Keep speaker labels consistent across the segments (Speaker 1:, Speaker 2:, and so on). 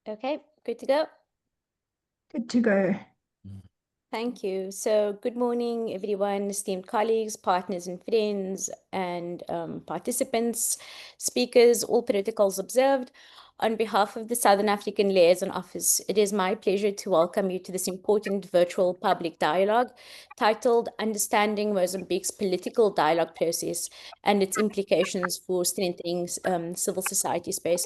Speaker 1: Okay, good to go.
Speaker 2: Good to go.
Speaker 1: Thank you. So good morning, everyone, esteemed colleagues, partners and friends, and participants, speakers, all protocols observed. On behalf of the Southern African Liaison Office, it is my pleasure to welcome you to this important virtual public dialogue titled Understanding Mozambique's Political Dialogue Process and its Implications for Strengthening Civil Society Space.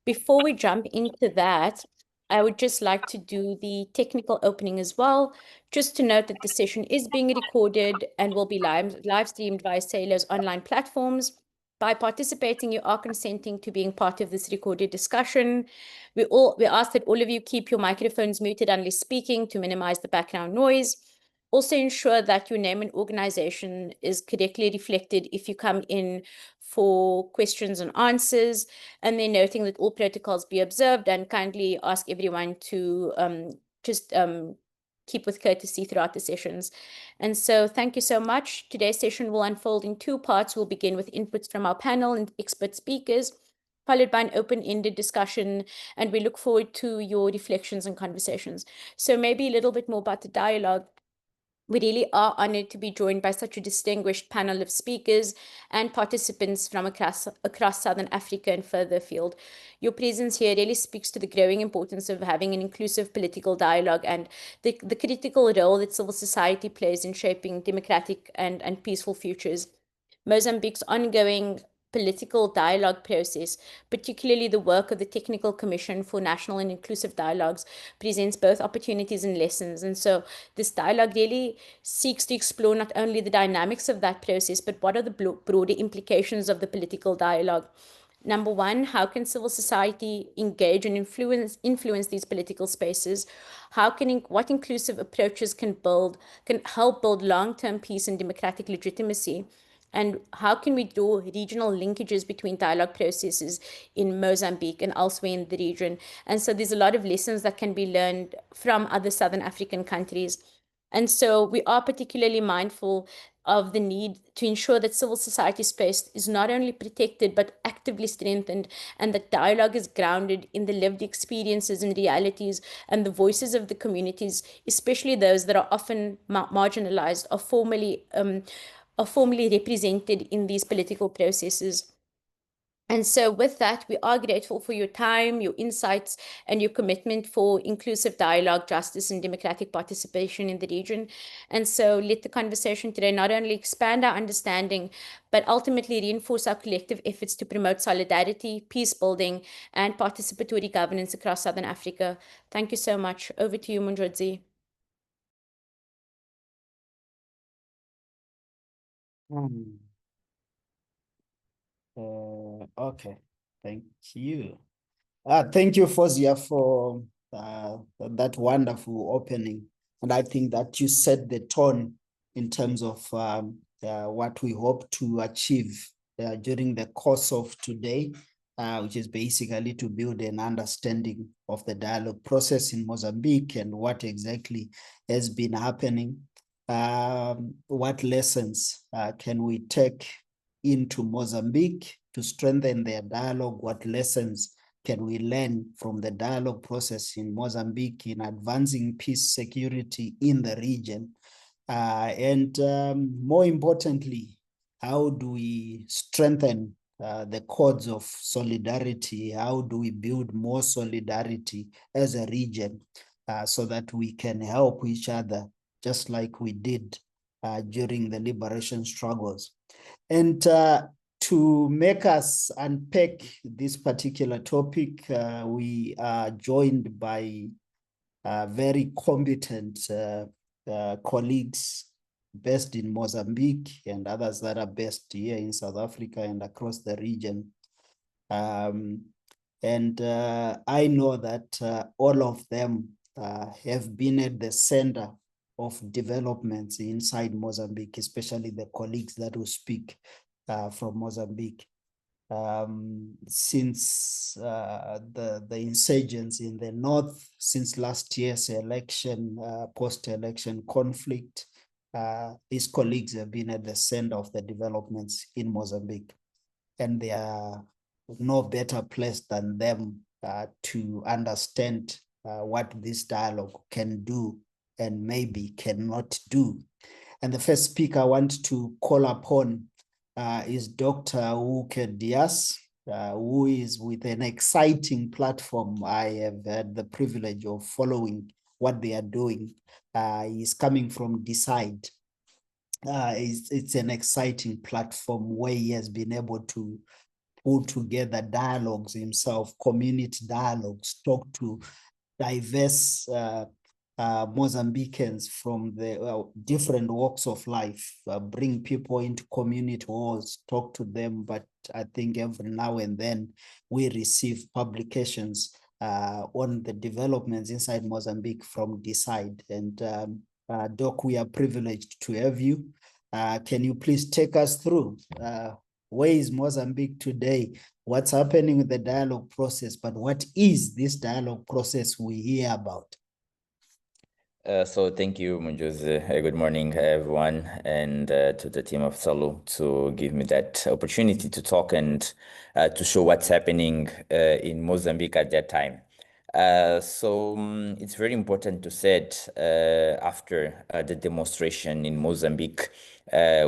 Speaker 1: Before we jump into that, I would just like to do the technical opening as well. Just to note that the session is being recorded and will be live streamed via Sailor's online platforms. By participating, you are consenting to being part of this recorded discussion. We ask that all of you keep your microphones muted unless speaking to minimize the background noise. Also ensure that your name and organization is correctly reflected if you come in for questions and answers, and then noting that all protocols be observed, and kindly ask everyone to just keep with courtesy throughout the sessions. And so thank you so much. Today's session will unfold in two parts. We'll begin with inputs from our panel and expert speakers, followed by an open-ended discussion, and we look forward to your reflections and conversations. So maybe a little bit more about the dialogue. We really are honored to be joined by such a distinguished panel of speakers and participants from across Southern Africa and further afield. Your presence here really speaks to the growing importance of having an inclusive political dialogue and the critical role that civil society plays in shaping democratic and peaceful futures. Mozambique's ongoing political dialogue process, particularly the work of the Technical Commission for National and Inclusive Dialogues, presents both opportunities and lessons. And so this dialogue really seeks to explore not only the dynamics of that process, but what are the broader implications of the political dialogue. Number one, how can civil society engage and influence these political spaces? What inclusive approaches can help build long-term peace and democratic legitimacy? And how can we draw regional linkages between dialogue processes in Mozambique and elsewhere in the region? And so there's a lot of lessons that can be learned from other Southern African countries. And so we are particularly mindful of the need to ensure that civil society space is not only protected, but actively strengthened, and that dialogue is grounded in the lived experiences and realities and the voices of the communities, especially those that are often marginalized, are formally represented in these political processes. And so with that, we are grateful for your time, your insights, and your commitment for inclusive dialogue, justice, and democratic participation in the region. And so let the conversation today not only expand our understanding, but ultimately reinforce our collective efforts to promote solidarity, peace building, and participatory governance across Southern Africa. Thank you so much. Over to you, Mundrodzi.
Speaker 3: Okay, thank you. Thank you, Fozia, for that wonderful opening. And I think that you set the tone in terms of what we hope to achieve during the course of today, which is basically to build an understanding of the dialogue process in Mozambique and what exactly has been happening. What lessons can we take into Mozambique to strengthen their dialogue? What lessons can we learn from the dialogue process in Mozambique in advancing peace, security in the region? And more importantly, how do we strengthen the codes of solidarity? How do we build more solidarity as a region so that we can help each other, just like we did during the liberation struggles? And to make us unpack this particular topic, we are joined by very competent colleagues based in Mozambique and others that are based here in South Africa and across the region. And I know that all of them have been at the center of developments inside Mozambique, especially the colleagues that will speak from Mozambique. Since the insurgency in the north, since last year's election, post-election conflict, these colleagues have been at the center of the developments in Mozambique, and they are no better placed than them to understand what this dialogue can do and maybe cannot do. And the first speaker I want to call upon is Dr. Uke Diaz, who is with an exciting platform. I have had the privilege of following what they are doing. He's coming from Decide. It's an exciting platform where he has been able to put together dialogues himself, community dialogues, talk to diverse Mozambicans from the different walks of life, bring people into community halls, talk to them. But I think every now and then we receive publications on the developments inside Mozambique from Decide. And Doc, we are privileged to have you. Can you please take us through where is Mozambique today? What's happening with the dialogue process, but what is this dialogue process we hear about?
Speaker 4: So thank you, Munjuz. Good morning, everyone, and to the team of Salu to give me that opportunity to talk and to show what's happening in Mozambique at that time. It's very important to say after the demonstration in Mozambique,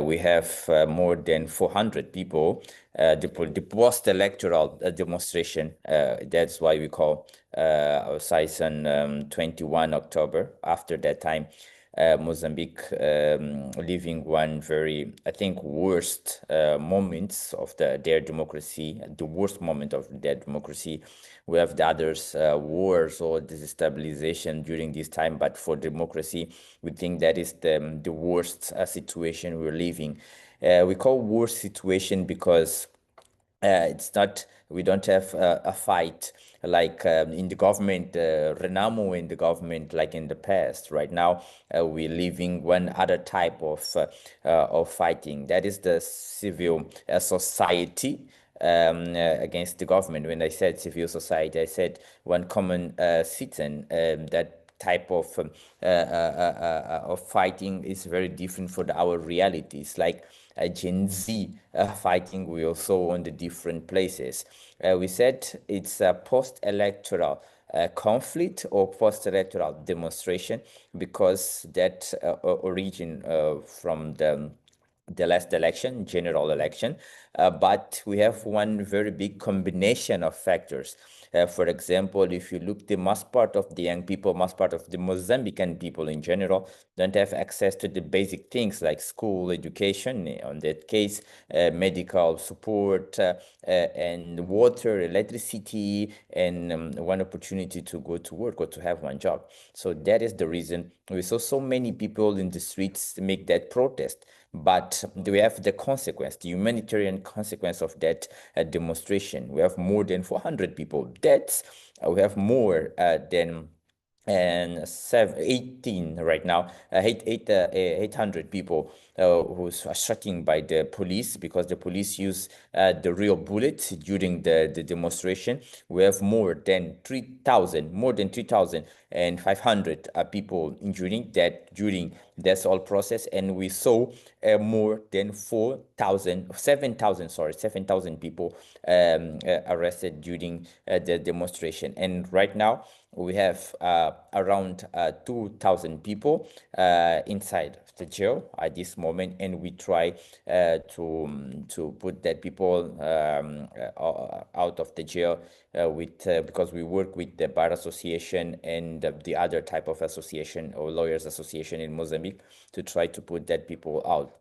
Speaker 4: we have more than 400 people. The post-electoral demonstration, that's why we call our size on 21 October. After that time, Mozambique living one very, I think, worst moments of their democracy, the worst moment of their democracy. We have the others wars or destabilization during this time, but for democracy, we think that is the worst situation we're living. We call worst situation because it's not, we don't have a fight like in the government, Renamo in the government like in the past. Right now, we're living one other type of fighting. That is the civil society against the government. When I said civil society, I said one common citizen. That type of fighting is very different for our realities. Like a Gen Z fighting we also on the different places. We said it's a post-electoral conflict or post-electoral demonstration because that origin from the last election, general election, but we have one very big combination of factors. For example, if you look, the most part of the young people, most part of the Mozambican people in general, don't have access to the basic things like school, education, in that case, medical support, and water, electricity, and one opportunity to go to work or to have one job. So that is the reason we saw so many people in the streets make that protest. But we have the consequence, the humanitarian consequence of that demonstration. We have more than 400 people dead. We have more than 18 right now, 800 people who are shot by the police because the police use the real bullets during the demonstration. We have more than 3,500 people injured that during this whole process, and we saw more than 7,000 people arrested during the demonstration. And right now we have around 2,000 people inside the jail at this moment, and we try to put that people out of the jail with because we work with the Bar Association and the other type of association or lawyers association in Mozambique to try to put that people out.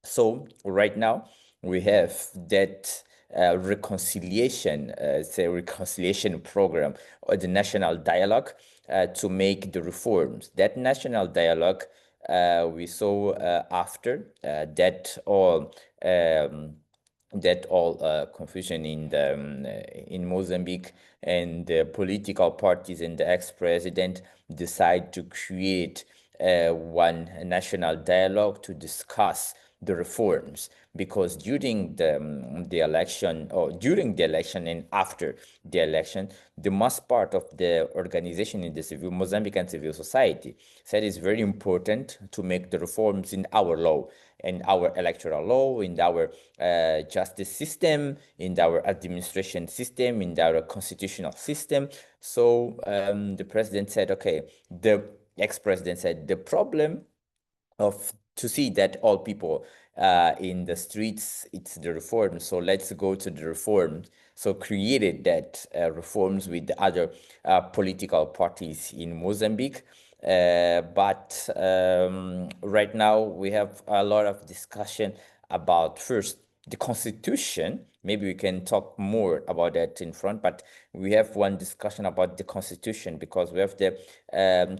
Speaker 4: So right now we have that reconciliation, it's a reconciliation program or the national dialogue to make the reforms. That national dialogue we saw after that all confusion in Mozambique, and the political parties and the ex-president decide to create one national dialogue to discuss the reforms, because during the election, or during the election and after the election, the most part of the organization in the civil Mozambican civil society said it's very important to make the reforms in our law, in our electoral law, in our justice system, in our administration system, in our constitutional system. So the president said, okay, the ex-president said, the problem of to see that all people in the streets, it's the reform. So let's go to the reform. So created that reforms with the other political parties in Mozambique. But right now we have a lot of discussion about, first, the constitution. Maybe we can talk more about that in front, but we have one discussion about the constitution, because we have the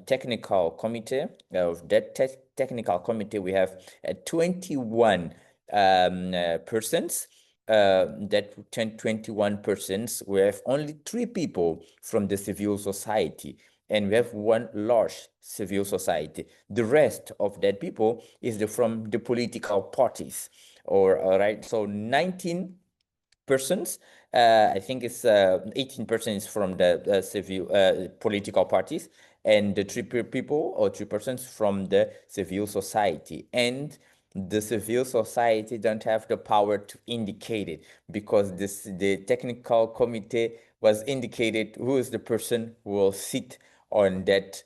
Speaker 4: technical committee. Of that technical committee, we have 21 persons. That 21 persons, we have only 3 people from the civil society, and we have one large civil society. The rest of that people is from the political parties. All right, so 19 persons. I think it's 18% is from the civil political parties, and the 3 people, or 3 persons, from the civil society. And the civil society don't have the power to indicate it, because the technical committee was indicated who is the person who will sit on that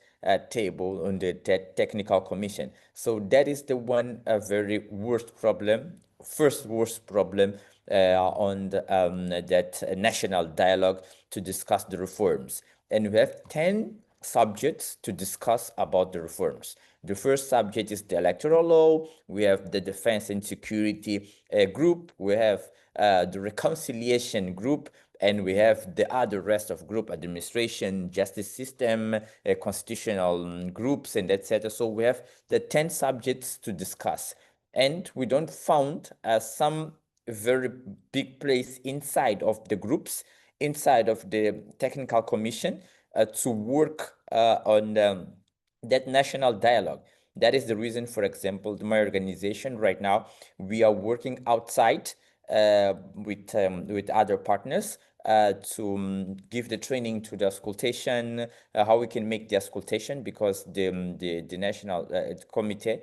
Speaker 4: table on the technical commission. So that is the one very worst problem, first worst problem on that national dialogue to discuss the reforms. And we have 10 subjects to discuss about the reforms. The first subject is the electoral law. We have the defense and security group. We have the reconciliation group, and we have the other rest of group: administration, justice system, constitutional groups, and etc. So we have the 10 subjects to discuss, and we don't found some very big place inside of the groups, inside of the technical commission, to work on that national dialogue. That is the reason, for example, my organization right now, we are working outside with other partners to give the training to the auscultation, how we can make the auscultation, because the national committee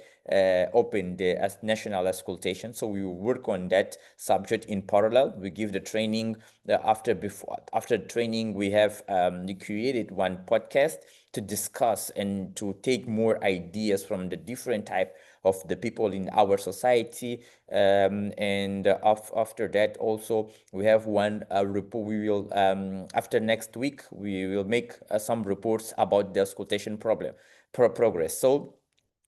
Speaker 4: opened the national auscultation. So we will work on that subject in parallel. We give the training. After the training, we have created one podcast to discuss and to take more ideas from the different type of the people in our society. And after that, also we have one report. We will after next week, we will make some reports about the auscultation progress. So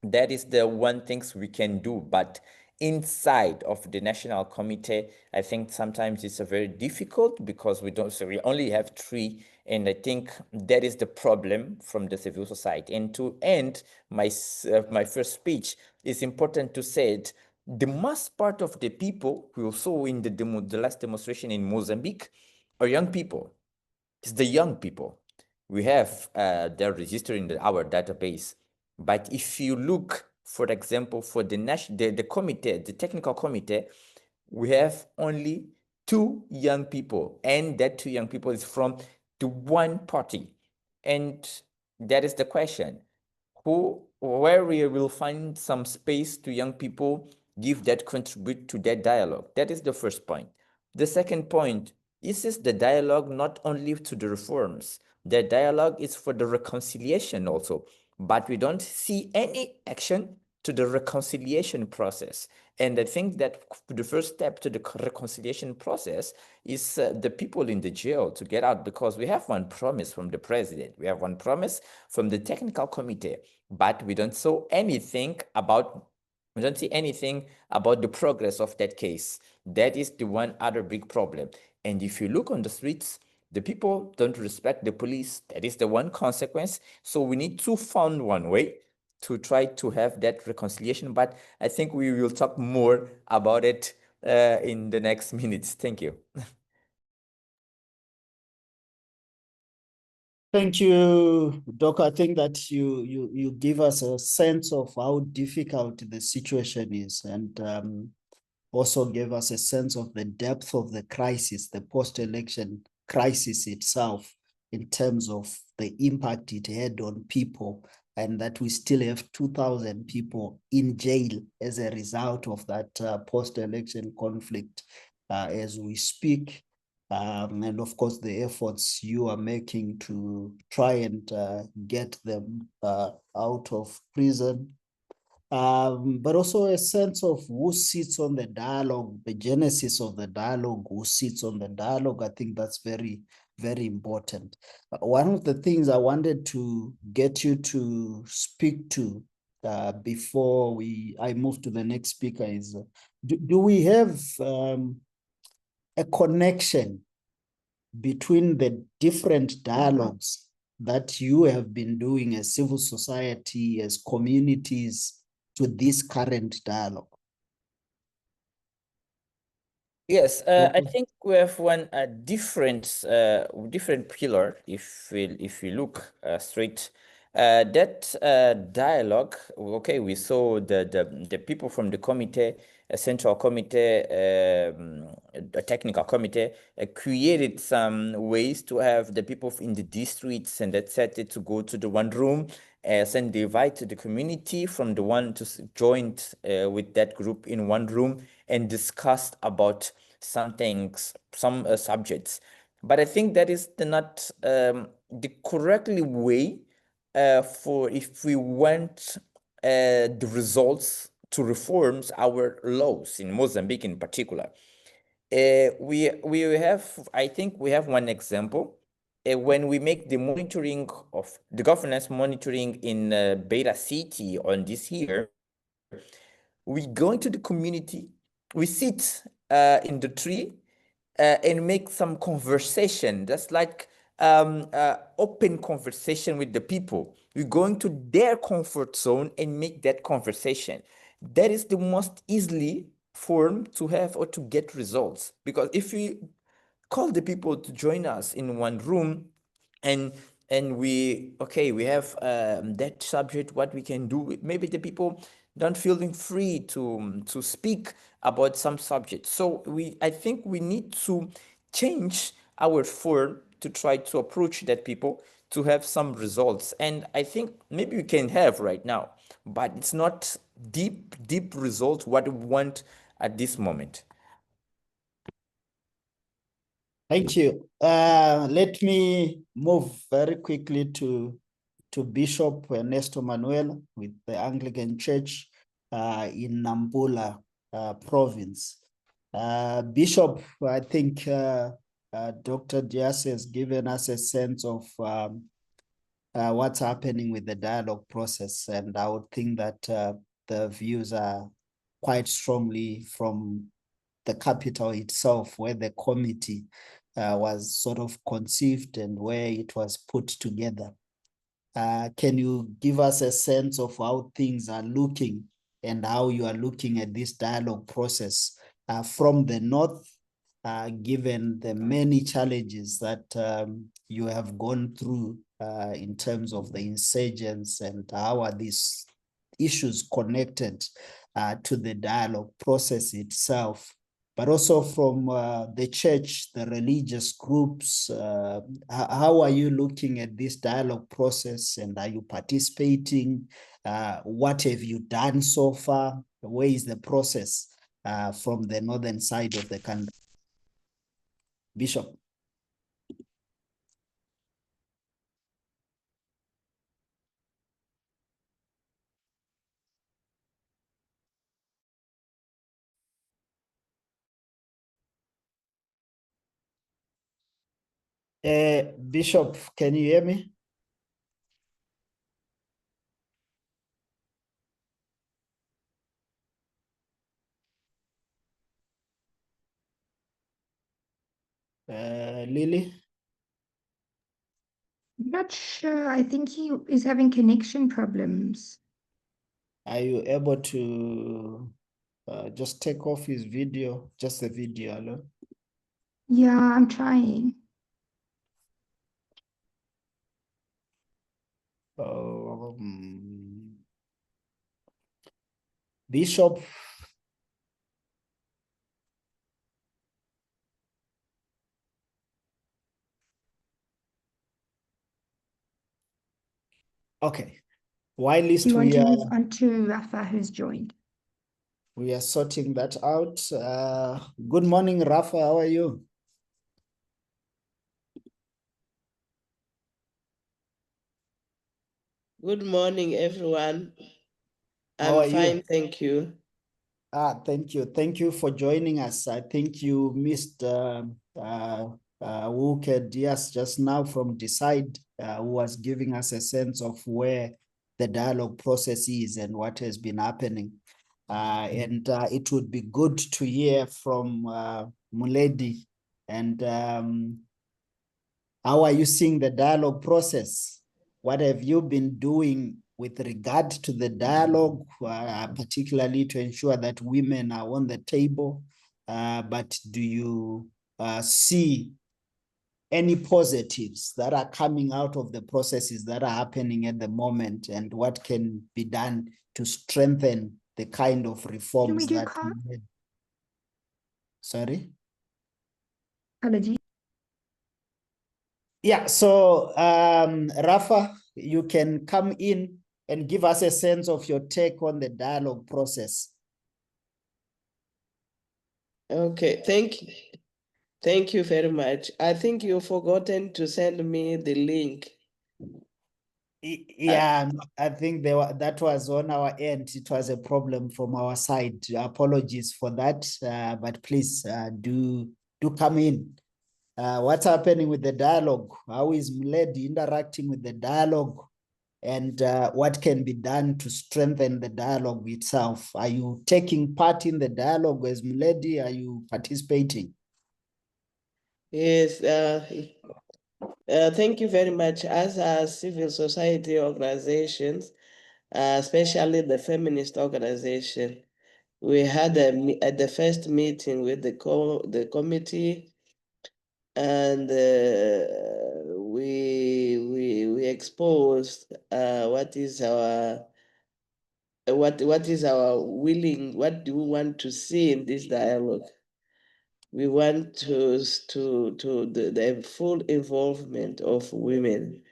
Speaker 4: that is the one things we can do. But inside of the national committee, I think sometimes it's a very difficult, because we only have 3, and I think that is the problem from the civil society. And to end my first speech, it's important to say it, the most part of the people we saw in the last demonstration in Mozambique are young people. It's the young people. We have they're registered in our database. But if you look, for example, for the committee, the technical committee, we have only 2 young people, and that 2 young people is from the one party. And that is the question: where we will find some space to young people, give that, contribute to that dialogue? That is the first point. The second point, this is the dialogue not only to the reforms. The dialogue is for the reconciliation also, but we don't see any action to the reconciliation process. And I think that the first step to the reconciliation process is the people in the jail to get out, because we have one promise from the president. We have one promise from the technical committee, but we don't see anything about the progress of that case. That is the one other big problem. And if you look on the streets, the people don't respect the police. That is the one consequence. So we need to find one way to try to have that reconciliation. But I think we will talk more about it in the next minutes. Thank you.
Speaker 3: Thank you, Doc. I think that you give us a sense of how difficult the situation is, and also gave us a sense of the depth of the crisis, the post-election crisis itself, in terms of the impact it had on people, and that we still have 2,000 people in jail as a result of that post-election conflict as we speak. And of course, the efforts you are making to try and get them out of prison, but also a sense of who sits on the dialogue, the genesis of the dialogue, who sits on the dialogue. I think that's very, very important. One of the things I wanted to get you to speak to before I move to the next speaker is, do we have a connection between the different dialogues that you have been doing as civil society, as communities, to this current dialogue?
Speaker 4: Yes, I
Speaker 3: Okay.
Speaker 4: think we have one different pillar. If we look straight, that dialogue. Okay, we saw the people from the committee, a central committee, a technical committee, created some ways to have the people in the districts and etc. to go to the one room, send the invite to the community from the one to join with that group in one room and discussed about some things, some subjects. But I think that is not the correctly way for if we want the results to reforms our laws in Mozambique in particular. We have, I think we have one example. When we make the monitoring of the governance monitoring in Beta City on this year, we go into the community, we sit in the tree and make some conversation. That's like open conversation with the people. We go into their comfort zone and make that conversation. That is the most easily form to have or to get results. Because if we call the people to join us in one room and we have that subject, what we can do, maybe the people don't feeling free to speak about some subject. So I think we need to change our form to try to approach that people to have some results. And I think maybe we can have right now, but it's not deep result what we want at this moment.
Speaker 3: Thank you. Let me move very quickly to Bishop Ernesto Manuel with the Anglican Church in Nampula province. Bishop, I think Dr. Dias has given us a sense of what's happening with the dialogue process, and I would think that the views are quite strongly from the capital itself, where the committee was sort of conceived and where it was put together. Can you give us a sense of how things are looking and how you are looking at this dialogue process from the north, given the many challenges that you have gone through in terms of the insurgents, and how are these issues connected to the dialogue process itself? But also from the church, the religious groups, how are you looking at this dialogue process, and are you participating? What have you done so far? Where is the process from the northern side of the country? Bishop. Bishop, can you hear me? Lily?
Speaker 2: I'm not sure. I think he is having connection problems.
Speaker 3: Are you able to just take off his video, just the video alone?
Speaker 2: Yeah, I'm trying.
Speaker 3: Bishop. Okay. While
Speaker 2: Do you want to move on to Rafa, who's joined?
Speaker 3: we are sorting that out. Good morning, Rafa. How are you?
Speaker 5: Good morning, everyone.
Speaker 3: How are
Speaker 5: I'm
Speaker 3: you?
Speaker 5: fine, thank you.
Speaker 3: Thank you. Thank you for joining us. I think you missed Wuked, yes, just now from Decide, who was giving us a sense of where the dialogue process is and what has been happening. And it would be good to hear from Muledi. And how are you seeing the dialogue process? What have you been doing with regard to the dialogue, particularly to ensure that women are on the table? But do you see any positives that are coming out of the processes that are happening at the moment, and what can be done to strengthen the kind of reforms
Speaker 2: Can we do
Speaker 3: that
Speaker 2: calm?
Speaker 3: Sorry?
Speaker 2: Apology.
Speaker 3: Yeah, so Rafa, you can come in and give us a sense of your take on the dialogue process.
Speaker 5: Okay, thank you very much. I think you've forgotten to send me the link.
Speaker 3: Yeah, I think that was on our end. It was a problem from our side. Apologies for that, but please do come in. What's happening with the dialogue? How is Mledi interacting with the dialogue? And what can be done to strengthen the dialogue itself? Are you taking part in the dialogue as Mledi? Are you participating?
Speaker 5: Yes, thank you very much. As a civil society organizations, especially the feminist organization, we had the first meeting with the committee, and we exposed what is our what do we want to see in this dialogue. We want to the full involvement of women,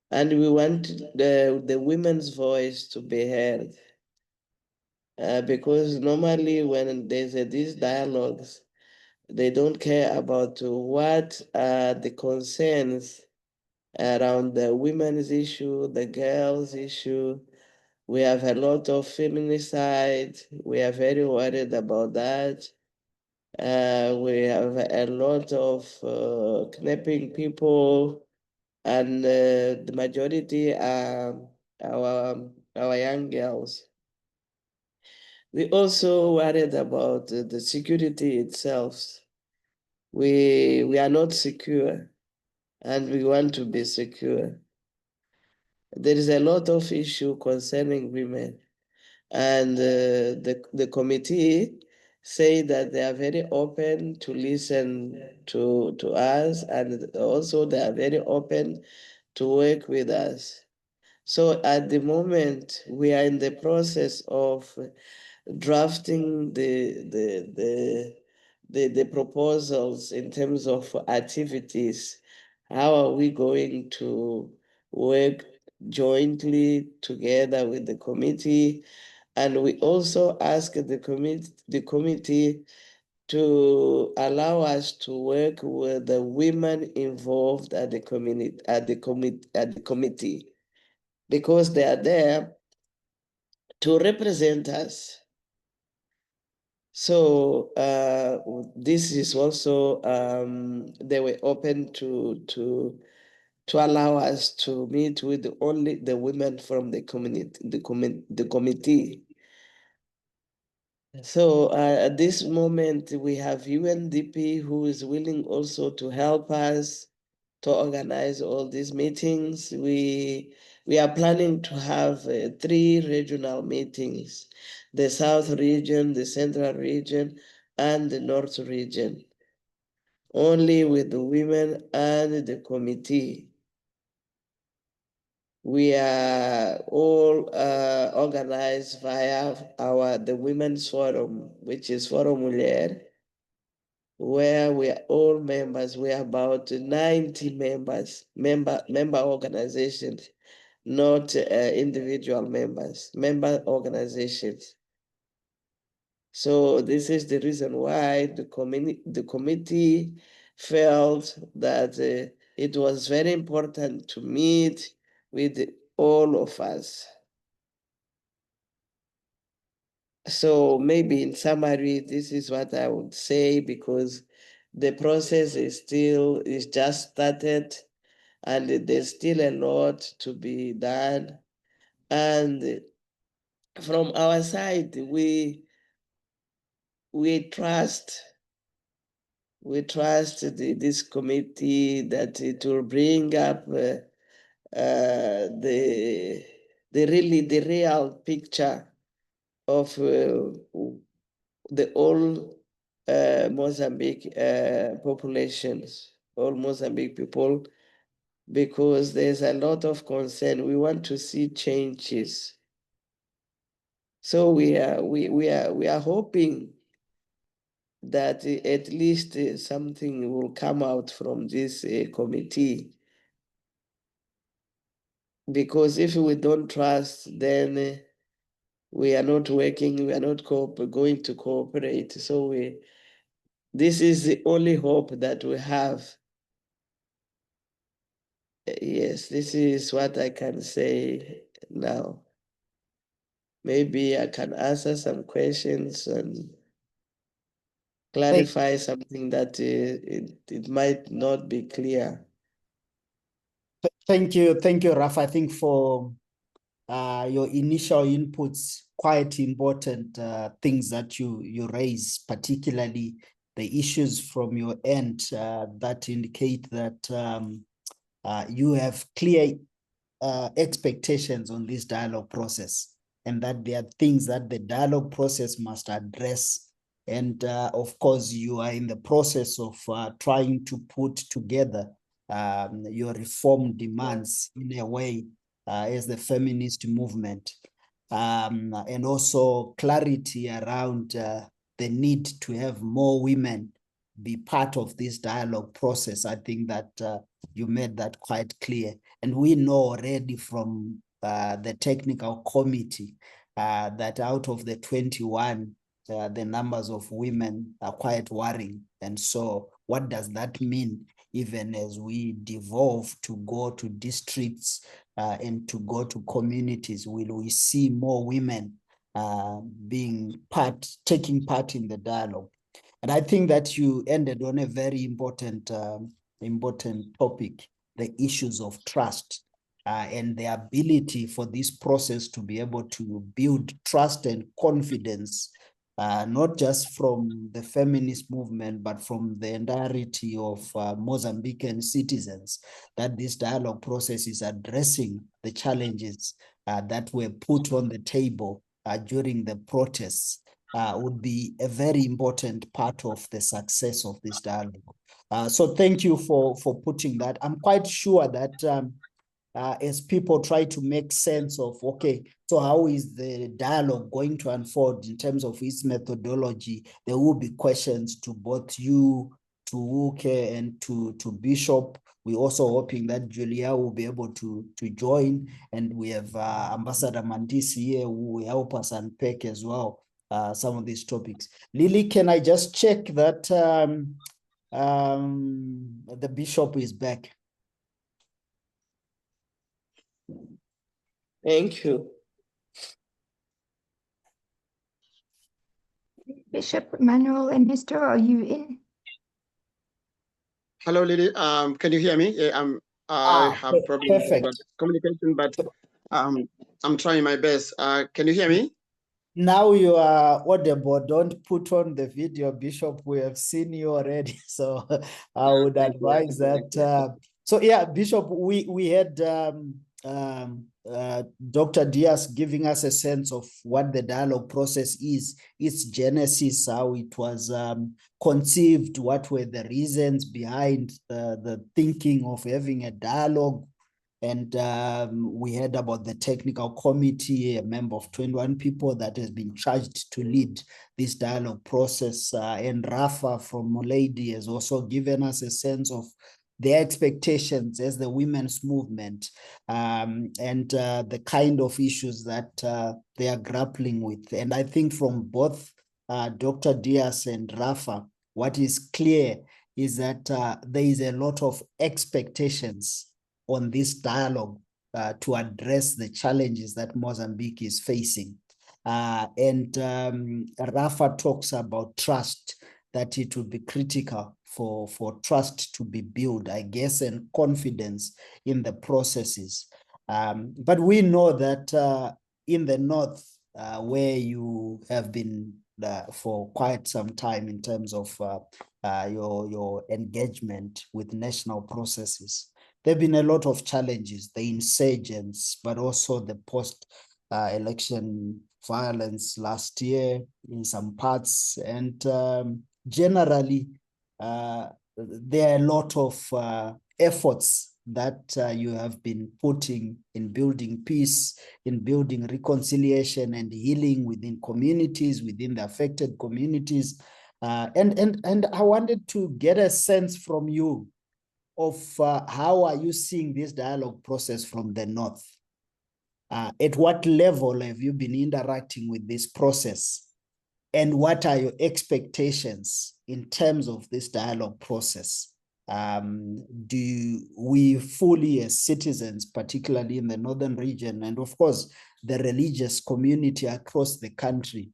Speaker 5: and we want the women's voice to be heard, because normally when there's these dialogues, they don't care about what are the concerns around the women's issue, the girls' issue. We have a lot of feminicide. We are very worried about that. We have a lot of kidnapping people, and the majority are our young girls. We also worried about the security itself. We are not secure, and we want to be secure. There is a lot of issue concerning women, and the committee say that they are very open to listen to us, and also they are very open to work with us. So at the moment, we are in the process of drafting the proposals in terms of activities. How are we going to work jointly together with the committee? And we also ask the committee to allow us to work with the women involved at the committee, because they are there to represent us. So this is also they were open to allow us to meet with only the women from the community, the committee. So at this moment, we have UNDP who is willing also to help us to organize all these meetings. We are planning to have 3 regional meetings: the South region, the Central region, and the North region, only with the women and the committee. We are all organized via the Women's Forum, which is Forum Mulher, where we are all members. We are about 90 members, member organizations, not individual members, member organizations. So this is the reason why the committee felt that it was very important to meet with all of us. So maybe in summary, this is what I would say, because the process is just started and there's still a lot to be done. And from our side, we trust this committee that it will bring up the real picture of the all Mozambique populations, all Mozambique people, because there's a lot of concern. We want to see changes. So we are hoping that at least something will come out from this committee. Because if we don't trust, then we are not working, we are not going to cooperate. So this is the only hope that we have. Yes, this is what I can say now. Maybe I can answer some questions and clarify something that it might not be clear.
Speaker 3: Thank you, Raf. I think for your initial inputs, quite important things that you raise, particularly the issues from your end that indicate that you have clear expectations on this dialogue process, and that there are things that the dialogue process must address. And of course, you are in the process of trying to put together your reform demands in a way as the feminist movement. And also clarity around the need to have more women be part of this dialogue process. I think that you made that quite clear. And we know already from the technical committee that out of the 21, the numbers of women are quite worrying. And so what does that mean, even as we devolve to go to districts and to go to communities? Will we see more women taking part in the dialogue? And I think that you ended on a very important topic, the issues of trust and the ability for this process to be able to build trust and confidence, not just from the feminist movement, but from the entirety of Mozambican citizens, that this dialogue process is addressing the challenges that were put on the table during the protests. Would be a very important part of the success of this dialogue. So thank you for putting that. I'm quite sure that as people try to make sense of, okay, so how is the dialogue going to unfold in terms of its methodology, there will be questions to both you, to Uke, and to Bishop. We're also hoping that Julia will be able to join, and we have Ambassador Mandisi here who will help us unpack as well some of these topics. Lily, can I just check that the Bishop is back?
Speaker 5: Thank you.
Speaker 2: Bishop Manuel and Nestor, are you in?
Speaker 6: Hello, Lily. Can you hear me? Yeah, I have problems with communication, but I'm trying my best. Can you hear me?
Speaker 3: Now you are audible. Don't put on the video, Bishop. We have seen you already. So I would advise that. So yeah, Bishop, we had Dr. Diaz giving us a sense of what the dialogue process is, its genesis, how it was conceived, what were the reasons behind the thinking of having a dialogue. And we heard about the technical committee, a member of 21 people that has been charged to lead this dialogue process. And Rafa from Mulady has also given us a sense of their expectations as the women's movement, and the kind of issues that they are grappling with. And I think from both Dr. Diaz and Rafa, what is clear is that there is a lot of expectations on this dialogue to address the challenges that Mozambique is facing. And Rafa talks about trust, that it will be critical for trust to be built, I guess, and confidence in the processes. But we know that in the North, where you have been for quite some time in terms of your engagement with national processes, there have been a lot of challenges, the insurgents, but also the post-election violence last year in some parts. And generally, there are a lot of efforts that you have been putting in building peace, in building reconciliation and healing within communities, within the affected communities. And I wanted to get a sense from you of how are you seeing this dialogue process from the North? At what level have you been interacting with this process? And what are your expectations in terms of this dialogue process? Do we fully, as citizens, particularly in the Northern region, and of course, the religious community across the country,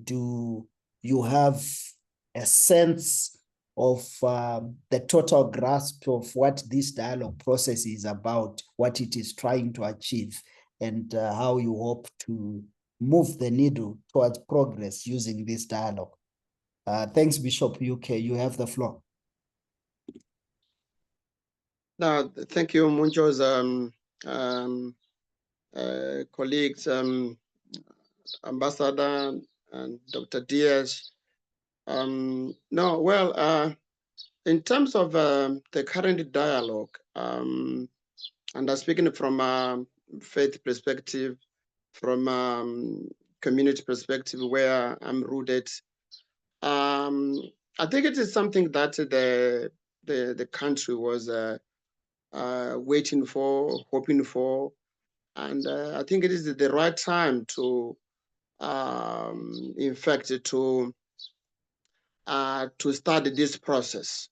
Speaker 3: do you have a sense of the total grasp of what this dialogue process is about, what it is trying to achieve, and how you hope to move the needle towards progress using this dialogue? Thanks, Bishop UK. You have the floor.
Speaker 6: No, thank you, Muncho's colleagues, Ambassador and Dr. Diaz. No, well, in terms of the current dialogue, and I'm speaking from a faith perspective, from community perspective where I'm rooted, I think it is something that the country was waiting for, hoping for, and I think it is the right time to, in fact, to start this process.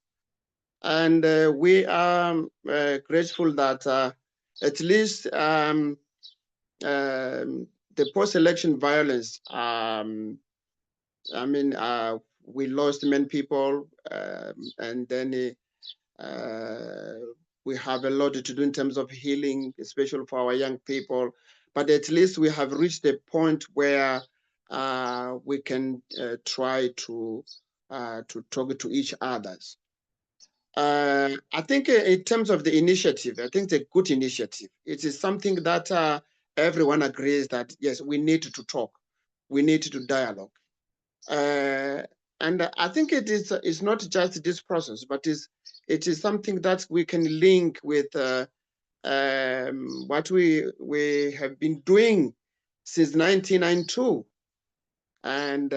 Speaker 6: And we are grateful that at least the post-election violence, I mean, we lost many people, and then we have a lot to do in terms of healing, especially for our young people. But at least we have reached a point where we can try to talk to each other. I think in terms of the initiative, I think it's a good initiative. It is something that everyone agrees that, yes, we need to talk. We need to dialogue. And I think it's not just this process, but it is something that we can link with what we have been doing since 1992. And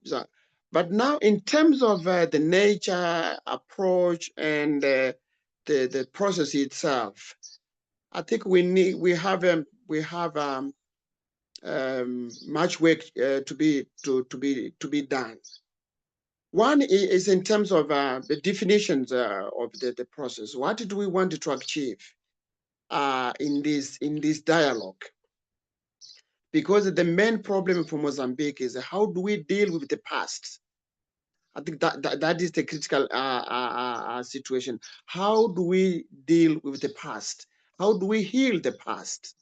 Speaker 6: so, but now, in terms of the nature, approach, and the process itself, I think we have much work to be done. One is in terms of the definitions of the process. What do we want to achieve in this dialogue? Because the main problem for Mozambique is how do we deal with the past? I think that is the critical situation. How do we deal with the past? How do we heal the past?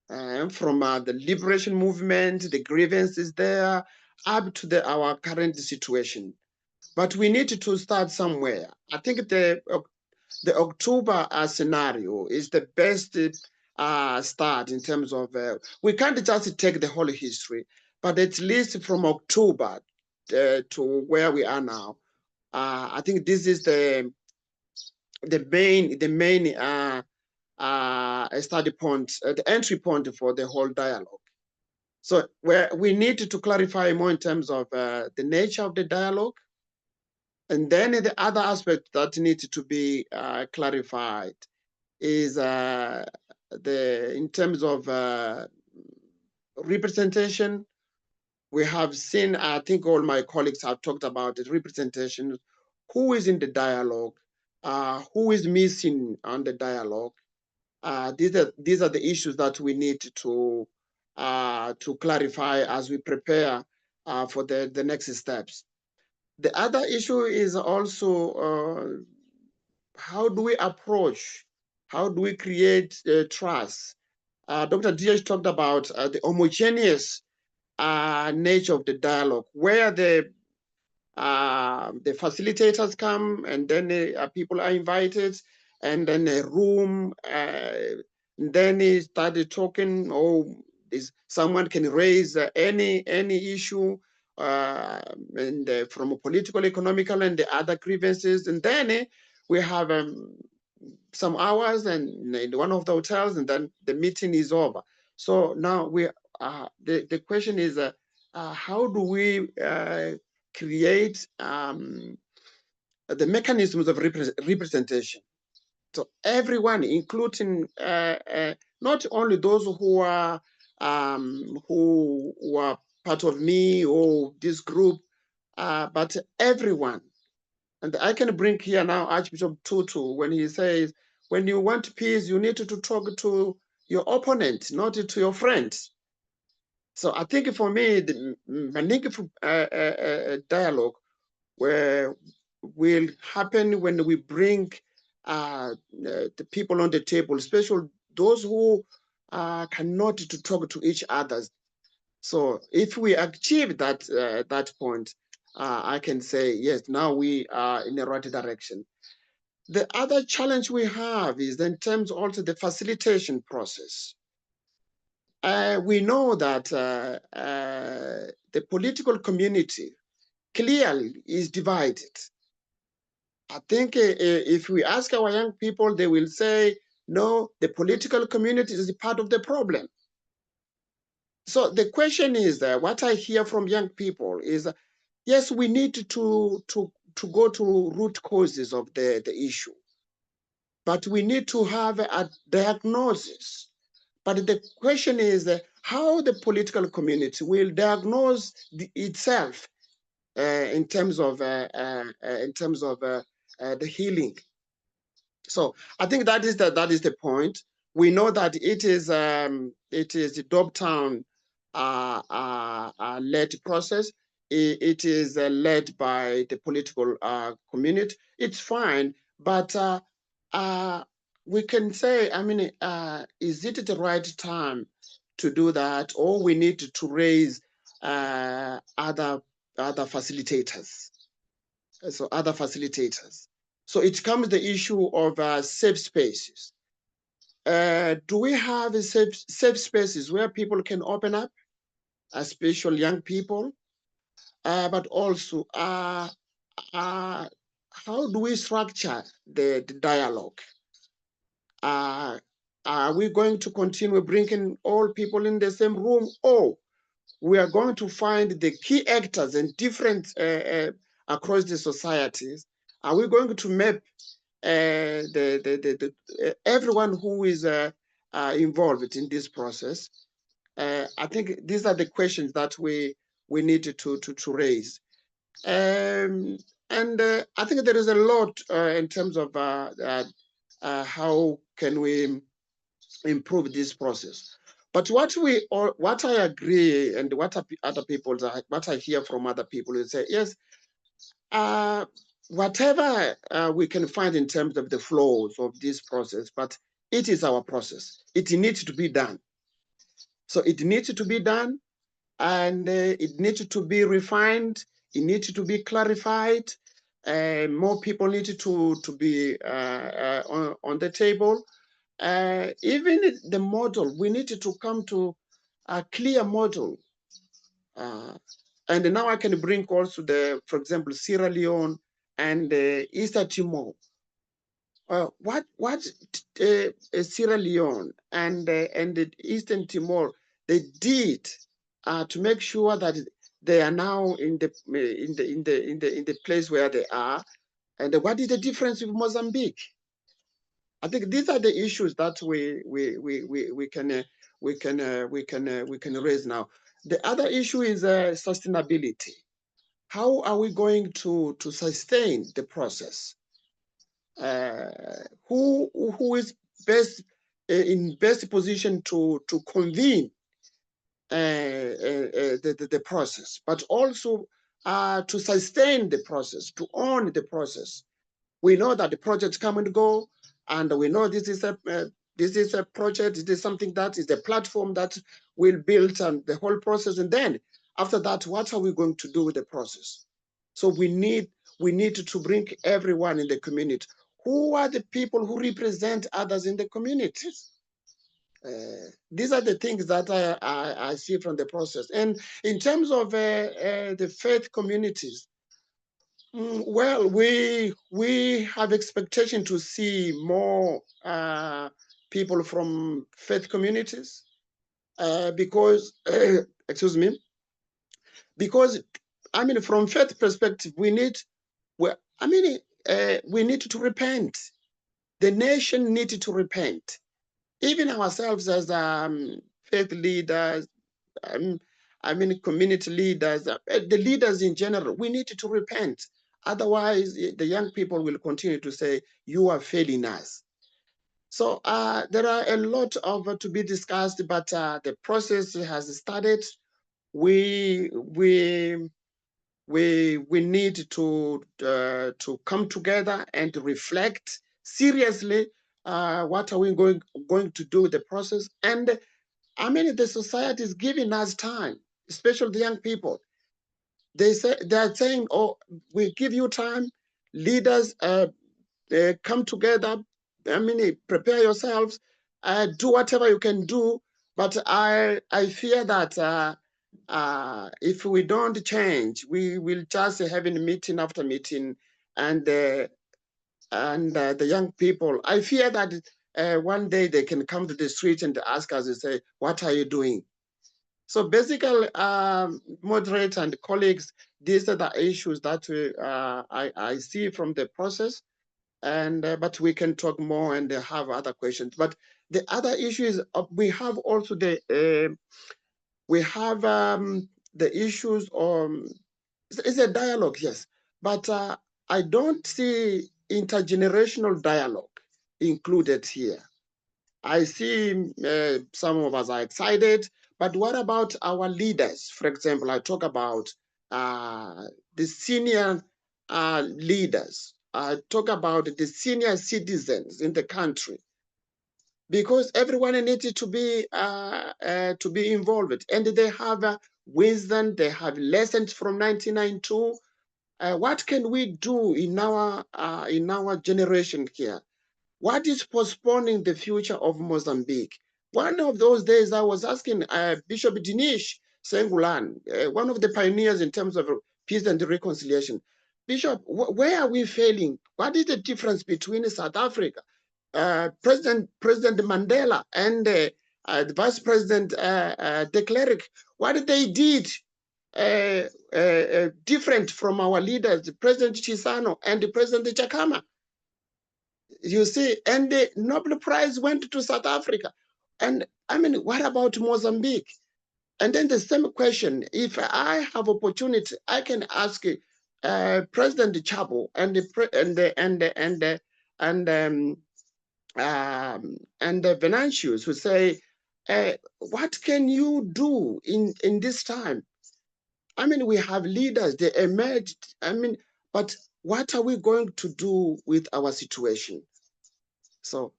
Speaker 6: From the liberation movement, the grievances there, up to our current situation. But we need to start somewhere. I think the October scenario is the best start in terms of, we can't just take the whole history, but at least from October to where we are now, I think this is the main study point, the entry point for the whole dialogue. So where we need to clarify more in terms of the nature of the dialogue, and then the other aspect that needs to be clarified is in terms of representation. We have seen, I think all my colleagues have talked about the representation, who is in the dialogue, who is missing on the dialogue. These are the issues that we need to clarify as we prepare for the next steps. The other issue is also how do we approach, how do we create trust? Dr. Diaz talked about the homogeneous nature of the dialogue, where the facilitators come and then people are invited, and then a room, and then he started talking. Oh, someone can raise any issue, and from a political, economical, and the other grievances, and then we have some hours and in one of the hotels, and then the meeting is over. So now the question is, how do we create the mechanisms of representation? So everyone, including not only those who are part of me or this group, but everyone. And I can bring here now Archbishop Tutu when he says, when you want peace, you need to talk to your opponent, not to your friends. So I think for me, the meaningful dialogue will happen when we bring the people on the table, especially those who cannot to talk to each other. So if we achieve that point, I can say, yes, now we are in the right direction. The other challenge we have is in terms also the facilitation process. We know that the political community clearly is divided. I think if we ask our young people, they will say, no, the political community is a part of the problem. So the question is that what I hear from young people is, yes, we need to go to root causes of the issue, but we need to have a diagnosis. But the question is how the political community will diagnose itself in terms of the healing. So I think that is the point. We know that it is the Dogtown led process. It is led by the political community. It's fine, but we can say, I mean, is it the right time to do that, or we need to raise other facilitators? So other facilitators. So it comes the issue of safe spaces. Do we have safe spaces where people can open up, especially young people? But also, how do we structure the dialogue? Are we going to continue bringing all people in the same room, or we are going to find the key actors and different across the societies? Are we going to map everyone who is involved in this process? I think these are the questions that we need to raise. And I think there is a lot in terms of how can we improve this process. But what I agree, and what I hear from other people is say, yes, whatever we can find in terms of the flaws of this process, but it is our process. It needs to be done. So it needs to be done, and it needs to be refined. It needs to be clarified. More people need to be on the table. Even the model, we need to come to a clear model. And now I can bring also for example, Sierra Leone and East Timor. what Sierra Leone and the Eastern Timor they did to make sure that they are now in the place where they are, and what is the difference with Mozambique? I think these are the issues that we can raise now. The other issue is sustainability. How are we going to sustain the process? Who is best in best position to convene the process, but also to sustain the process, to own the process. We know that the projects come and go, and we know this is a project. It is something that is a platform that will build and the whole process. And then after that, what are we going to do with the process? So we need to bring everyone in the community. Who are the people who represent others in the communities? These are the things that I see from the process. And in terms of the faith communities, well, we have expectation to see more people from faith communities because, excuse me, because I mean, from faith perspective, we need to repent. The nation needed to repent. Even ourselves as faith leaders, community leaders, the leaders in general, we need to repent. Otherwise, the young people will continue to say, you are failing us. So there are a lot of to be discussed, but the process has started. We need to come together and reflect seriously. What are we going to do with the process? And I mean, the society is giving us time, especially the young people. They are saying, "Oh, we give you time. Leaders, come together. I mean, prepare yourselves. Do whatever you can do." But I fear that if we don't change, we will just having meeting after meeting, and the young people. I fear that one day they can come to the street and ask us and say, "What are you doing?" So basically, moderator and colleagues, these are the issues that I see from the process, and but we can talk more and have other questions. But the other issue is we have also the issues on. It's a dialogue, yes, but I don't see intergenerational dialogue included here. I see some of us are excited, but what about our leaders? For example, I talk about the senior leaders. I talk about the senior citizens in the country, because everyone needs to be involved, and they have wisdom. They have lessons from 1992. What can we do in our generation here? What is postponing the future of Mozambique? One of those days I was asking Bishop Dinesh Sengulan, one of the pioneers in terms of peace and reconciliation, Bishop, where are we failing? What is the difference between South Africa, President Mandela, and the Vice President de Klerk? What they did different from our leaders, President Chisano and President Chakama? You see, and the Nobel Prize went to South Africa. And I mean, what about Mozambique? And then the same question, if I have opportunity, I can ask President Chabo and the Venantius who say, what can you do in this time? I mean, we have leaders, they emerged. I mean, but what are we going to do with our situation? So,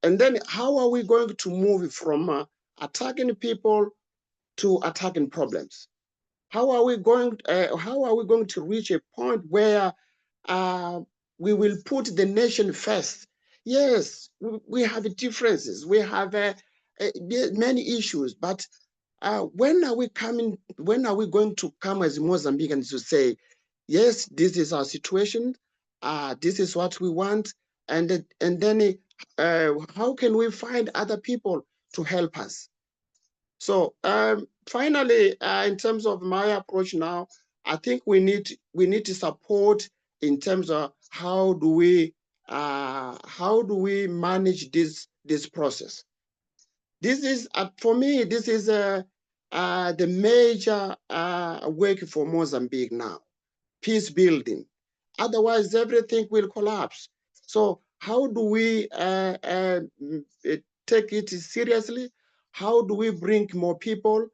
Speaker 6: and then how are we going to move from attacking people to attacking problems? How are we going to reach a point where we will put the nation first? Yes, we have differences. We have many issues, but when are we going to come as Mozambicans to say, yes, this is our situation, this is what we want, and then how can we find other people to help us? So finally, in terms of my approach now, I think we need to support in terms of how do we manage this process. This is for me. This is the major work for Mozambique now. Peace building. Otherwise, everything will collapse. So how do we take it seriously? How do we bring more people?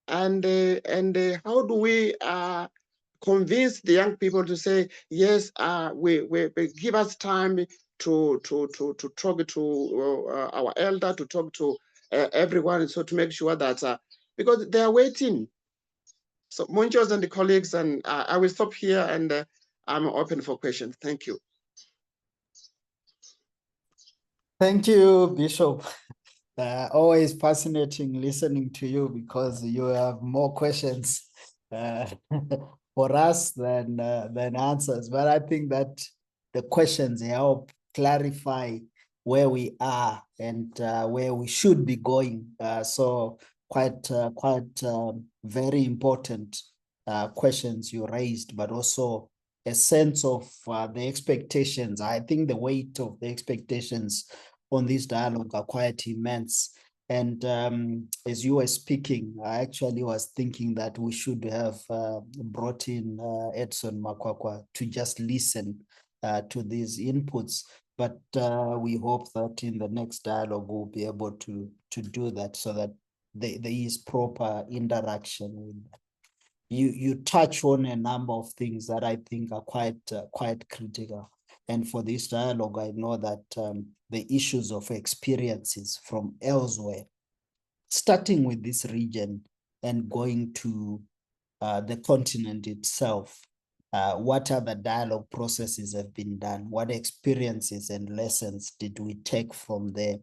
Speaker 6: And how do we convince the young people to say, yes, we give us time to talk to our elder, to talk to everyone, so to make sure that, because they are waiting. So Monjos and the colleagues, and I will stop here, and I'm open for questions. Thank you.
Speaker 3: Thank you, Bishop. Always fascinating listening to you because you have more questions for us than answers. But I think that the questions help clarify where we are and where we should be going. So quite very important questions you raised, but also a sense of the expectations. I think the weight of the expectations on this dialogue are quite immense. And as you were speaking, I actually was thinking that we should have brought in Edson Makwakwa to just listen to these inputs. But we hope that in the next dialogue, we'll be able to do that so that there is proper interaction with that. You touch on a number of things that I think are quite critical. And for this dialogue, I know that the issues of experiences from elsewhere, starting with this region and going to the continent itself, what other dialogue processes have been done? What experiences and lessons did we take from there?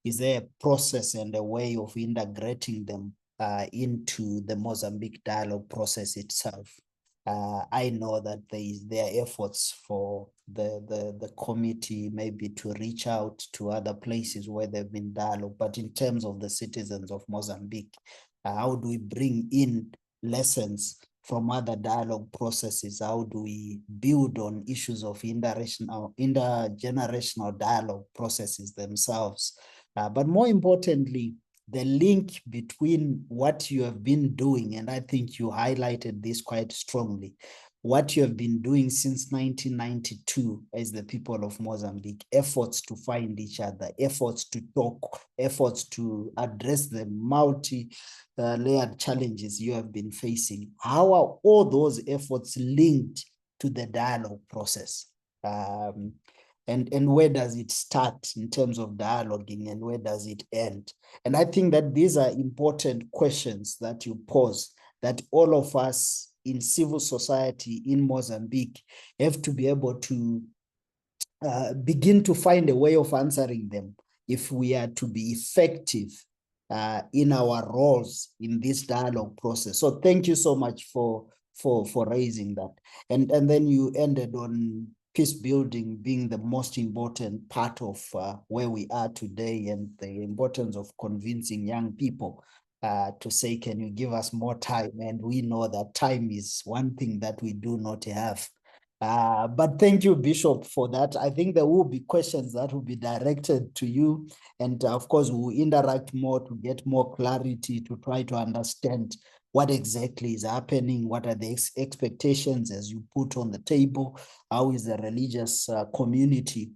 Speaker 3: Is there a process and a way of integrating them into the Mozambique dialogue process itself? I know that there are efforts for the committee maybe to reach out to other places where they've been dialogue, but in terms of the citizens of Mozambique, how do we bring in lessons from other dialogue processes? How do we build on issues of intergenerational dialogue processes themselves? But more importantly, the link between what you have been doing, and I think you highlighted this quite strongly, what you have been doing since 1992 as the people of Mozambique, efforts to find each other, efforts to talk, efforts to address the multi-layered challenges you have been facing. How are all those efforts linked to the dialogue process? And where does it start in terms of dialoguing, and where does it end? And I think that these are important questions that you pose, that all of us in civil society in Mozambique have to be able to begin to find a way of answering them if we are to be effective in our roles in this dialogue process. So thank you so much for raising that. And then you ended on peace building being the most important part of where we are today, and the importance of convincing young people to say, can you give us more time? And we know that time is one thing that we do not have. But thank you, Bishop, for that. I think there will be questions that will be directed to you. And of course, we'll interact more to get more clarity, to try to understand what exactly is happening, what are the expectations as you put on the table, how is the religious community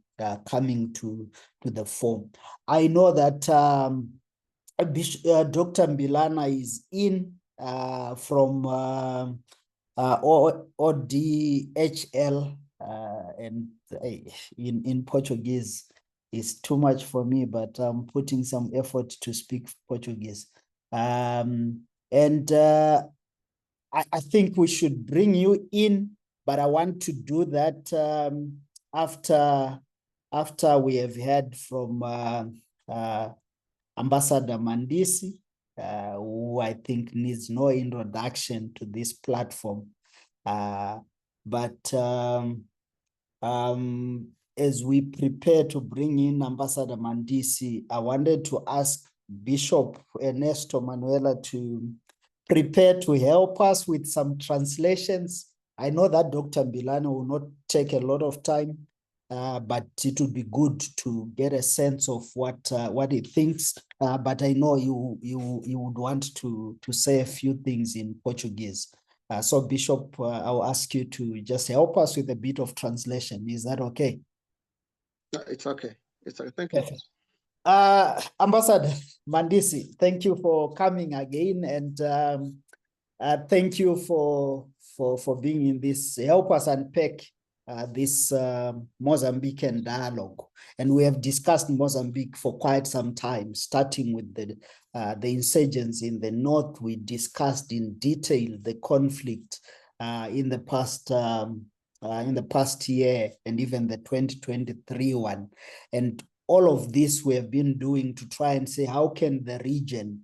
Speaker 3: coming to the fore. I know that Dr. Mbilana is in from ODHL, and in Portuguese is too much for me, but I'm putting some effort to speak Portuguese. And I think we should bring you in, but I want to do that after we have heard from Ambassador Mandisi, who I think needs no introduction to this platform. But as we prepare to bring in Ambassador Mandisi, I wanted to ask Bishop Ernesto Manuela to prepare to help us with some translations. I know that Dr. Bilano will not take a lot of time, but it would be good to get a sense of what he thinks. But I know you would want to say a few things in Portuguese. So Bishop, I'll ask you to just help us with a bit of translation. Is that okay?
Speaker 6: It's okay. It's okay. Thank you.
Speaker 3: Perfect. Ambassador Mandisi, thank you for coming again, and thank you for being in this. Help us unpack this Mozambican dialogue, and we have discussed Mozambique for quite some time, starting with the insurgents in the north. We discussed in detail the conflict in the past year, and even the 2023 one, and all of this we have been doing to try and say, how can the region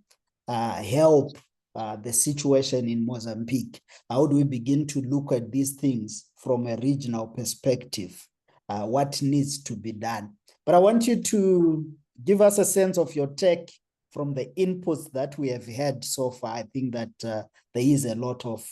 Speaker 3: help the situation in Mozambique? How do we begin to look at these things from a regional perspective? What needs to be done? But I want you to give us a sense of your take from the inputs that we have had so far. I think that there is a lot of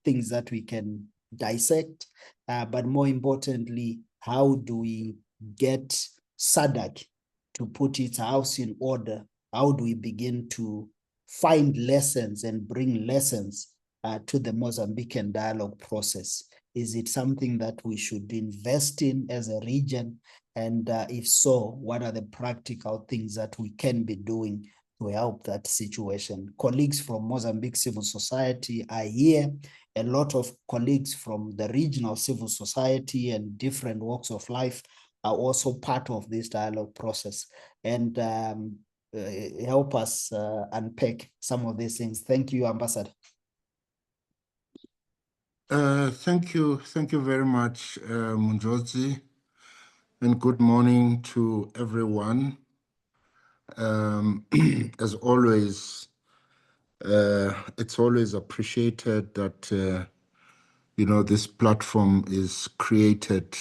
Speaker 3: things that we can dissect, but more importantly, how do we get SADC to put its house in order? How do we begin to find lessons and bring lessons to the Mozambican dialogue process? Is it something that we should invest in as a region? And if so, what are the practical things that we can be doing to help that situation? Colleagues from Mozambique civil society are here. A lot of colleagues from the regional civil society and different walks of life are also part of this dialogue process, and help us unpack some of these things. Thank you, Ambassador.
Speaker 7: Thank you very much, Munjozi, and good morning to everyone. As always, it's always appreciated that this platform is created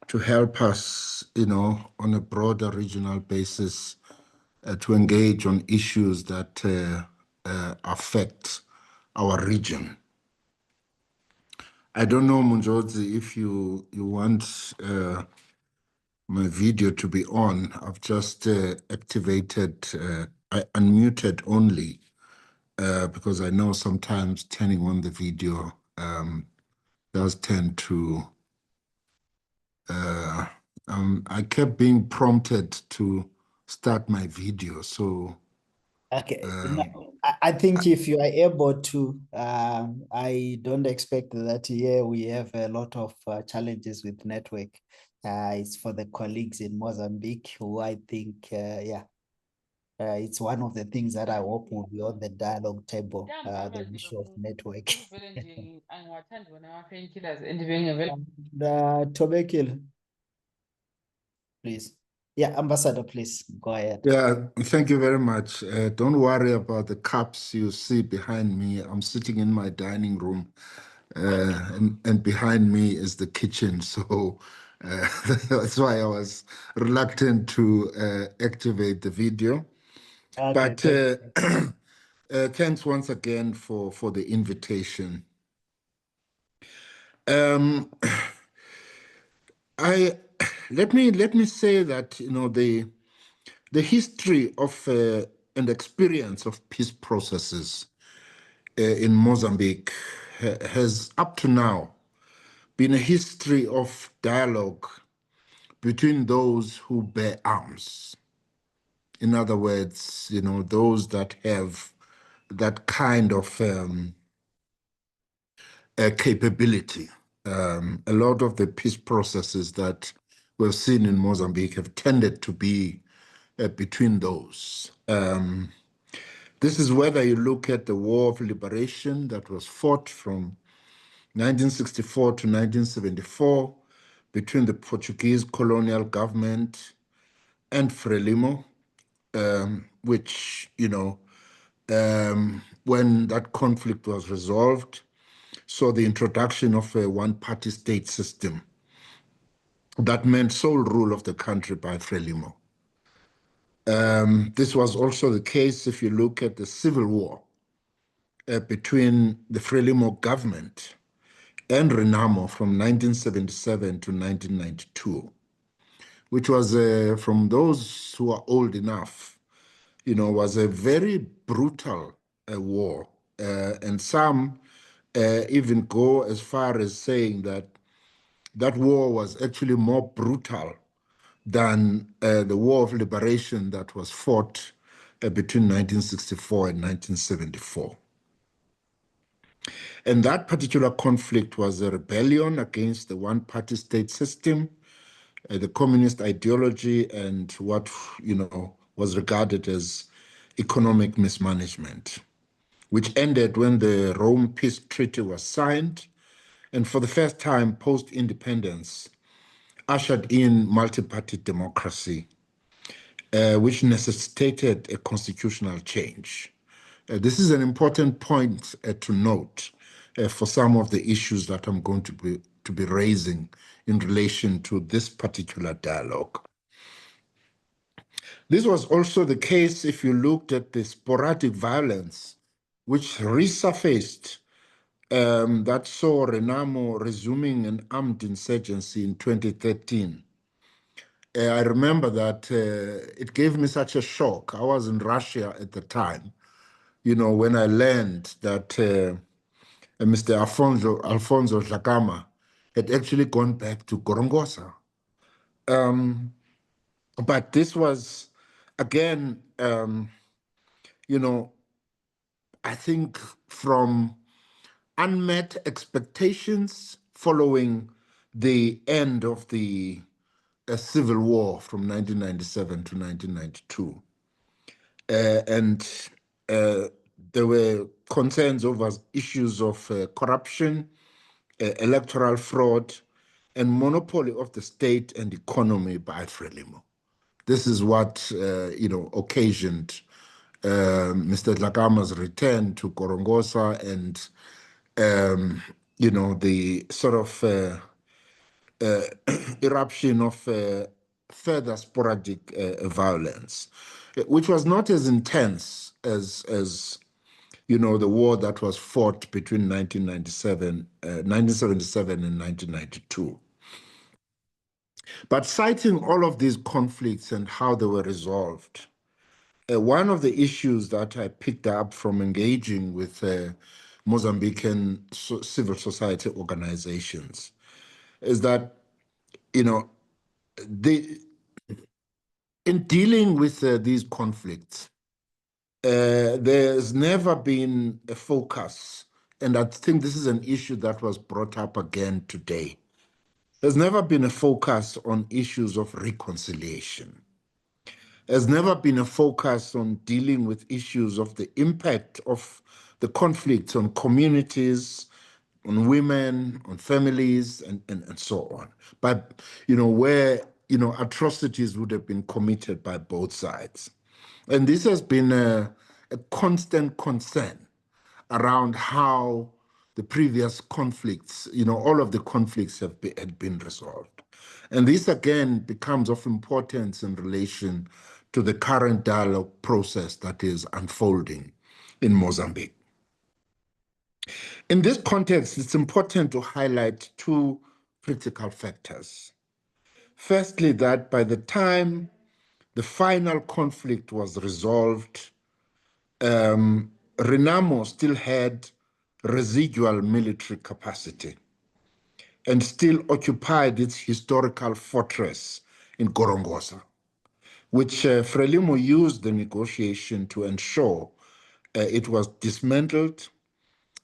Speaker 7: to help us, on a broader regional basis, to engage on issues that affect our region. I don't know, Munjozi, if you want my video to be on. I've just activated, I unmuted only, because I know sometimes turning on the video does tend to, I kept being prompted to start my video, so.
Speaker 3: Okay, I think if you are able to, I don't expect that here we have a lot of challenges with network. It's for the colleagues in Mozambique who I think, it's one of the things that I hope will be on the dialogue table, the issue of network. Tobekil, please. Yeah, Ambassador, please go ahead.
Speaker 7: Yeah, thank you very much. Don't worry about the cups you see behind me. I'm sitting in my dining room, and behind me is the kitchen. So that's why I was reluctant to activate the video.
Speaker 3: Okay,
Speaker 7: But thanks once again for the invitation. Let me say that the history of and experience of peace processes in Mozambique has up to now been a history of dialogue between those who bear arms. In other words, those that have that kind of capability. A lot of the peace processes that we've seen in Mozambique have tended to be between those. This is whether you look at the War of Liberation that was fought from 1964 to 1974 between the Portuguese colonial government and Frelimo, which, when that conflict was resolved, saw the introduction of a one-party state system that meant sole rule of the country by Frelimo. This was also the case if you look at the civil war between the Frelimo government and Renamo from 1977 to 1992, which was, from those who are old enough, was a very brutal war. And some even go as far as saying that that war was actually more brutal than the War of Liberation that was fought between 1964 and 1974. And that particular conflict was a rebellion against the one-party state system, the communist ideology, and what was regarded as economic mismanagement, which ended when the Rome Peace Treaty was signed, and for the first time post-independence, ushered in multi-party democracy, which necessitated a constitutional change. This is an important point to note for some of the issues that I'm going to be raising in relation to this particular dialogue. This was also the case if you looked at the sporadic violence which resurfaced that saw Renamo resuming an armed insurgency in 2013. I remember that it gave me such a shock. I was in Russia at the time, when I learned that Mr. Alfonso Dhlakama had actually gone back to Gorongosa. But this was, again, I think from unmet expectations following the end of the Civil War from 1997 to 1992. And there were concerns over issues of corruption, electoral fraud, and monopoly of the state and economy by Frelimo. This is what occasioned Mr. Dhlakama's return to Gorongosa and the sort of eruption of further sporadic violence, which was not as intense as the war that was fought between 1977 and 1992. But citing all of these conflicts and how they were resolved, one of the issues that I picked up from engaging with Mozambican civil society organizations is that, in dealing with these conflicts, there's never been a focus, and I think this is an issue that was brought up again today. There's never been a focus on issues of reconciliation. There's never been a focus on dealing with issues of the impact of the conflicts on communities, on women, on families, and so on. But, where, atrocities would have been committed by both sides. And this has been a constant concern around how the previous conflicts, all of the conflicts had been resolved. And this again becomes of importance in relation to the current dialogue process that is unfolding in Mozambique. In this context, it's important to highlight two critical factors. Firstly, that by the time the final conflict was resolved, Renamo still had residual military capacity and still occupied its historical fortress in Gorongosa, which Frelimo used the negotiation to ensure it was dismantled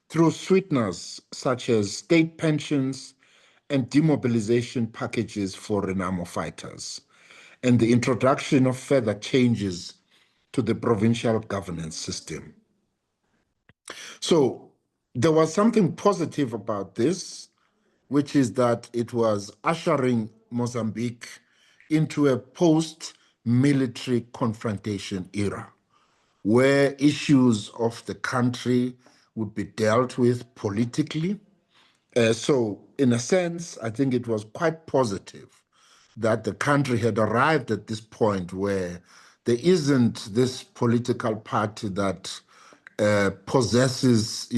Speaker 7: through sweeteners such as state pensions and demobilization packages for Renamo fighters, and the introduction of further changes to the provincial governance system. So there was something positive about this, which is that it was ushering Mozambique into a post-military confrontation era, where issues of the country would be dealt with politically. So in a sense, I think it was quite positive that the country had arrived at this point where there isn't this political party that possesses,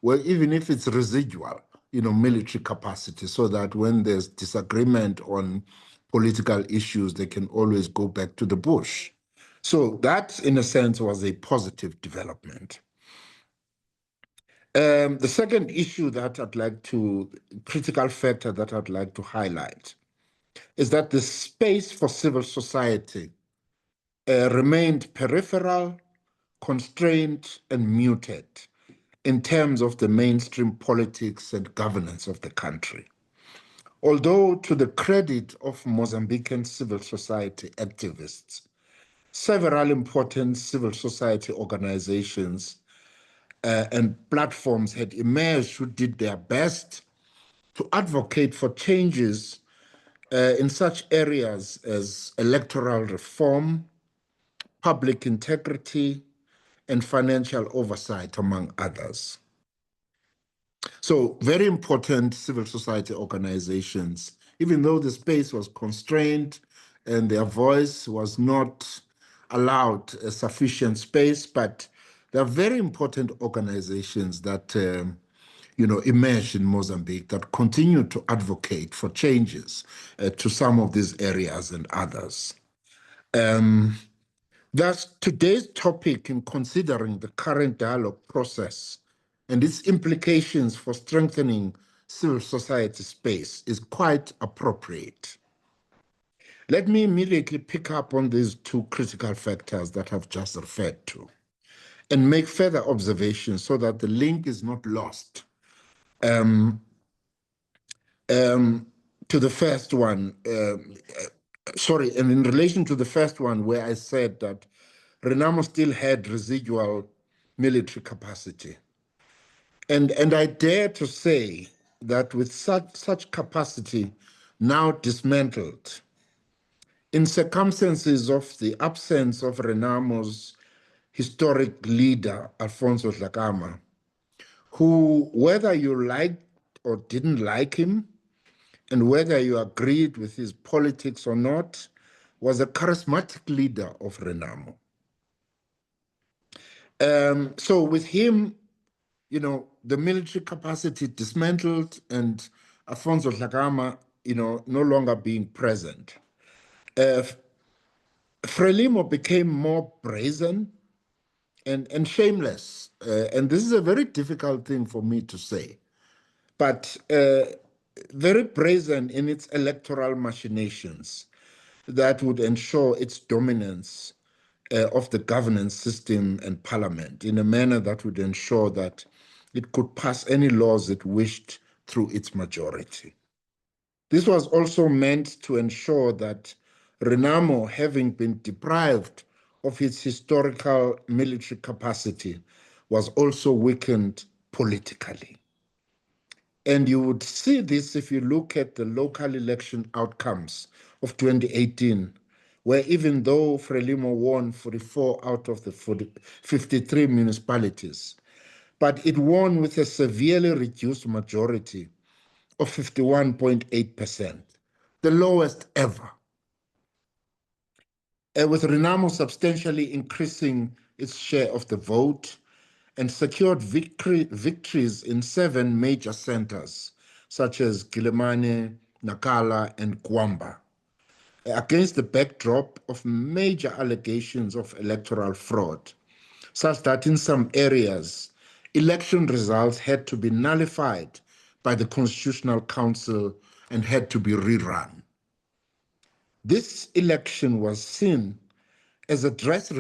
Speaker 7: well, even if it's residual, military capacity, so that when there's disagreement on political issues, they can always go back to the bush. So that, in a sense, was a positive development. The second issue critical factor that I'd like to highlight is that the space for civil society remained peripheral, constrained, and muted in terms of the mainstream politics and governance of the country. Although, to the credit of Mozambican civil society activists, several important civil society organizations and platforms had emerged who did their best to advocate for changes in such areas as electoral reform, public integrity, and financial oversight, among others. So very important civil society organizations, even though the space was constrained and their voice was not allowed a sufficient space, but there are very important organizations that emerged in Mozambique that continue to advocate for changes to some of these areas and others. Thus, today's topic in considering the current dialogue process and its implications for strengthening civil society space is quite appropriate. Let me immediately pick up on these two critical factors that I've just referred to and make further observations so that the link is not lost to the first one. And in relation to the first one, where I said that Renamo still had residual military capacity. And I dare to say that with such capacity now dismantled, in circumstances of the absence of Renamo's historic leader, Alfonso Dhlakama, who, whether you liked or didn't like him, and whether you agreed with his politics or not, was a charismatic leader of Renamo. So with him, the military capacity dismantled and Alfonso Dhlakama, no longer being present. Frelimo became more brazen and shameless. And this is a very difficult thing for me to say, but very brazen in its electoral machinations that would ensure its dominance of the governance system and parliament in a manner that would ensure that it could pass any laws it wished through its majority. This was also meant to ensure that Renamo, having been deprived of its historical military capacity, was also weakened politically. And you would see this if you look at the local election outcomes of 2018, where even though Frelimo won 44 out of the 53 municipalities, but it won with a severely reduced majority of 51.8%, the lowest ever. With Renamo substantially increasing its share of the vote and secured victories in 7 major centers, such as Quilimane, Nacala, and Kwamba, against the backdrop of major allegations of electoral fraud, such that in some areas, election results had to be nullified by the Constitutional Council and had to be rerun. This election was seen as a dress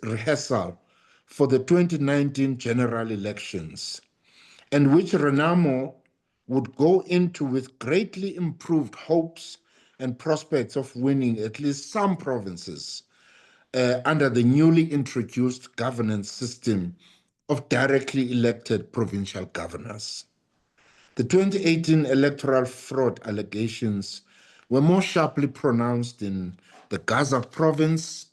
Speaker 7: rehearsal for the 2019 general elections, and which Renamo would go into with greatly improved hopes and prospects of winning at least some provinces under the newly introduced governance system of directly elected provincial governors. The 2018 electoral fraud allegations were more sharply pronounced in the Gaza province,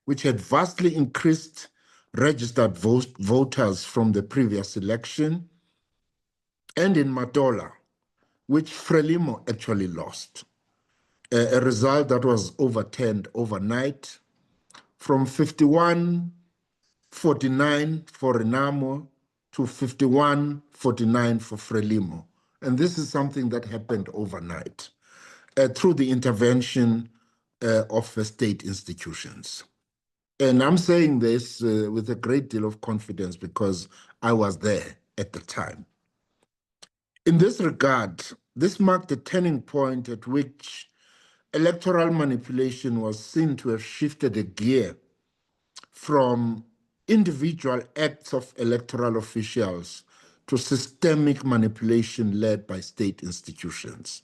Speaker 7: which had vastly increased registered voters from the previous election, and in Matola, which Frelimo actually lost. a result that was overturned overnight from 51-49 for Renamo to 51-49 for Frelimo. And this is something that happened overnight through the intervention of the state institutions. And I'm saying this with a great deal of confidence because I was there at the time. In this regard, this marked a turning point at which electoral manipulation was seen to have shifted a gear from individual acts of electoral officials to systemic manipulation led by state institutions.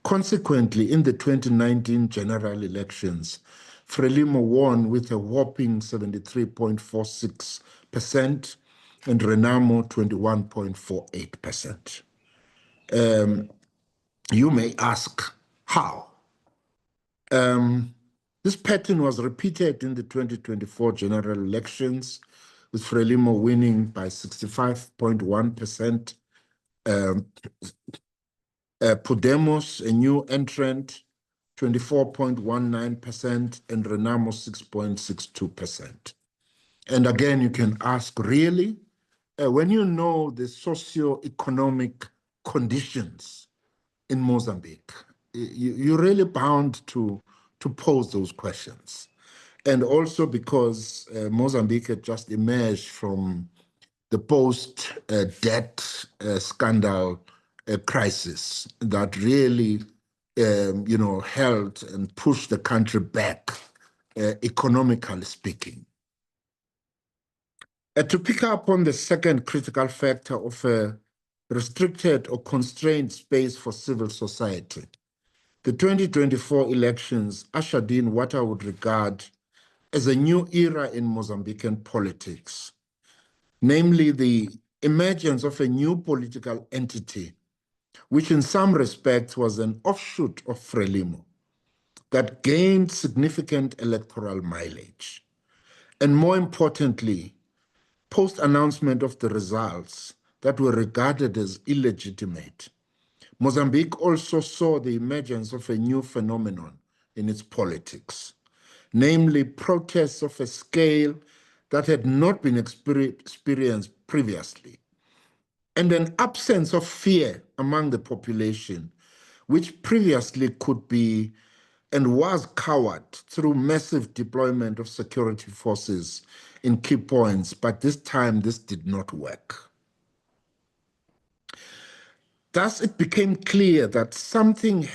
Speaker 7: Consequently, in the 2019 general elections, Frelimo won with a whopping 73.46% and Renamo 21.48%. You may ask, how? This pattern was repeated in the 2024 general elections, with Frelimo winning by 65.1%, Podemos, a new entrant, 24.19%, and Renamo 6.62%. And again, you can ask, really? When you know the socio-economic conditions in Mozambique, you're really bound to pose those questions. And also because Mozambique had just emerged from the post-debt scandal crisis that really, held and pushed the country back, economically speaking. To pick up on the second critical factor of a restricted or constrained space for civil society, the 2024 elections ushered in what I would regard as a new era in Mozambican politics, namely the emergence of a new political entity, which in some respects was an offshoot of Frelimo, that gained significant electoral mileage. And more importantly, post-announcement of the results that were regarded as illegitimate, Mozambique also saw the emergence of a new phenomenon in its politics, namely protests of a scale that had not been experienced previously, and an absence of fear among the population, which previously could be and was cowered through massive deployment of security forces in key points, but this time this did not work. Thus, it became clear that something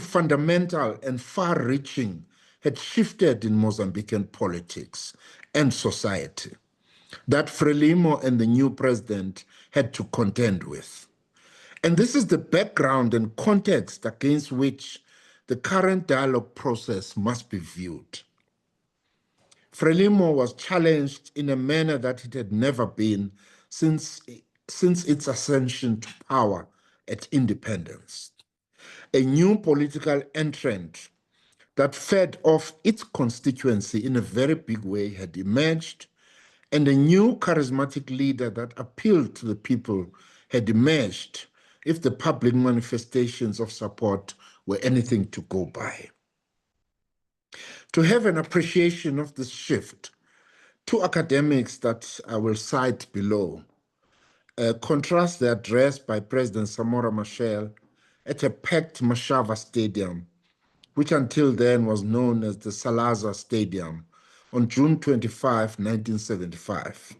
Speaker 7: fundamental and far-reaching had shifted in Mozambican politics and society that Frelimo and the new president had to contend with. And this is the background and context against which the current dialogue process must be viewed. Frelimo was challenged in a manner that it had never been since its ascension to power at independence. A new political entrant that fed off its constituency in a very big way had emerged, and a new charismatic leader that appealed to the people had emerged, if the public manifestations of support were anything to go by. To have an appreciation of this shift, two academics that I will cite below contrast the address by President Samora Machel at a packed Mashava Stadium, which until then was known as the Salazar Stadium, on June 25, 1975,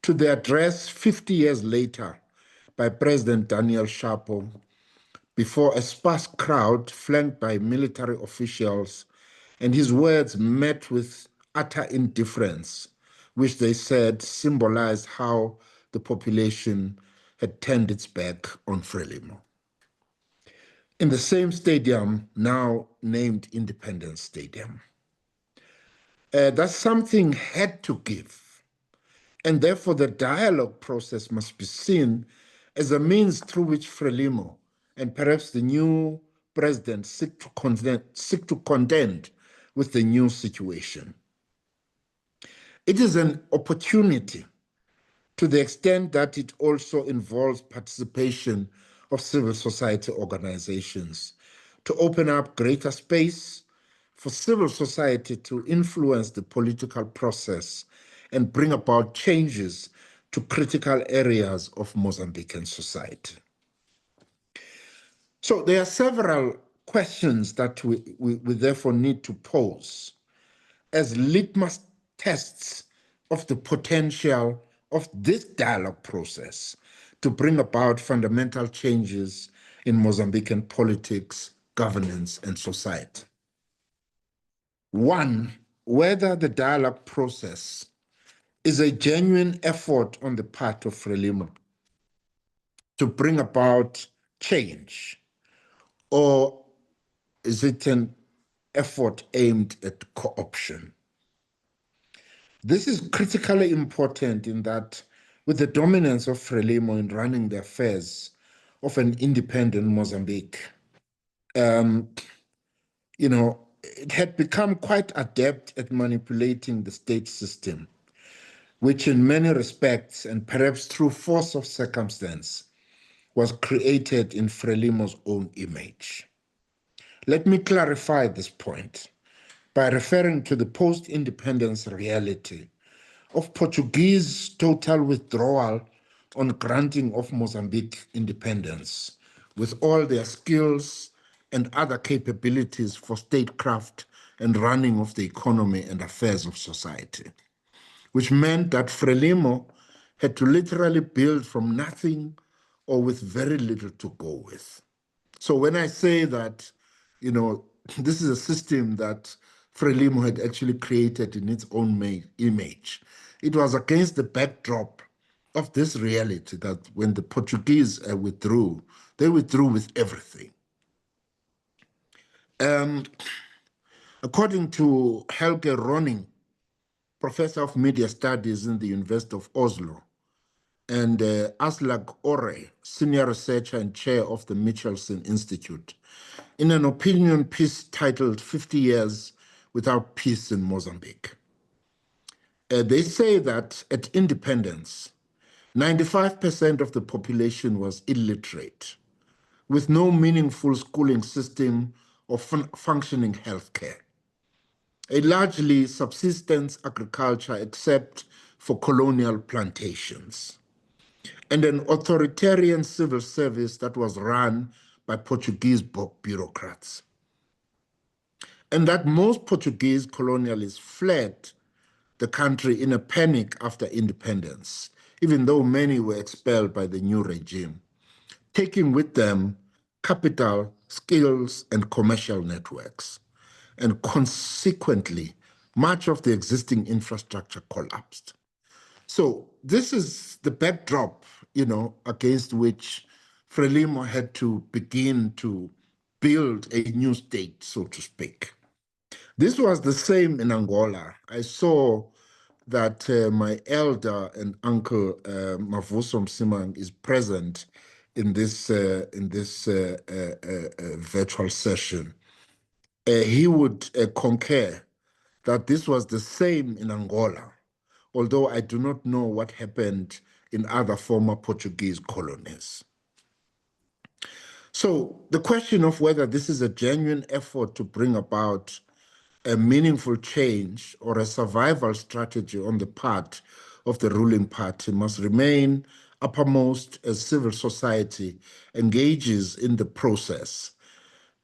Speaker 7: to the address 50 years later by President Daniel Shapo before a sparse crowd flanked by military officials, and his words met with utter indifference, which they said symbolized how the population had turned its back on Frelimo. In the same stadium, now named Independence Stadium. That something had to give, and therefore the dialogue process must be seen as a means through which Frelimo and perhaps the new president seek to contend with the new situation. It is an opportunity to the extent that it also involves participation of civil society organizations, to open up greater space for civil society to influence the political process and bring about changes to critical areas of Mozambican society. So there are several questions that we therefore need to pose as litmus tests of the potential of this dialogue process to bring about fundamental changes in Mozambican politics, governance, and society. One, whether the dialogue process is a genuine effort on the part of Frelimo to bring about change, or is it an effort aimed at co-option? This is critically important in that with the dominance of Frelimo in running the affairs of an independent Mozambique, it had become quite adept at manipulating the state system, which in many respects, and perhaps through force of circumstance, was created in Frelimo's own image. Let me clarify this point by referring to the post-independence reality of Portuguese total withdrawal on granting of Mozambique independence, with all their skills and other capabilities for statecraft and running of the economy and affairs of society, which meant that Frelimo had to literally build from nothing or with very little to go with. So when I say that, this is a system that Frelimo had actually created in its own image, it was against the backdrop of this reality that when the Portuguese withdrew, they withdrew with everything. According to Helge Ronning, professor of media studies in the University of Oslo, and Aslak Ore, senior researcher and chair of the Michelson Institute, in an opinion piece titled 50 Years Without Peace in Mozambique. They say that at independence, 95% of the population was illiterate, with no meaningful schooling system or functioning healthcare. A largely subsistence agriculture except for colonial plantations, and an authoritarian civil service that was run by Portuguese bureaucrats. And that most Portuguese colonialists fled the country in a panic after independence, even though many were expelled by the new regime, taking with them capital, skills, and commercial networks. And consequently, much of the existing infrastructure collapsed. So this is the backdrop, against which Frelimo had to begin to build a new state, so to speak. This was the same in Angola. I saw that my elder and uncle Mavuso Msimang is present in this virtual session. He would concur that this was the same in Angola, although I do not know what happened in other former Portuguese colonies. So the question of whether this is a genuine effort to bring about a meaningful change or a survival strategy on the part of the ruling party must remain uppermost as civil society engages in the process.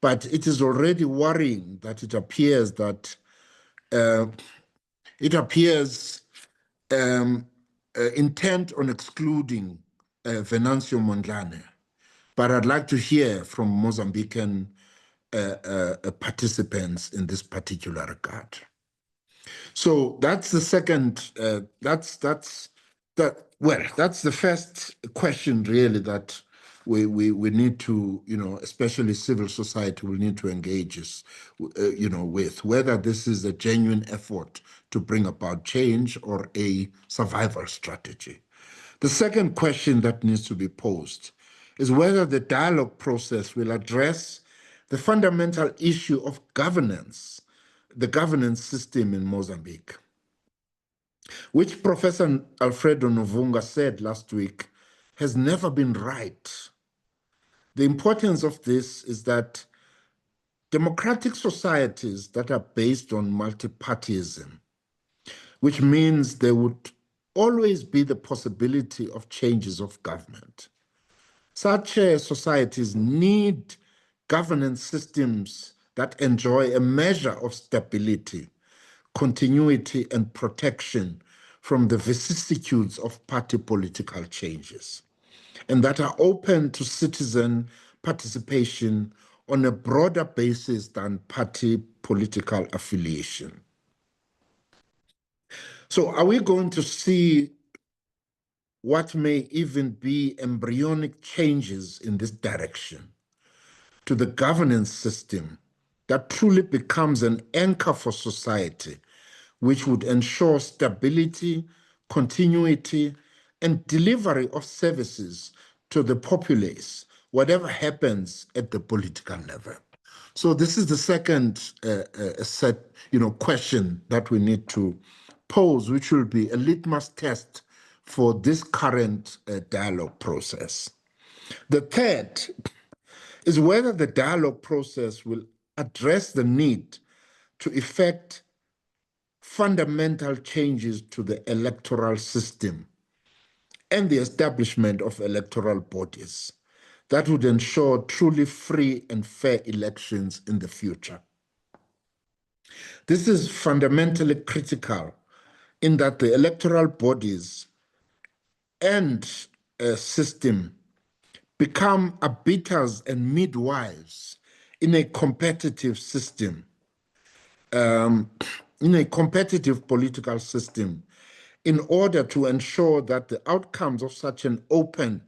Speaker 7: But it is already worrying that it appears intent on excluding Venancio Mondlane. But I'd like to hear from Mozambican participants in this particular regard. So that's the second. That's the first question really that we need to, especially civil society will need to engage us, with whether this is a genuine effort to bring about change or a survival strategy. The second question that needs to be posed is whether the dialogue process will address the fundamental issue of governance, the governance system in Mozambique, which Professor Alfredo Novunga said last week has never been right. The importance of this is that democratic societies that are based on multipartyism, which means there would always be the possibility of changes of government. Such societies need governance systems that enjoy a measure of stability, continuity, and protection from the vicissitudes of party political changes, and that are open to citizen participation on a broader basis than party political affiliation. So are we going to see what may even be embryonic changes in this direction to the governance system that truly becomes an anchor for society, which would ensure stability, continuity, and delivery of services to the populace, whatever happens at the political level? So this is the second question that we need to pose, which will be a litmus test for this current dialogue process. The third is whether the dialogue process will address the need to effect fundamental changes to the electoral system and the establishment of electoral bodies that would ensure truly free and fair elections in the future. This is fundamentally critical in that the electoral bodies and system become arbiters and midwives in a competitive system, in a competitive political system, in order to ensure that the outcomes of such an open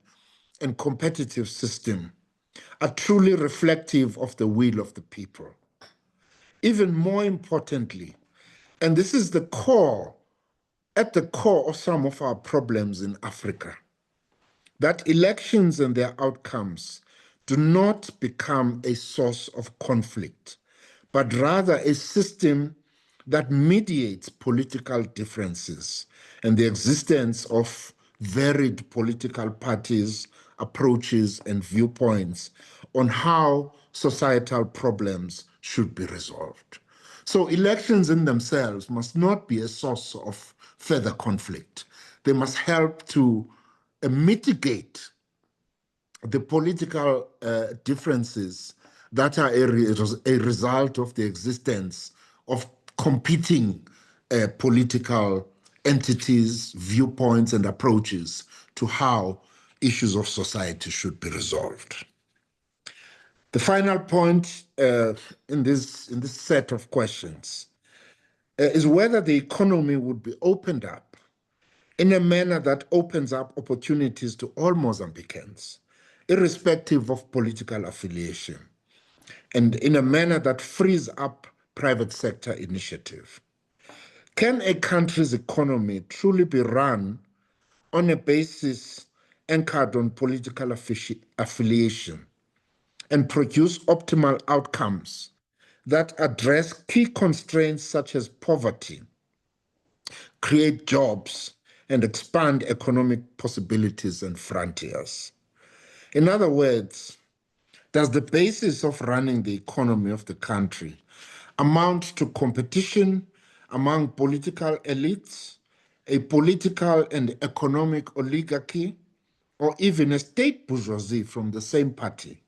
Speaker 7: and competitive system are truly reflective of the will of the people. Even more importantly, and this is at the core of some of our problems in Africa, that elections and their outcomes do not become a source of conflict, but rather a system that mediates political differences and the existence of varied political parties, approaches, and viewpoints on how societal problems should be resolved. So elections in themselves must not be a source of further conflict. They must help to mitigate the political differences that are a result of the existence of competing political entities, viewpoints, and approaches to how issues of society should be resolved. The final point in this set of questions is whether the economy would be opened up in a manner that opens up opportunities to all Mozambicans, irrespective of political affiliation, and in a manner that frees up private sector initiative. Can a country's economy truly be run on a basis anchored on political affiliation and produce optimal outcomes that address key constraints such as poverty, create jobs, and expand economic possibilities and frontiers? In other words, does the basis of running the economy of the country amount to competition among political elites, a political and economic oligarchy, or even a state bourgeoisie from the same party,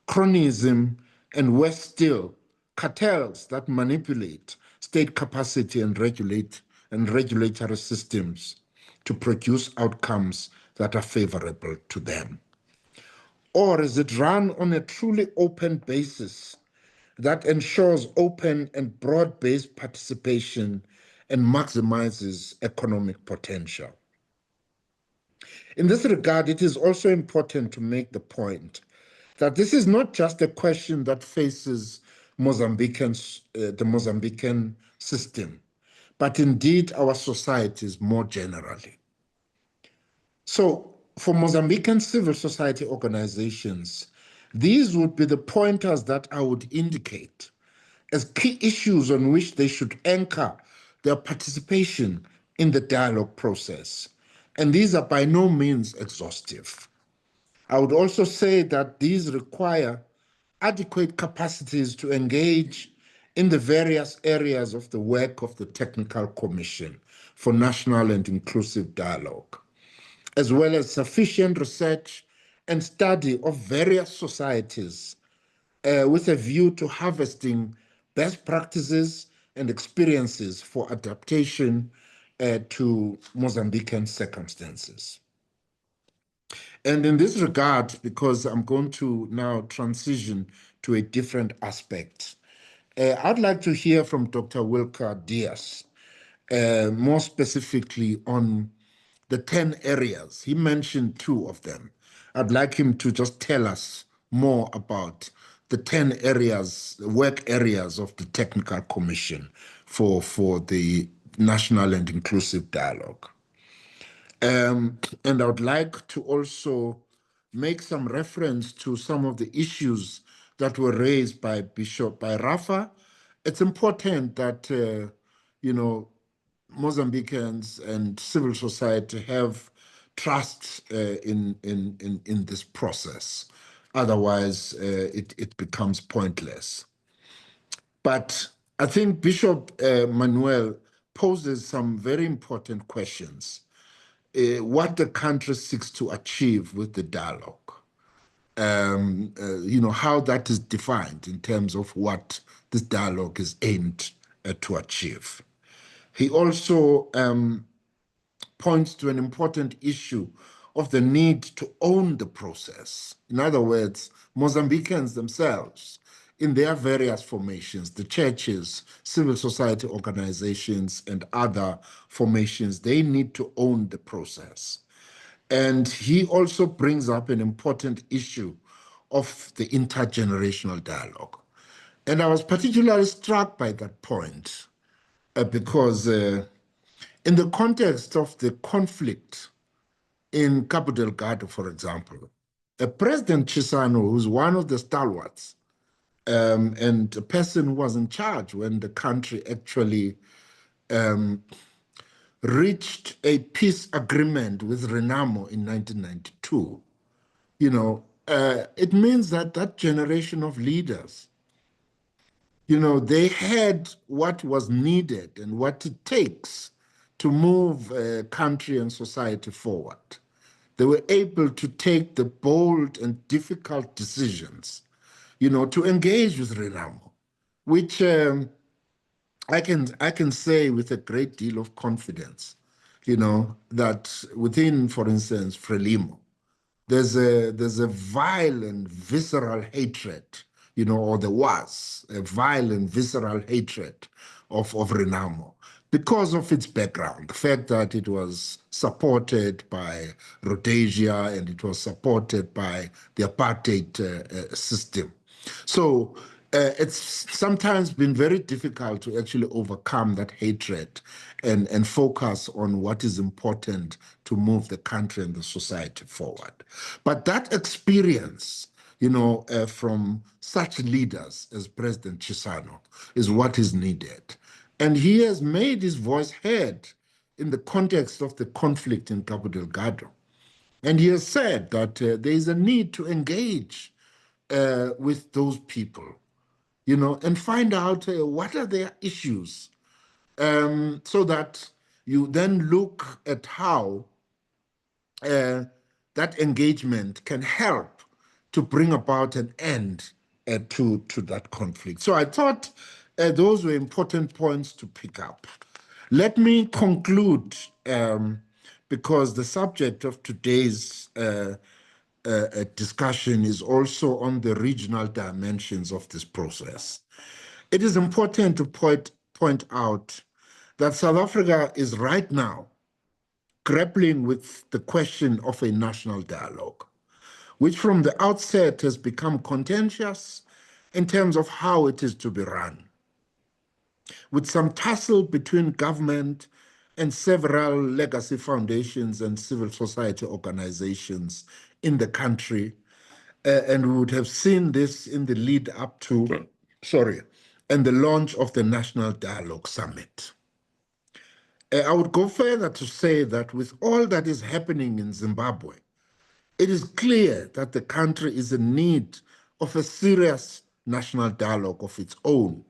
Speaker 7: cronyism, and worse still, cartels that manipulate state capacity and regulatory systems to produce outcomes that are favorable to them? Or is it run on a truly open basis that ensures open and broad-based participation and maximizes economic potential? In this regard, it is also important to make the point that this is not just a question that faces the Mozambican system, but indeed our societies more generally. So for Mozambican civil society organizations, these would be the pointers that I would indicate as key issues on which they should anchor their participation in the dialogue process. And these are by no means exhaustive. I would also say that these require adequate capacities to engage in the various areas of the work of the Technical Commission for National and Inclusive Dialogue, as well as sufficient research and study of various societies with a view to harvesting best practices and experiences for adaptation to Mozambican circumstances. And in this regard, because I'm going to now transition to a different aspect, I'd like to hear from Dr. Wilka Diaz, more specifically on the 10 areas. He mentioned 2 of them. I'd like him to just tell us more about the 10 areas, work areas of the Technical Commission for the National and Inclusive Dialogue. And I would like to also make some reference to some of the issues that were raised by Rafa. It's important that, Mozambicans and civil society have trust in this process. Otherwise, it becomes pointless. But I think Bishop Manuel poses some very important questions. What the country seeks to achieve with the dialogue, how that is defined in terms of what this dialogue is aimed to achieve. He also points to an important issue of the need to own the process. In other words, Mozambicans themselves, in their various formations, the churches, civil society organizations, and other formations, they need to own the process. And he also brings up an important issue of the intergenerational dialogue. And I was particularly struck by that point because in the context of the conflict in Cabo Delgado, for example, President Chisano, who's one of the stalwarts and a person who was in charge when the country actually reached a peace agreement with Renamo in 1992, it means that that generation of leaders, they had what was needed and what it takes to move country and society forward. They were able to take the bold and difficult decisions, to engage with Renamo, which I can say with a great deal of confidence, that within, for instance, Frelimo, there's a violent, visceral hatred, or there was a violent, visceral hatred of Renamo because of its background, the fact that it was supported by Rhodesia and it was supported by the apartheid system. So it's sometimes been very difficult to actually overcome that hatred and focus on what is important to move the country and the society forward. But that experience, from such leaders as President Chisano is what is needed. And he has made his voice heard in the context of the conflict in Cabo Delgado. And he has said that there is a need to engage with those people, and find out what are their issues, so that you then look at how that engagement can help to bring about an end to that conflict. So I thought those were important points to pick up. Let me conclude, because the subject of today's discussion is also on the regional dimensions of this process. It is important to point out that South Africa is right now grappling with the question of a national dialogue, which from the outset has become contentious in terms of how it is to be run, with some tussle between government and several legacy foundations and civil society organizations in the country. And we would have seen this in the lead up to, and the launch of the National Dialogue Summit. I would go further to say that with all that is happening in Zimbabwe, it is clear that the country is in need of a serious national dialogue of its own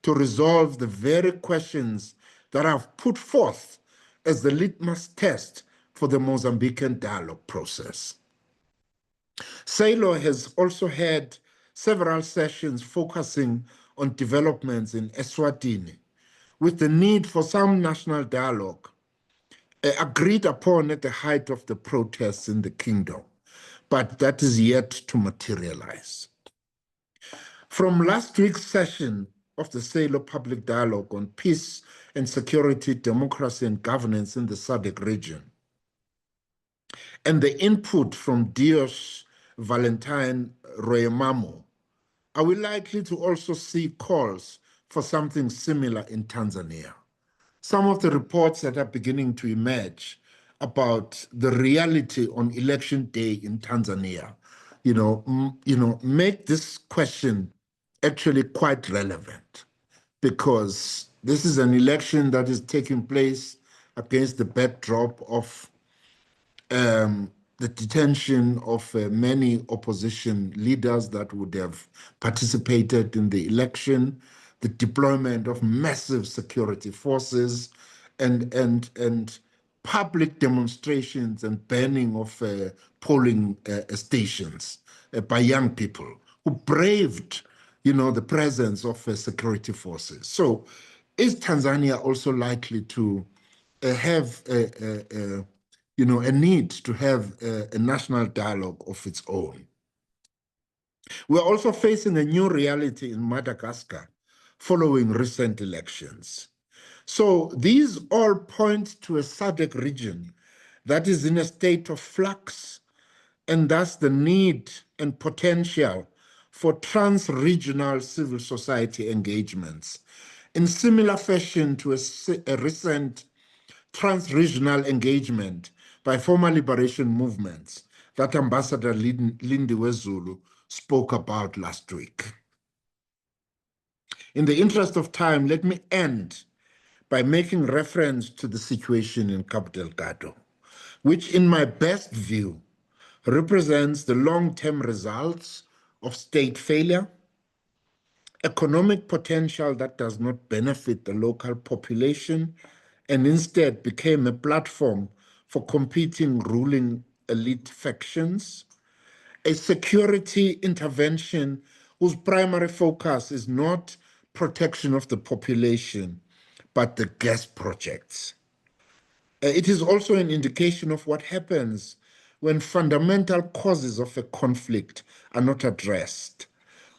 Speaker 7: to resolve the very questions that I've put forth as the litmus test for the Mozambican dialogue process. SAILO has also had several sessions focusing on developments in Eswatini, with the need for some national dialogue agreed upon at the height of the protests in the kingdom, but that is yet to materialize. From last week's session of the SAILO Public Dialogue on Peace and Security, Democracy and Governance in the SADC region, and the input from Dios Valentine Royemamo, are we likely to also see calls for something similar in Tanzania? Some of the reports that are beginning to emerge about the reality on election day in Tanzania, make this question actually quite relevant, because this is an election that is taking place against the backdrop of the detention of many opposition leaders that would have participated in the election, the deployment of massive security forces, and public demonstrations and banning of polling stations by young people who braved, the presence of security forces. So, is Tanzania also likely to have a need to have a national dialogue of its own? We're also facing a new reality in Madagascar following recent elections. So these all point to a SADC region that is in a state of flux, and thus the need and potential for trans-regional civil society engagements in similar fashion to a recent trans-regional engagement by former liberation movements that Ambassador Lindiwe Zulu spoke about last week. In the interest of time, let me end by making reference to the situation in Cabo Delgado, which in my best view represents the long-term results of state failure, economic potential that does not benefit the local population, and instead became a platform for competing ruling elite factions, a security intervention whose primary focus is not protection of the population, but the gas projects. It is also an indication of what happens when fundamental causes of a conflict are not addressed,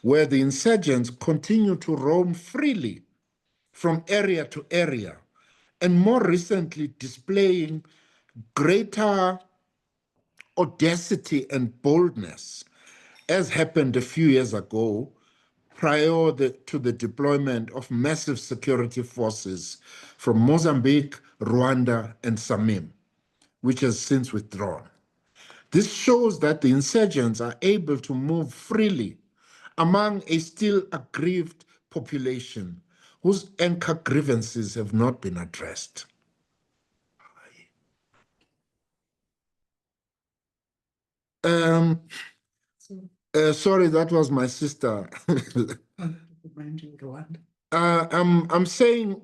Speaker 7: where the insurgents continue to roam freely from area to area, and more recently displaying greater audacity and boldness, as happened a few years ago, prior to the deployment of massive security forces from Mozambique, Rwanda, and Samim, which has since withdrawn. This shows that the insurgents are able to move freely among a still aggrieved population whose anchor grievances have not been addressed. Sorry, that was my sister. I'm saying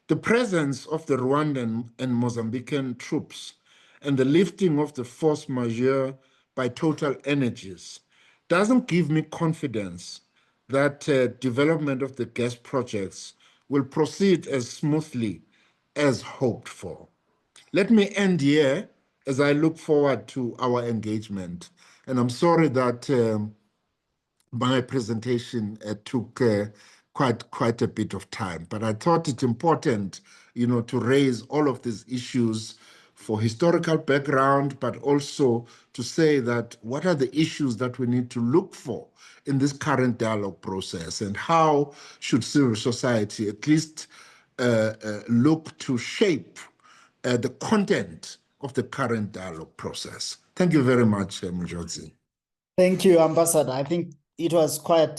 Speaker 7: the presence of the Rwandan and Mozambican troops and the lifting of the force majeure by Total Energies doesn't give me confidence that development of the gas projects will proceed as smoothly as hoped for. Let me end here as I look forward to our engagement. And I'm sorry that my presentation took quite a bit of time, but I thought it important, to raise all of these issues for historical background, but also to say that what are the issues that we need to look for in this current dialogue process, and how should civil society at least look to shape the content of the current dialogue process. Thank you very much, Mujodzi.
Speaker 3: Thank you, Ambassador. I think it was quite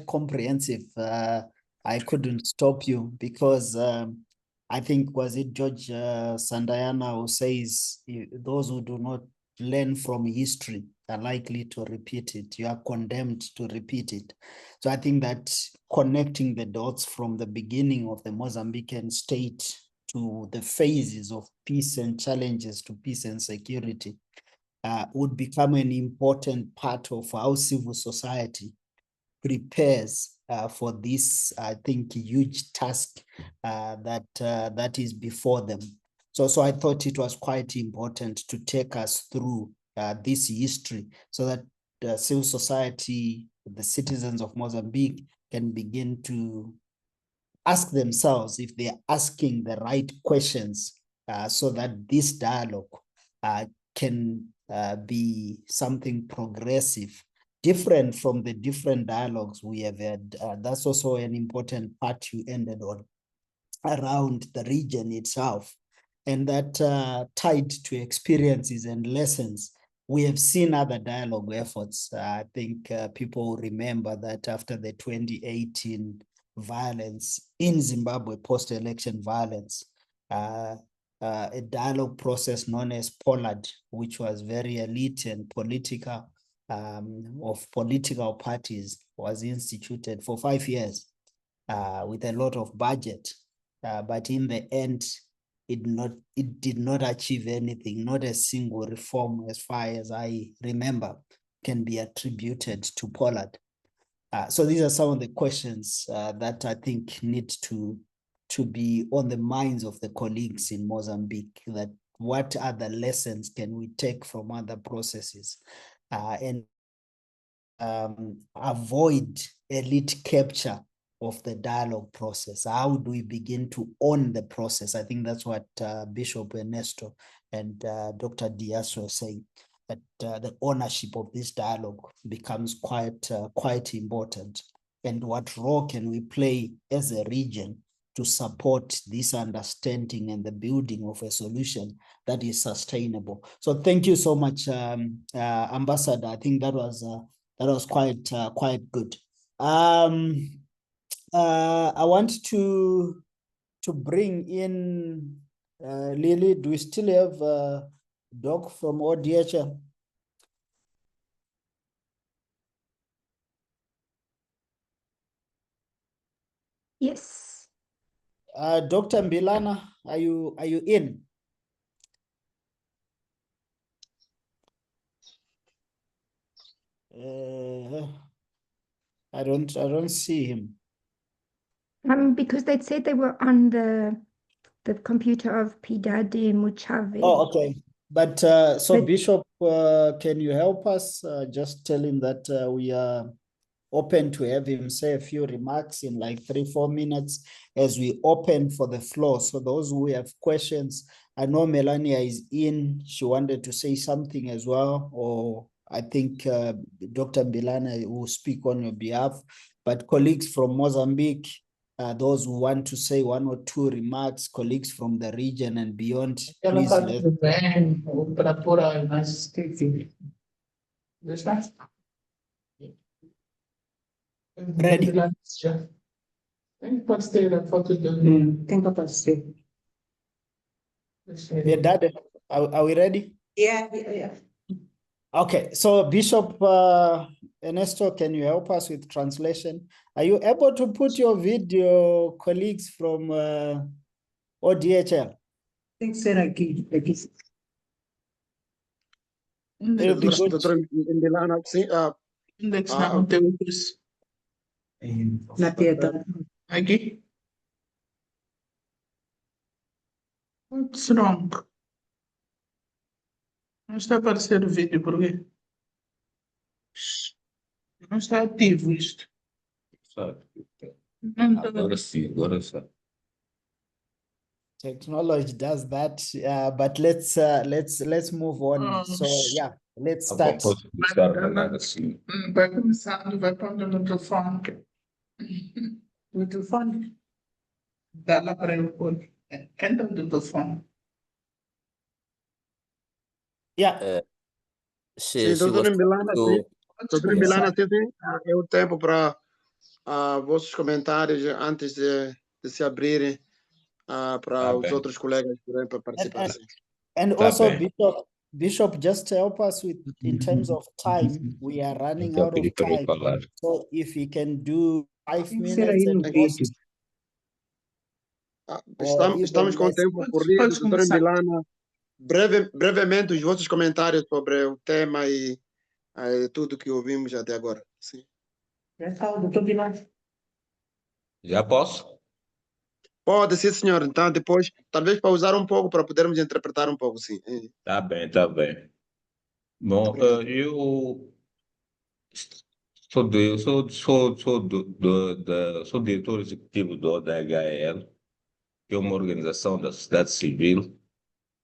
Speaker 3: comprehensive. I couldn't stop you because I think, was it George Sandayana who says those who do not learn from history are likely to repeat it. You are condemned to repeat it. So I think that connecting the dots from the beginning of the Mozambican state to the phases of peace and challenges to peace and security would become an important part of how civil society prepares for this, I think, huge task that is before them. So I thought it was quite important to take us through this history so that civil society, the citizens of Mozambique, can begin to ask themselves if they're asking the right questions so that this dialogue can be something progressive, different from the different dialogues we have had. That's also an important part you ended on around the region itself, and that tied to experiences and lessons. We have seen other dialogue efforts. I think people remember that after the 2018 violence in Zimbabwe, post-election violence, a dialogue process known as Pollard, which was very elite and political, of political parties, was instituted for 5 years with a lot of budget. But in the end, it did not achieve anything. Not a single reform, as far as I remember, can be attributed to Pollard. So these are some of the questions that I think need to be on the minds of the colleagues in Mozambique, that what other lessons can we take from other processes and avoid elite capture of the dialogue process. How do we begin to own the process? I think that's what Bishop Ernesto and Dr. Dias were saying, that the ownership of this dialogue becomes quite important. And what role can we play as a region to support this understanding and the building of a solution that is sustainable? So thank you so much, Ambassador. I think that was quite good. I want to bring in Lily. Do we still have Doc from ODHL?
Speaker 2: Yes.
Speaker 3: Dr. Mbilana, are you in? I don't see him.
Speaker 2: Because they'd said they were on the computer of Pidade Muchave.
Speaker 3: Oh, okay. But so
Speaker 2: But-
Speaker 3: Bishop, can you help us? Just tell him that we are open to have him say a few remarks in like 3-4 minutes as we open for the floor. So those who have questions, I know Melania is in. She wanted to say something as well, or I think Dr. Mbilana will speak on your behalf. But colleagues from Mozambique, those who want to say 1 or 2 remarks, colleagues from the region and beyond, please let. Ready?
Speaker 8: Pode ter a foto do. Tem capacete.
Speaker 3: Yeah, Dad, are we ready?
Speaker 8: Yeah.
Speaker 3: Okay, so Bishop Ernesto, can you help us with translation? Are you able to put your video, colleagues from ODHL?
Speaker 8: Tem que ser aqui.
Speaker 3: It'll be good.
Speaker 6: Doutor Mbilana, sim,
Speaker 8: Index não tem isso. Na teta. Aqui. What's wrong? Não está a aparecer o vídeo, por quê? Não está ativo isto. Não está.
Speaker 4: Agora sim, agora sim.
Speaker 3: Technology does that, but let's move on. So yeah, let's start.
Speaker 4: Posso começar a falar assim.
Speaker 8: Vai começando, vai pondo no telefone. No telefone. Dá lá para eu pôr. Entra no telefone.
Speaker 3: Yeah.
Speaker 6: sim, doutor Mbilana, sim. Doutor Mbilana, sim, é o tempo para vossos comentários antes de se abrirem para os outros colegas que para participar.
Speaker 3: And also, Bishop, just help us with in terms of time. We are running out of time. So if we can do 5 minutes at most, or even
Speaker 6: Estamos com
Speaker 3: less.
Speaker 6: tempo corrido, doutora Milana. Brevemente, os vossos comentários sobre o tema e tudo que ouvimos até agora. Sim.
Speaker 9: Já posso?
Speaker 6: Pode, sim, senhor. Então, depois, talvez pausar um pouco para podermos interpretar um pouco, sim.
Speaker 9: Tá bem, tá bem. Bom,
Speaker 6: Obrigado.
Speaker 9: eu sou diretor executivo do ODHL, que é uma organização da sociedade civil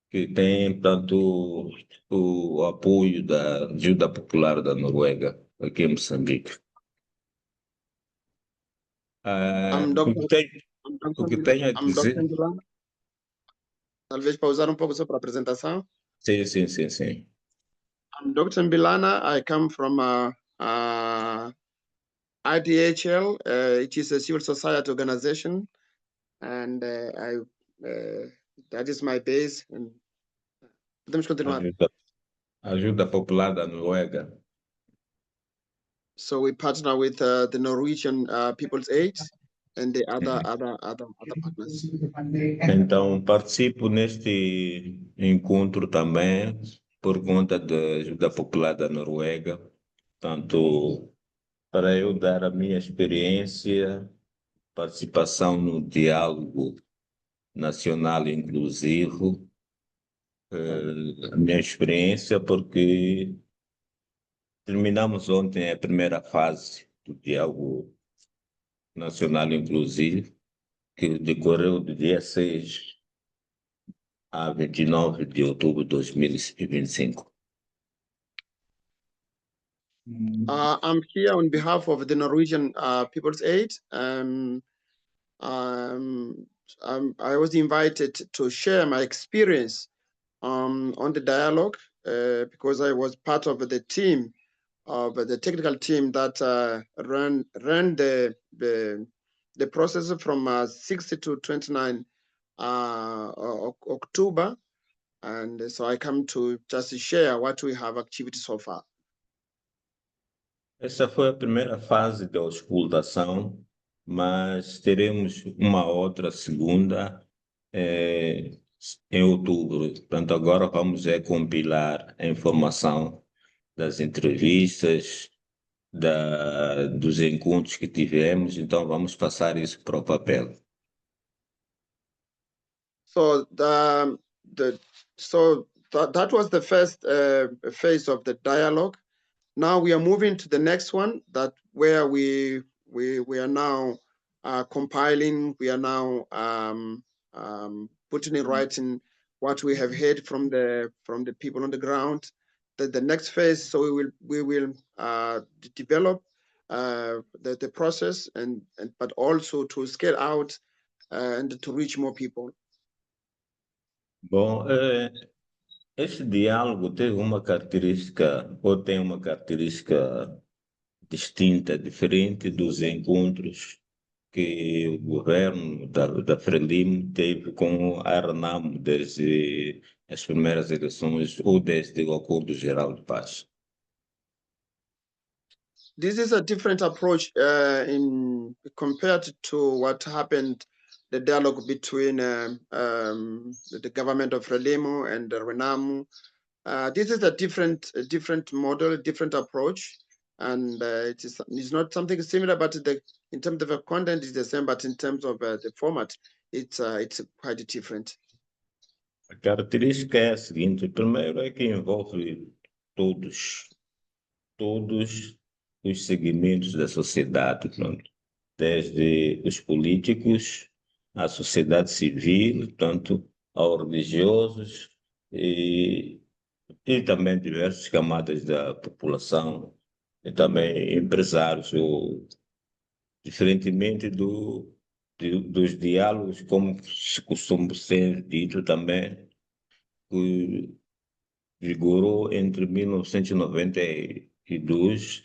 Speaker 9: que tem, portanto, o apoio da ajuda popular da Noruega, aqui em Moçambique.
Speaker 6: I'm
Speaker 9: O que tenho, o que tenho a
Speaker 6: I'm Dr.
Speaker 9: dizer?
Speaker 6: Milana. Talvez pausar um pouco só para a apresentação.
Speaker 9: Sim, sim, sim, sim.
Speaker 6: I'm Dr. Milana. I come from IDHL. It is a civil society organization, and that is my base. And podemos continuar.
Speaker 9: Ajuda popular da Noruega.
Speaker 6: So we partner with the Norwegian People's Aid and the other partners.
Speaker 9: Então, participo neste encontro também por conta da ajuda popular da Noruega, tanto para eu dar a minha experiência, participação no diálogo nacional inclusivo, a minha experiência, porque terminamos ontem a primeira fase do diálogo nacional inclusivo, que decorreu do dia 6 a 29 de outubro de 2025.
Speaker 6: I'm here on behalf of the Norwegian People's Aid. I was invited to share my experience on the dialogue because I was part of the team, of the technical team that ran the process from 60 to 29 October. And so I come to just share what we have achieved so far.
Speaker 9: Essa foi a primeira fase da auscultação, mas teremos uma outra segunda em outubro. Portanto, agora vamos compilar a informação das entrevistas, dos encontros que tivemos, então vamos passar isso para o papel.
Speaker 6: So that was the first phase of the dialogue. Now we are moving to the next one, that where we are now compiling. We are now putting in writing what we have heard from the people on the ground. The next phase, so we will develop the process but also to scale out and to reach more people.
Speaker 9: Bom, este diálogo teve uma característica, ou tem uma característica distinta, diferente dos encontros que o governo da Frelimo teve com a RENAMO desde as primeiras eleições ou desde o Acordo Geral de Paz.
Speaker 6: This is a different approach compared to what happened, the dialogue between the government of Frelimo and the RENAMO. This is a different model, different approach, and it's not something similar, but in terms of the content is the same, but in terms of the format, it's quite different.
Speaker 9: A característica é a seguinte: primeiro é que envolve todos os segmentos da sociedade, pronto, desde os políticos, à sociedade civil, portanto, aos religiosos e também diversas camadas da população, e também empresários, diferentemente dos diálogos, como se costuma ser dito também, que vigorou entre 1992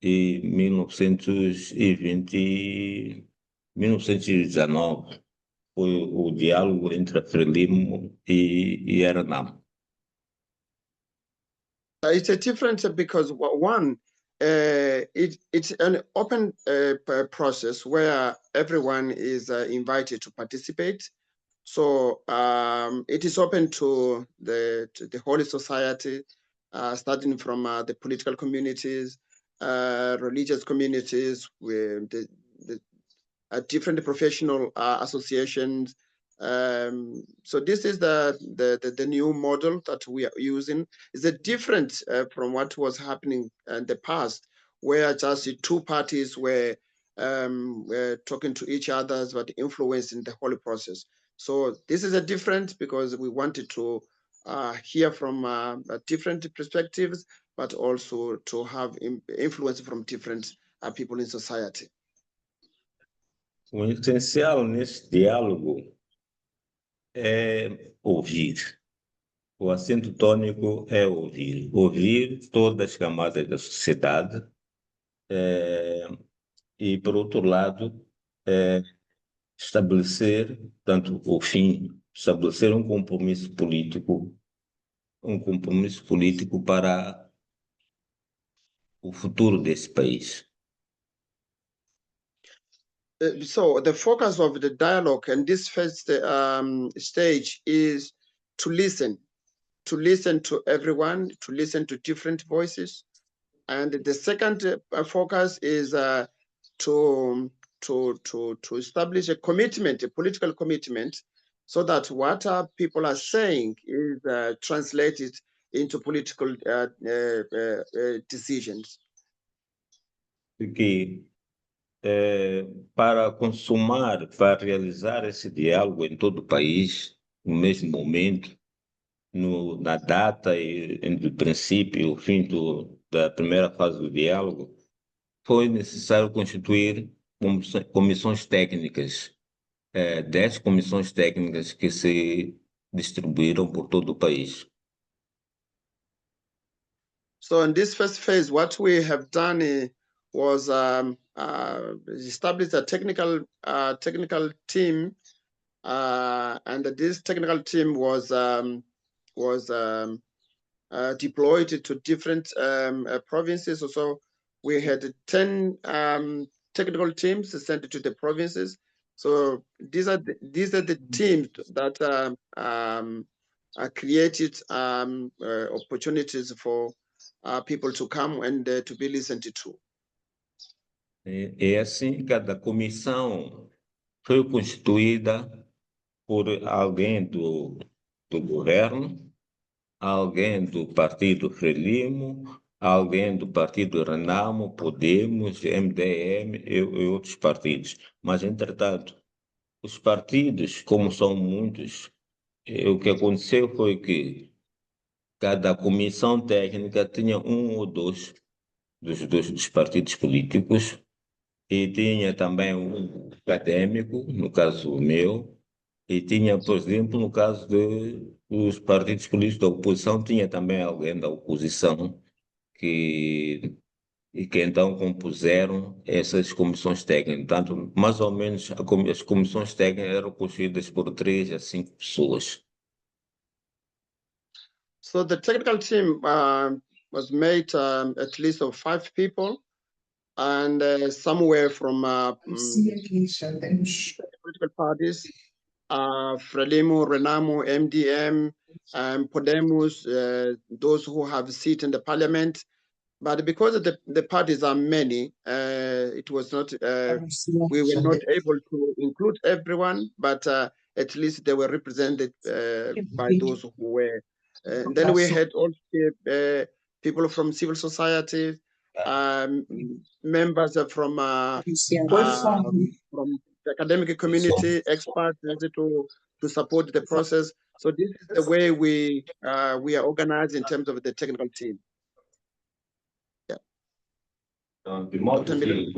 Speaker 9: e 1919. Foi o diálogo entre a Frelimo e a RENAMO.
Speaker 6: It's a difference because one, it's an open process where everyone is invited to participate. So it is open to the whole society, starting from the political communities, religious communities, with the different professional associations. So this is the new model that we are using. It's a different from what was happening in the past, where just the two parties were talking to each other but influencing the whole process. So this is a difference because we wanted to hear from different perspectives, but also to have influence from different people in society.
Speaker 9: O essencial nesse diálogo é ouvir. O acento tônico é ouvir. Ouvir todas as camadas da sociedade e, por outro lado, estabelecer, portanto, o fim, estabelecer um compromisso político para o futuro desse país.
Speaker 6: So the focus of the dialogue and this first stage is to listen to everyone, to listen to different voices. And the second focus is to establish a commitment, a political commitment, so that what people are saying is translated into political decisions.
Speaker 9: Porque para para realizar esse diálogo em todo o país, no mesmo momento, na data e entre o princípio e o fim da primeira fase do diálogo, foi necessário constituir comissões técnicas, 10 comissões técnicas que se distribuíram por todo o país.
Speaker 6: So in this first phase, what we have done was establish a technical team, and this technical team was deployed to different provinces. So we had 10 technical teams sent to the provinces. So these are the teams that created opportunities for people to come and to be listened to.
Speaker 9: E assim, cada comissão foi constituída por alguém do governo, alguém do Partido Frelimo, alguém do Partido Renamo, Podemos, MDM e outros partidos. Mas, entretanto, os partidos, como são muitos, o que aconteceu foi que cada comissão técnica tinha um ou dois dos partidos políticos e tinha também um acadêmico, no caso o meu, e tinha, por exemplo, no caso dos partidos políticos da oposição, tinha também alguém da oposição que então compuseram essas comissões técnicas. Portanto, mais ou menos, as comissões técnicas eram constituídas por 3 a 5 pessoas.
Speaker 6: So the technical team was made at least of 5 people, and somewhere from political parties, Frelimo, Renamo, MDM, Podemos, those who have a seat in the parliament. But because the parties are many, it was not, we were not able to include everyone, but at least they were represented by those who were. Then we had also people from civil society, members from the academic community, experts to support the process. So this is the way we are organized in terms of the technical team.
Speaker 9: De modo que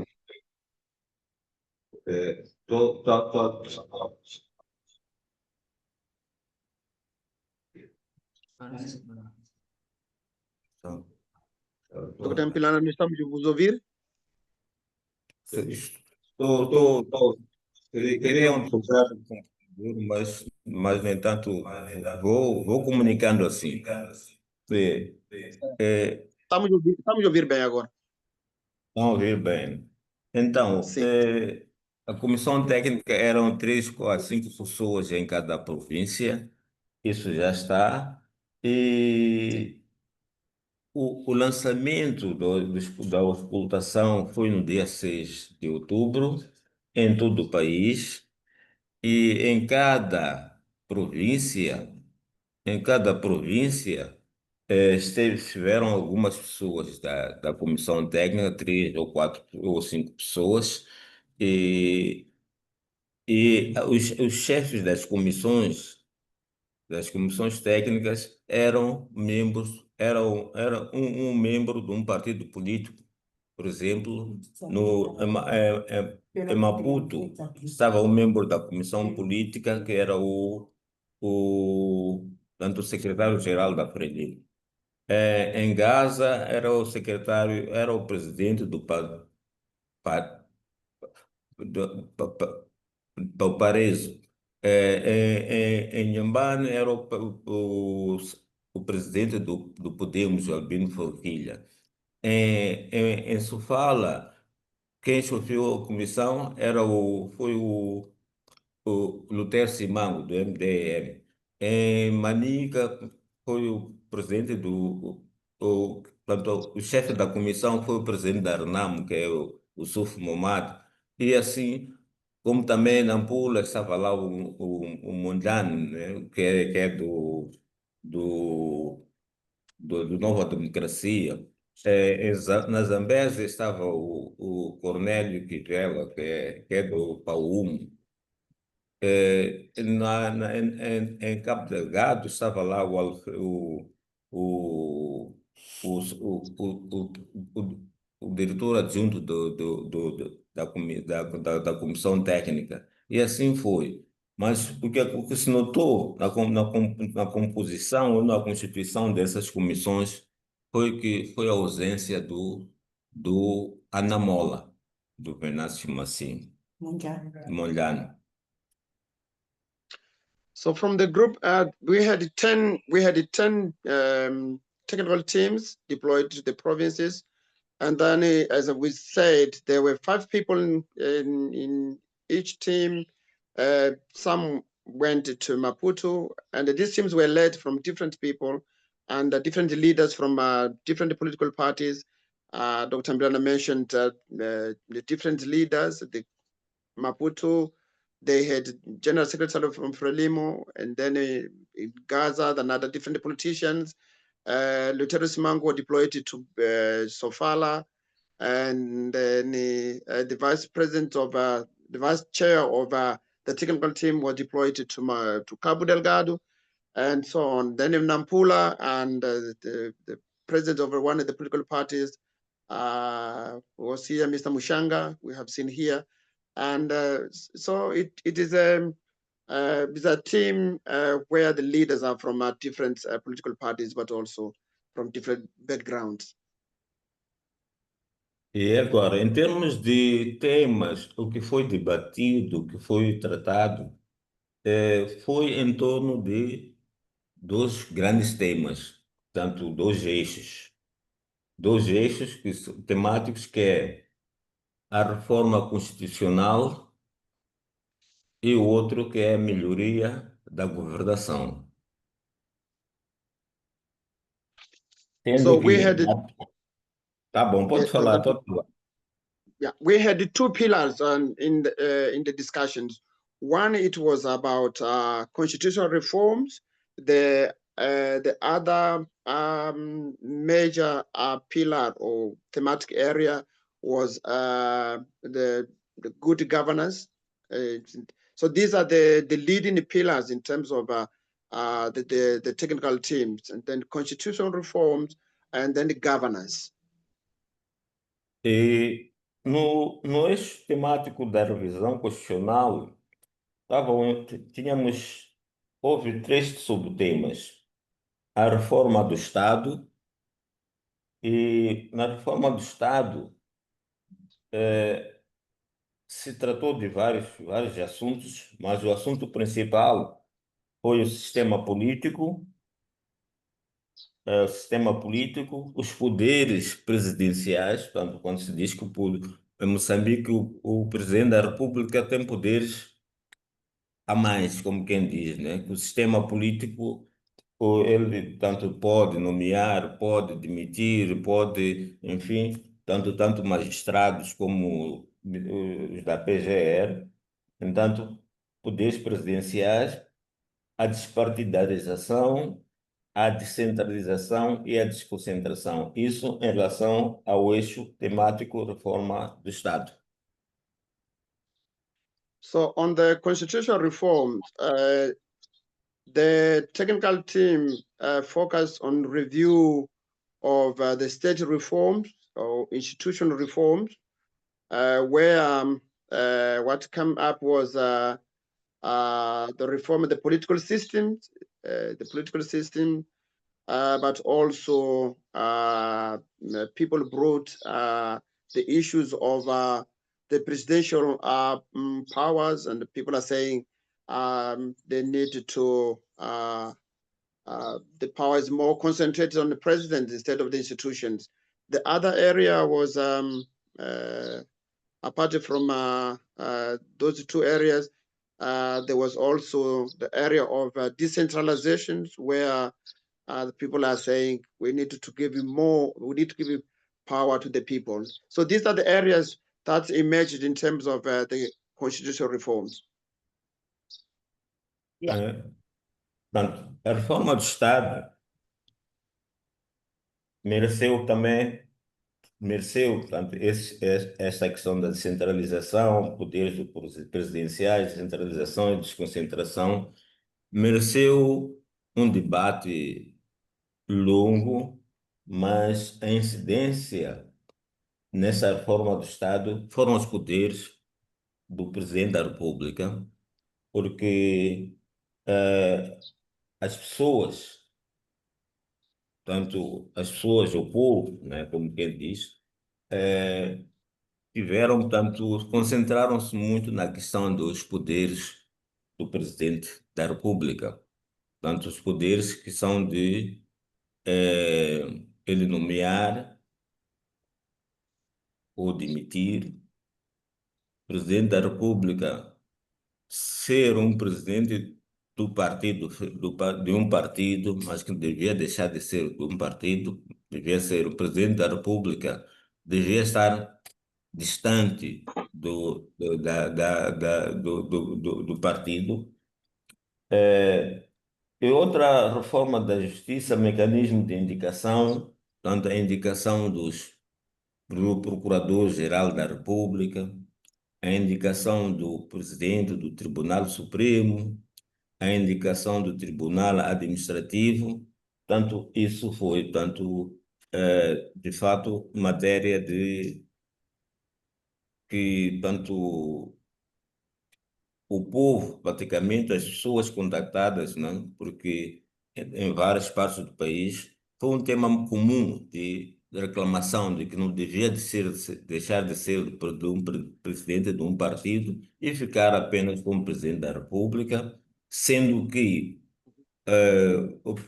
Speaker 6: Dr. Mpilana, nós estamos a vos ouvir?
Speaker 9: Queria tocar, mas no entanto, vou comunicando assim. É, é,
Speaker 6: Estamos a ouvir bem agora.
Speaker 9: estão a ouvir bem. Então,
Speaker 6: Sim,
Speaker 9: a comissão técnica eram 3, 4, 5 pessoas em cada província, isso já está.
Speaker 6: sim.
Speaker 9: E o lançamento da auscultação foi no dia 6 de outubro, em todo o país, e província, em cada província, estiveram algumas pessoas da comissão técnica, 3 ou 4 ou 5 pessoas, e, e os chefes das comissões técnicas eram membros, era um membro de um partido político. Por exemplo, em Maputo estava um membro da comissão política que era tanto o secretário-geral da Frelimo. Em Gaza era o secretário, era o presidente pa- do Parezo. Em Inhambane era o presidente do Podemos, o Albino Forquilha. Em Sofala, quem chefiou a comissão foi o Lutero Simango, do MDM. Em Manica, foi o presidente portanto, o chefe da comissão foi o presidente da RENAMO, que é o Suf Momad. E assim, como também em Nampula estava lá o Mondlane, né, que é do, do Nova Democracia. Na Zambésia estava o Cornélio Quirela, que é do PAUM. Em Cabo Delgado estava lá o, o, o, o diretor adjunto da comissão técnica. E assim foi. Mas o que se notou na composição ou na constituição dessas comissões foi a ausência do Anamola, do Venâncio Massim, Mondlane.
Speaker 6: So from the group, we had 10 technical teams deployed to the provinces, and then, as we said, there were 5 people in each team. Some went to Maputo, and these teams were led from different people and different leaders from different political parties. Dr. Mbrana mentioned the different leaders, the Maputo, they had General Secretary from Frelimo, and then in Gaza, another different politicians. Lieutenant Simango deployed to Sofala, and then the vice president of the vice chair of the technical team was deployed to Cabo Delgado, and so on. Then in Nampula, and the president of one of the political parties was here, Mr. Mushanga, we have seen here. And so it is a team where the leaders are from different political parties, but also from different backgrounds.
Speaker 9: E agora, em termos de temas, o que foi debatido, o que foi tratado, foi em torno de 2 grandes temas, portanto, 2 eixos. 2 eixos temáticos que é a reforma constitucional e o outro que é a melhoria da governação.
Speaker 6: So
Speaker 9: Tendo
Speaker 6: we
Speaker 9: que...
Speaker 6: had
Speaker 9: Tá bom, pode falar, pode falar.
Speaker 6: yeah, we had 2 pillars in the discussions. One, it was about constitutional reforms. The other major pillar or thematic area was the good governance. So these are the leading pillars in terms of the technical teams, and then constitutional reforms, and then the governance.
Speaker 9: E no eixo temático da revisão constitucional, houve 3 subtemas. A reforma do Estado, e na reforma do Estado se tratou de vários assuntos, mas o assunto principal foi o sistema político o sistema político, os poderes presidenciais, portanto, quando se diz que em Moçambique o presidente da República tem poderes a mais, como quem diz, né? Que o sistema político, ele tanto pode nomear, pode demitir, pode, enfim, tanto magistrados como os da PGR, entanto, poderes presidenciais, a despartidarização, a descentralização e a desconcentração. Isso em relação ao eixo temático reforma do Estado.
Speaker 6: So on the constitutional reforms, the technical team focused on review of the state reforms or institutional reforms, where what came up was the reform of the political system, but also people brought the issues of the presidential powers, and the people are saying they need to the power is more concentrated on the president instead of the institutions. The other area was apart from those two areas, there was also the area of decentralization, where the people are saying we need to give you more, we need to give you power to the people. So these are the areas that emerged in terms of the constitutional reforms.
Speaker 9: Portanto, a reforma do Estado mereceu, portanto, esta questão da descentralização, poderes presidenciais, descentralização e desconcentração, mereceu um debate longo, mas a incidência nessa reforma do Estado foram os poderes do Presidente da República, porque as pessoas, tanto as pessoas, o povo, né, como quem diz, concentraram-se muito na questão dos poderes do Presidente da República. Tanto os poderes que são de ele nomear ou demitir, o Presidente da República ser um presidente do partido, de um partido, mas que devia deixar de ser de um partido, devia ser o Presidente da República, devia estar distante do partido. E outra reforma da justiça, mecanismo de indicação, tanto a indicação do Procurador-Geral da República, a indicação do Presidente do Tribunal Supremo, a indicação do Tribunal Administrativo, tanto isso foi, de fato, matéria de que tanto o povo, praticamente as pessoas contactadas, né? Porque em várias partes do país foi um tema comum de reclamação de que não devia deixar de ser de um presidente de um partido e ficar apenas como presidente da República, sendo que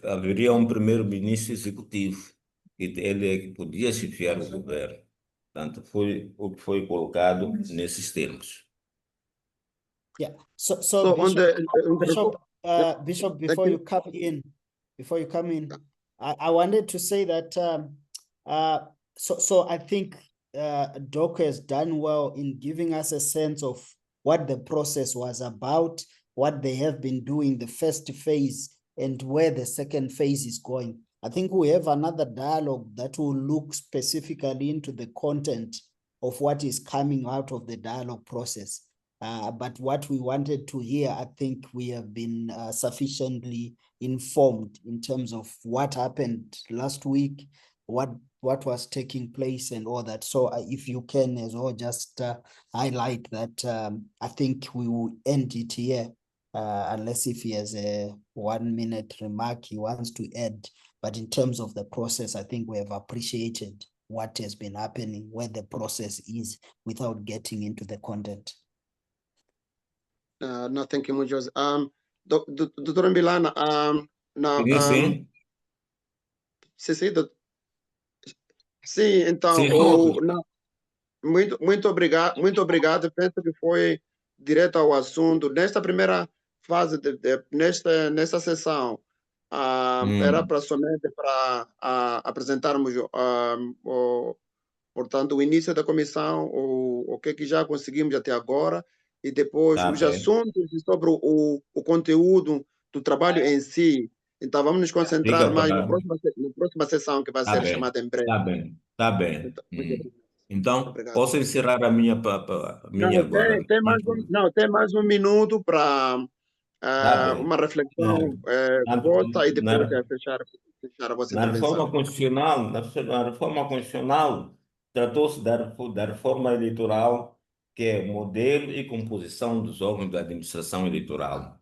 Speaker 9: haveria um primeiro-ministro executivo, que ele é que podia chefiar o governo. Portanto, foi o que foi colocado nesses termos.
Speaker 3: Yeah. So
Speaker 6: on the
Speaker 3: Bishop, before you come in, I wanted to say that so I think Doc has done well in giving us a sense of what the process was about, what they have been doing the first phase, and where the second phase is going. I think we have another dialogue that will look specifically into the content of what is coming out of the dialogue process. But what we wanted to hear, I think we have been sufficiently informed in terms of what happened last week, what was taking place and all that. So if you can as well, just highlight that. I think we will end it here, unless if he has a 1 minute remark he wants to add. But in terms of the process, I think we have appreciated what has been happening, where the process is, without getting into the content.
Speaker 6: No, thank you, Mujos. Dr. Mbilana, now,
Speaker 9: Sim.
Speaker 6: Sim, então,
Speaker 9: Sim, ouve.
Speaker 6: não, muito obrigado. Penso que foi direto ao assunto. Nesta primeira fase, nesta sessão, era para somente para apresentarmos portanto, o início da comissão, o que já conseguimos até agora, e depois
Speaker 9: Tá
Speaker 6: os
Speaker 9: bem.
Speaker 6: assuntos sobre o conteúdo do trabalho em si. Então, vamos nos concentrar
Speaker 9: Fica
Speaker 6: mais
Speaker 9: para.
Speaker 6: na próxima sessão, que vai
Speaker 9: Tá
Speaker 6: ser
Speaker 9: bem,
Speaker 6: chamada em breve.
Speaker 9: tá bem, tá bem.
Speaker 6: Então, muito obrigado.
Speaker 9: Então,
Speaker 6: Obrigado.
Speaker 9: posso encerrar a a minha
Speaker 6: Não,
Speaker 9: agora.
Speaker 6: tem mais um minuto para
Speaker 9: Tá bem.
Speaker 6: uma reflexão
Speaker 9: Na,
Speaker 6: vossa, e depois
Speaker 9: na,
Speaker 6: fechar a vossa
Speaker 9: na
Speaker 6: intervenção.
Speaker 9: reforma constitucional, na reforma constitucional, tratou-se da reforma eleitoral, que é modelo e composição dos órgãos da administração eleitoral.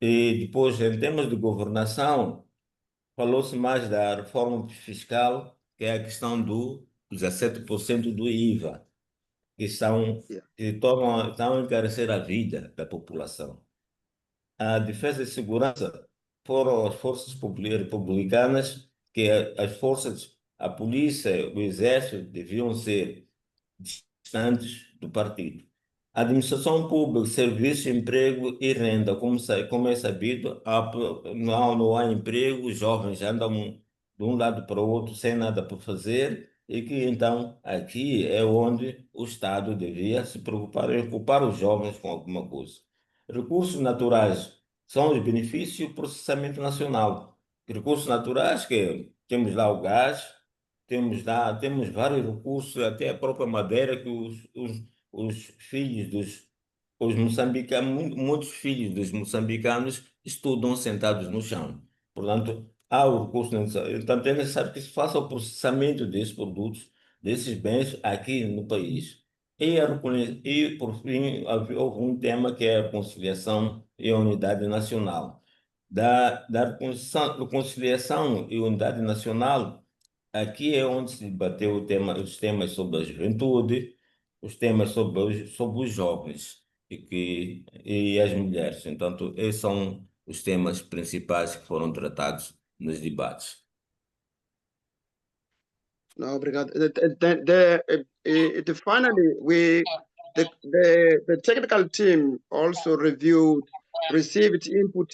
Speaker 9: E depois, em termos de governação, falou-se mais da reforma fiscal, que é a questão do 17% do IVA, que
Speaker 6: Yeah.
Speaker 9: estão a encarecer a vida da população. A defesa e segurança foram as forças republicanas, que as forças, a polícia, o exército deviam ser distantes do partido. A administração pública, serviço, emprego e renda, como é sabido, não há emprego, os jovens andam de um lado para o outro sem nada por fazer, e que então aqui é onde o Estado devia se preocupar em ocupar os jovens com alguma coisa. Recursos naturais são os benefícios e o processamento nacional. Recursos naturais, que temos lá o gás, temos vários recursos, até a própria madeira que os filhos os moçambicanos, muitos filhos dos moçambicanos estudam sentados no chão. Portanto, há o recurso necessário. Portanto, é necessário que se faça o processamento desses produtos, desses bens aqui no país. Por fim, houve um tema que é a conciliação e a unidade nacional. Da reconciliação e unidade nacional, aqui é onde se debateu os temas sobre a juventude, os temas sobre os jovens e as mulheres. Então, esses são os temas principais que foram tratados nos debates.
Speaker 6: No, obrigado. Finally, the technical team also received input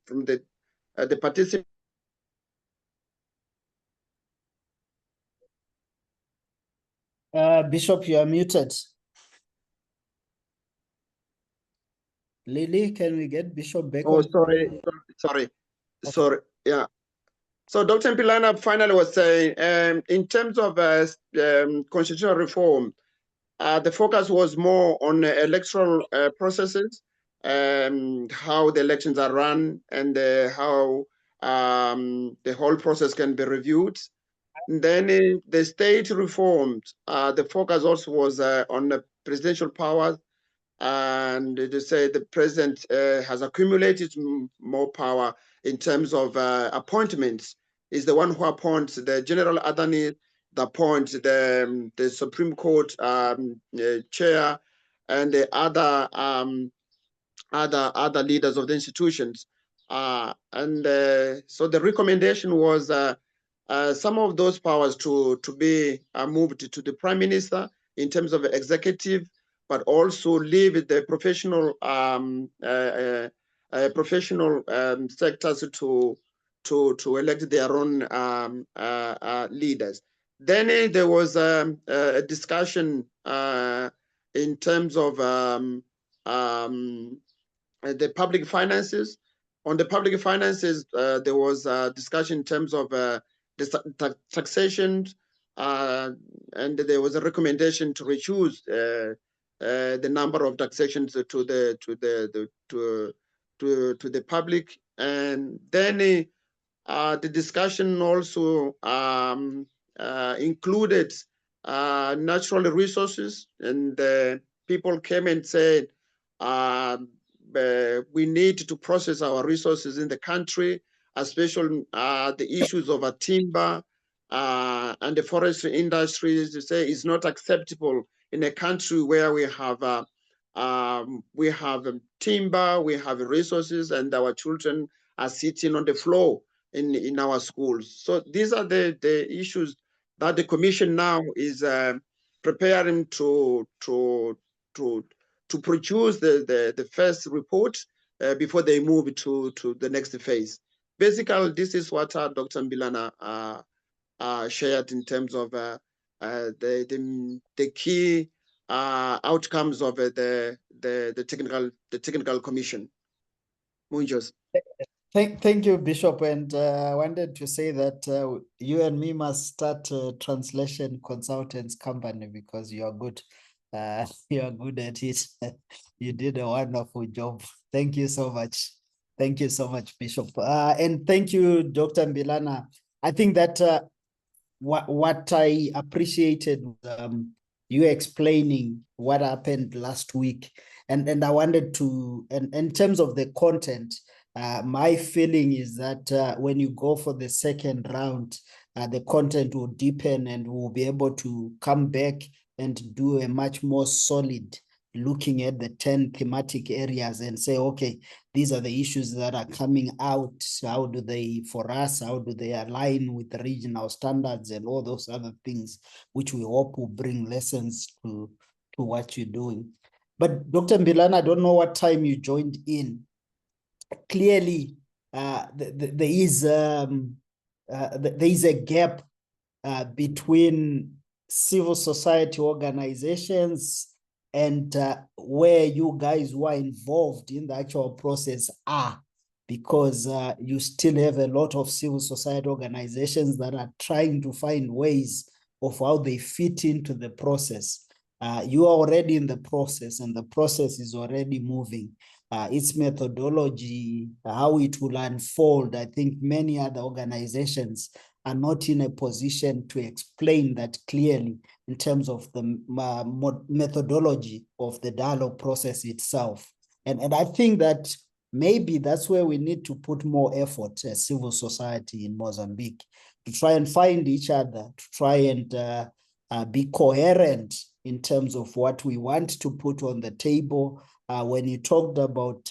Speaker 6: from the participants.
Speaker 3: Bishop, you are muted. Lily, can we get Bishop back
Speaker 6: Oh,
Speaker 3: on?
Speaker 6: sorry. Yeah. So Dr. Mpilana finally was saying, in terms of constitutional reform, the focus was more on electoral processes, how the elections are run, and how the whole process can be reviewed. And then the state reforms, the focus also was on the presidential powers, and to say the president has accumulated more power in terms of appointments. Is the one who appoints the general attorney, that appoints the Supreme Court chair, and the other leaders of the institutions. So the recommendation was some of those powers to be moved to the prime minister in terms of executive, but also leave the professional sectors to elect their own leaders. Then there was a discussion in terms of the public finances. On the public finances, there was a discussion in terms of the taxation, and there was a recommendation to reduce the number of taxations to the public. And then the discussion also included natural resources, and people came and said, we need to process our resources in the country, especially the issues of timber and the forestry industries. To say it's not acceptable in a country where we have timber, we have resources, and our children are sitting on the floor in our schools. So these are the issues that the commission now is preparing to produce the first report before they move to the next phase. Basically, this is what Dr. Mbilana shared in terms of the key outcomes of the technical commission. Munjos.
Speaker 3: Thank you, Bishop. And I wanted to say that you and me must start a translation consultants company because you are good. You are good at it. You did a wonderful job. Thank you so much. Thank you so much, Bishop. And thank you, Dr. Mbilana. I think that what I appreciated you explaining what happened last week, and I wanted to, and in terms of the content, my feeling is that when you go for the second round, the content will deepen and we'll be able to come back and do a much more solid looking at the 10 thematic areas and say, okay, these are the issues that are coming out. How do they, for us, how do they align with the regional standards and all those other things, which we hope will bring lessons to what you're doing. But Dr. Mbilana, I don't know what time you joined in. Clearly, there is a gap between civil society organizations and where you guys who are involved in the actual process are, because you still have a lot of civil society organizations that are trying to find ways of how they fit into the process. You are already in the process and the process is already moving. Its methodology, how it will unfold, I think many other organizations are not in a position to explain that clearly in terms of the methodology of the dialogue process itself. And I think that maybe that's where we need to put more effort as civil society in Mozambique, to try and find each other, to try and be coherent in terms of what we want to put on the table. When you talked about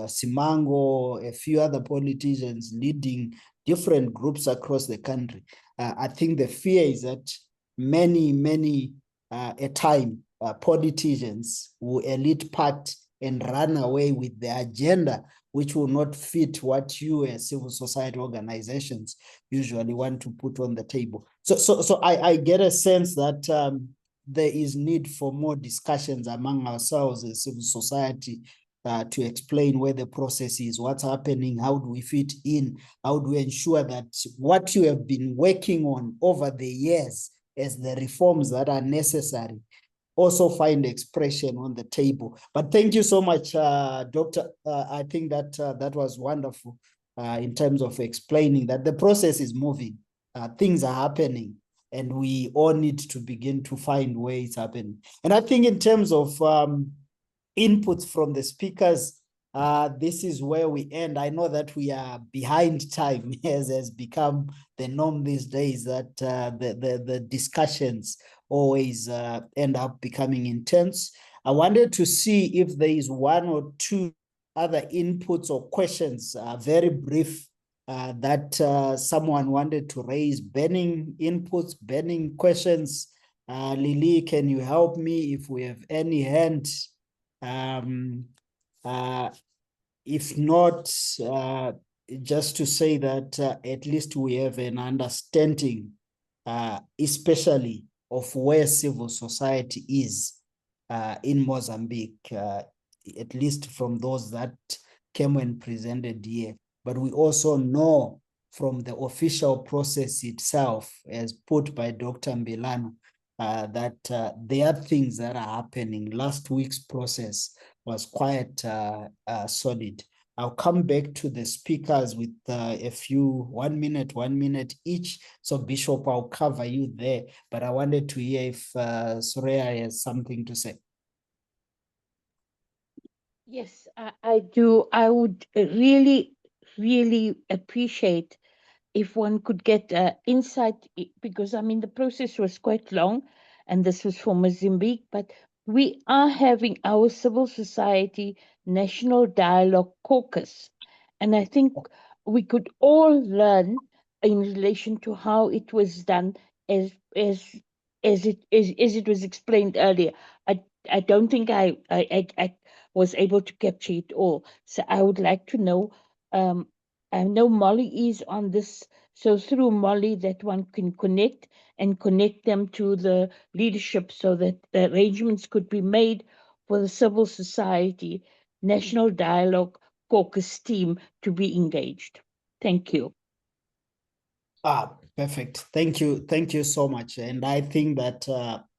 Speaker 3: Simango, a few other politicians leading different groups across the country, I think the fear is that many a time politicians will elite part and run away with the agenda, which will not fit what you as civil society organizations usually want to put on the table. So I get a sense that there is need for more discussions among ourselves as civil society to explain where the process is, what's happening, how do we fit in, how do we ensure that what you have been working on over the years as the reforms that are necessary also find expression on the table. But thank you so much, Doctor. I think that that was wonderful in terms of explaining that the process is moving, things are happening, and we all need to begin to find ways happening. And I think in terms of inputs from the speakers, this is where we end. I know that we are behind time, as has become the norm these days, that the discussions always end up becoming intense. I wanted to see if there is one or two other inputs or questions, very brief, that someone wanted to raise, burning inputs, burning questions. Lily, can you help me if we have any hand? If not, just to say that at least we have an understanding, especially of where civil society is in Mozambique, at least from those that came and presented here. But we also know from the official process itself, as put by Dr. Mbilana, that there are things that are happening. Last week's process was quite solid. I'll come back to the speakers with a few 1 minute each. So Bishop, I'll cover you there, but I wanted to hear if Soraya has something to say.
Speaker 10: Yes, I do. I would really, really appreciate if one could get insight, because I mean, the process was quite long and this was for Mozambique, but we are having our civil society national dialogue caucus. And I think we could all learn in relation to how it was done as it was explained earlier. I don't think I was able to capture it all. So I would like to know. I know Molly is on this, so through Molly that one can connect them to the leadership so that the arrangements could be made for the civil society national dialogue caucus team to be engaged. Thank you.
Speaker 3: Perfect. Thank you. Thank you so much. And I think that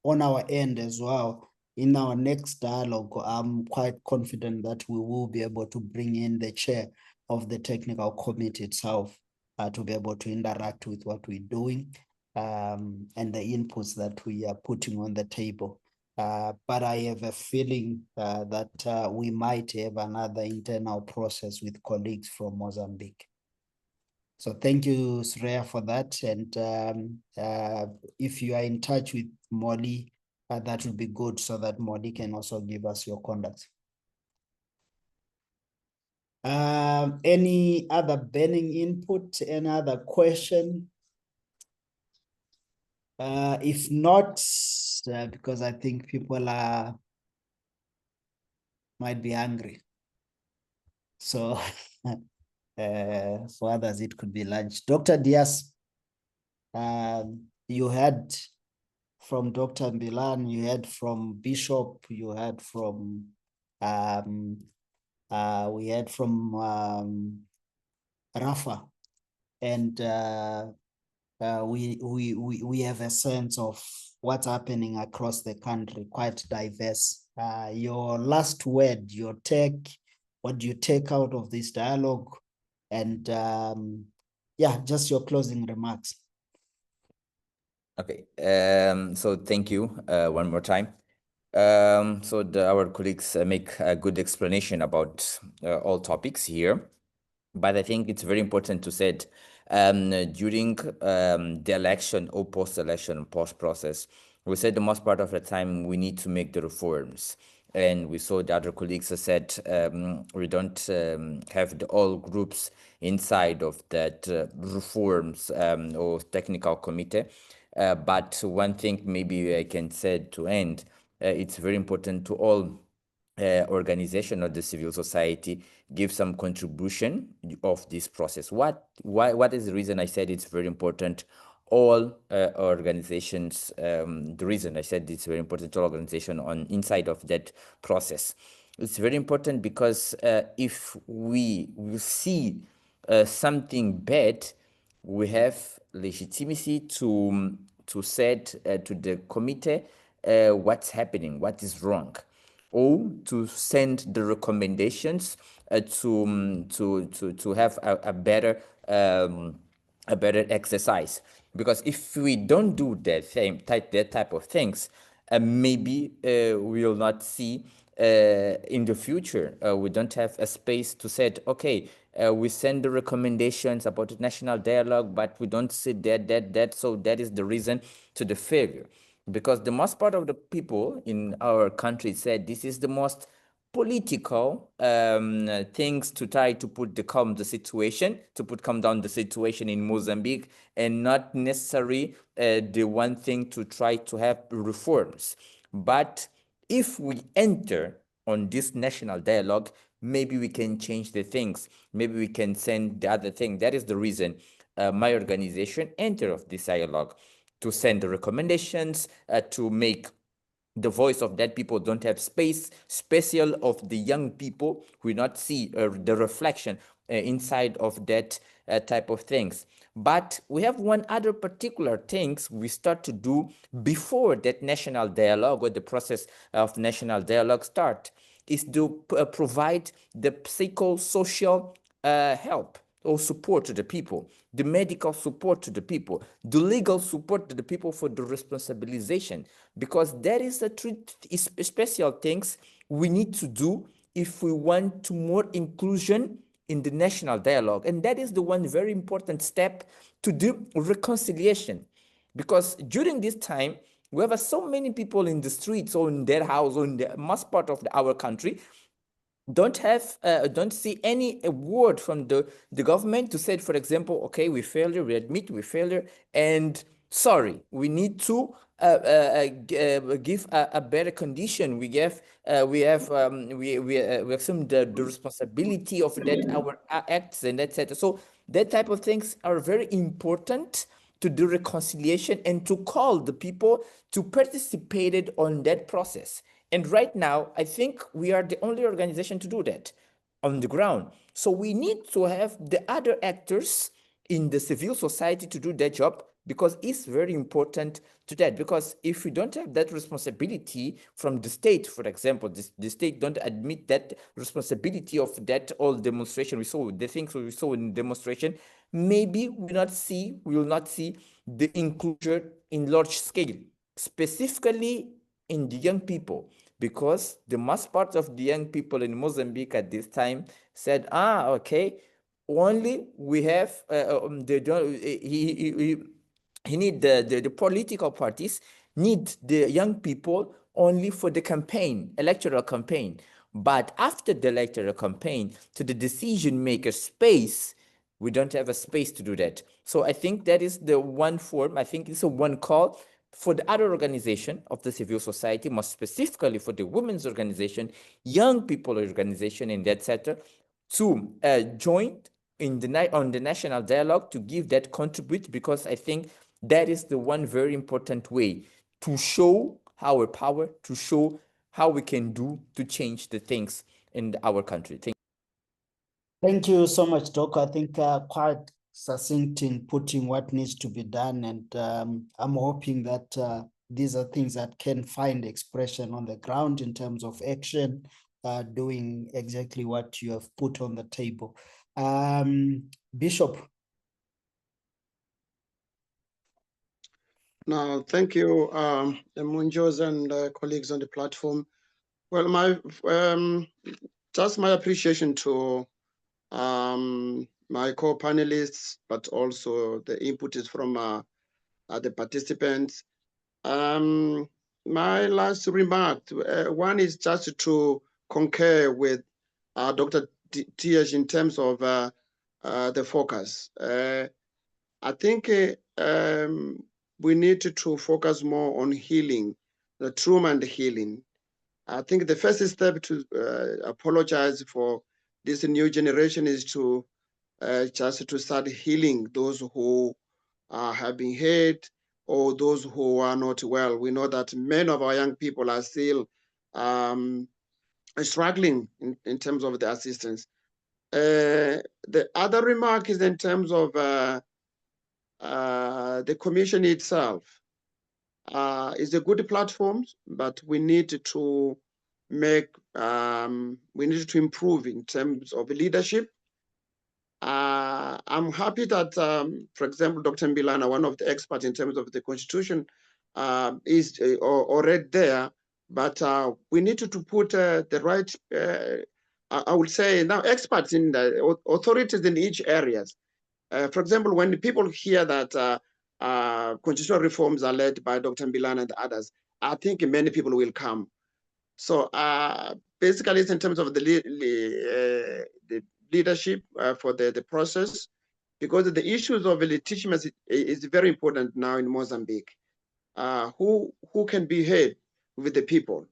Speaker 3: on our end as well, in our next dialogue, I'm quite confident that we will be able to bring in the chair of the technical committee itself to be able to interact with what we're doing and the inputs that we are putting on the table. But I have a feeling that we might have another internal process with colleagues from Mozambique. So thank you, Sreya, for that. And if you are in touch with Molly, that would be good so that Molly can also give us your contact. Any other burning input, any other question? If not, because I think people might be hungry. So for others, it could be lunch. Dr. Diaz, you had from Dr. Milan, you heard from Bishop, you heard from, we heard from Rafa, and we have a sense of what's happening across the country, quite diverse. Your last word, your take, what do you take out of this dialogue? And yeah, just your closing remarks.
Speaker 4: Okay, so thank you one more time. So our colleagues make a good explanation about all topics here, but I think it's very important to say during the election or post-election, post-process, we said the most part of the time we need to make the reforms. And we saw the other colleagues have said we don't have the all groups inside of that reforms or technical committee. But one thing maybe I can say to end, it's very important to all organization of the civil society give some contribution of this process. What is the reason I said it's very important? All organizations, the reason I said it's very important, all organization on inside of that process. It's very important because if we see something bad, we have legitimacy to said to the committee what's happening, what is wrong, or to send the recommendations to have a better exercise. Because if we don't do that type of things, maybe we will not see in the future. We don't have a space to say, okay, we send the recommendations about the national dialogue, but we don't see that. So that is the reason to the failure. Because the most part of the people in our country said this is the most political things to try to put calm down the situation in Mozambique, and not necessarily the one thing to try to have reforms. But if we enter on this national dialogue, maybe we can change the things. Maybe we can send the other thing. That is the reason my organization enter of this dialogue, to send the recommendations, to make the voice of dead people don't have space, special of the young people who not see the reflection inside of that type of things. But we have one other particular things we start to do before that national dialogue or the process of national dialogue start, is to provide the psychosocial help or support to the people, the medical support to the people, the legal support to the people for the responsibilization, because there is a special things we need to do if we want to more inclusion in the national dialogue. And that is the one very important step to do reconciliation. Because during this time, we have so many people in the streets or in their house or in the most part of our country don't see any word from the government to say, for example, okay, we failed, we admit we failed, and sorry, we need to give a better condition. We assume the responsibility of that our acts and etc. So that type of things are very important to do reconciliation and to call the people to participate on that process. And right now, I think we are the only organization to do that on the ground. So we need to have the other actors in the civil society to do their job, because it's very important to that. Because if we don't have that responsibility from the state, for example, the state don't admit that responsibility of that all demonstration we saw, the things we saw in demonstration, maybe we will not see the inclusion in large scale, specifically in the young people, because the most part of the young people in Mozambique at this time said, okay, only we have they don't he need the political parties need the young people only for the campaign, electoral campaign. But after the electoral campaign, to the decision maker space, we don't have a space to do that. So I think that is the one form. I think it's a one call for the other organization of the civil society, more specifically for the women's organization, young people organization in that sector, to join in on the national dialogue, to give that contribute, because I think that is the one very important way to show our power, to show how we can do to change the things in our country.
Speaker 3: Thank you so much, Doc. I think quite succinct in putting what needs to be done, and I'm hoping that these are things that can find expression on the ground in terms of action, doing exactly what you have put on the table. Bishop.
Speaker 6: No, thank you, Munjos and colleagues on the platform. Well, just my appreciation to my co-panelists, but also the input is from the participants. My last remark, one is just to concur with Dr. Tiash in terms of the focus. I think we need to focus more on healing, the trauma and the healing. I think the first step to apologize for this new generation is to just to start healing those who have been hurt or those who are not well. We know that many of our young people are still struggling in terms of the assistance. The other remark is in terms of the commission itself. Is a good platform, but we need to improve in terms of leadership. I'm happy that, for example, Dr. Mbilana, one of the experts in terms of the Constitution, is already there, but we need to put the right, I would say now, experts in the authorities in each areas. For example, when people hear that constitutional reforms are led by Dr. Mbilana and others, I think many people will come. So basically, it's in terms of the leadership for the process, because the issues of legitimacy is very important now in Mozambique. Who can be heard with the people?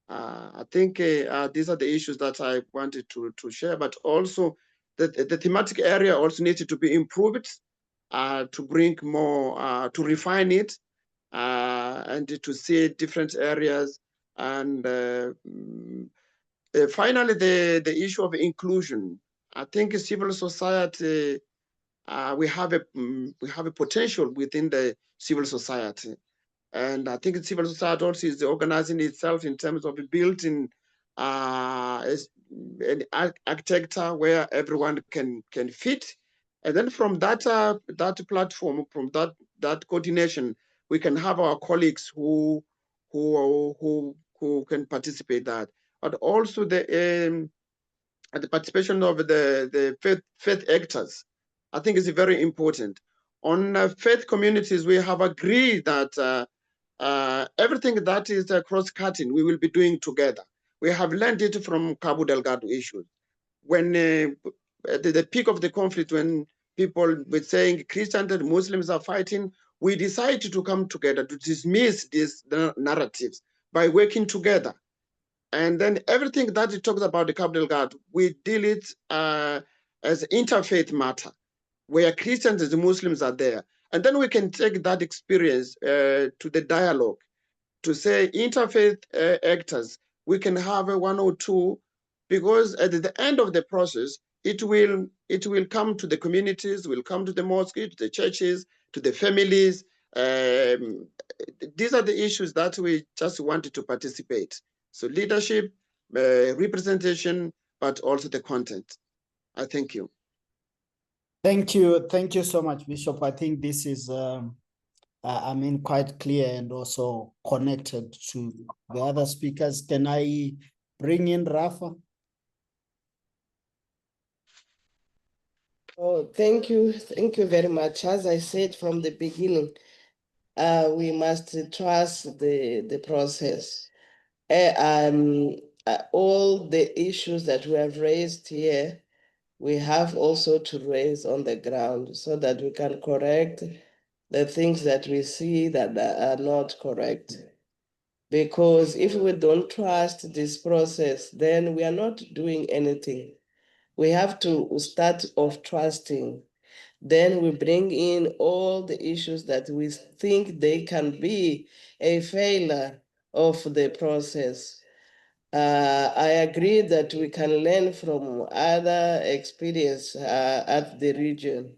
Speaker 6: I think these are the issues that I wanted to share, but also the thematic area also needs to be improved, to bring more, to refine it, and to see different areas. And finally, the issue of inclusion. I think civil society, we have a potential within the civil society. And I think civil society also is organizing itself in terms of building an architecture where everyone can fit. And then from that platform, from that coordination, we can have our colleagues who can participate that. But also the participation of the faith actors, I think is very important. On faith communities, we have agreed that everything that is cross-cutting, we will be doing together. We have learned it from Cabo Delgado issues. When at the peak of the conflict, when people were saying Christians and Muslims are fighting, we decided to come together to dismiss these narratives by working together. And then everything that it talks about the Cabo Delgado, we deal it as interfaith matter, where Christians and Muslims are there. And then we can take that experience to the dialogue to say interfaith actors, we can have a 1 or 2, because at the end of the process, it will come to the communities, will come to the mosques, to the churches, to the families. These are the issues that we just wanted to participate. So leadership, representation, but also the content. I thank you.
Speaker 3: Thank you so much, Bishop. I think this is I mean, quite clear and also connected to the other speakers. Can I bring in Rafa?
Speaker 5: Oh, thank you very much. As I said from the beginning, we must trust the process. All the issues that we have raised here, we have also to raise on the ground so that we can correct the things that we see that are not correct. Because if we don't trust this process, then we are not doing anything. We have to start off trusting. Then we bring in all the issues that we think they can be a failure of the process. I agree that we can learn from other experience at the region,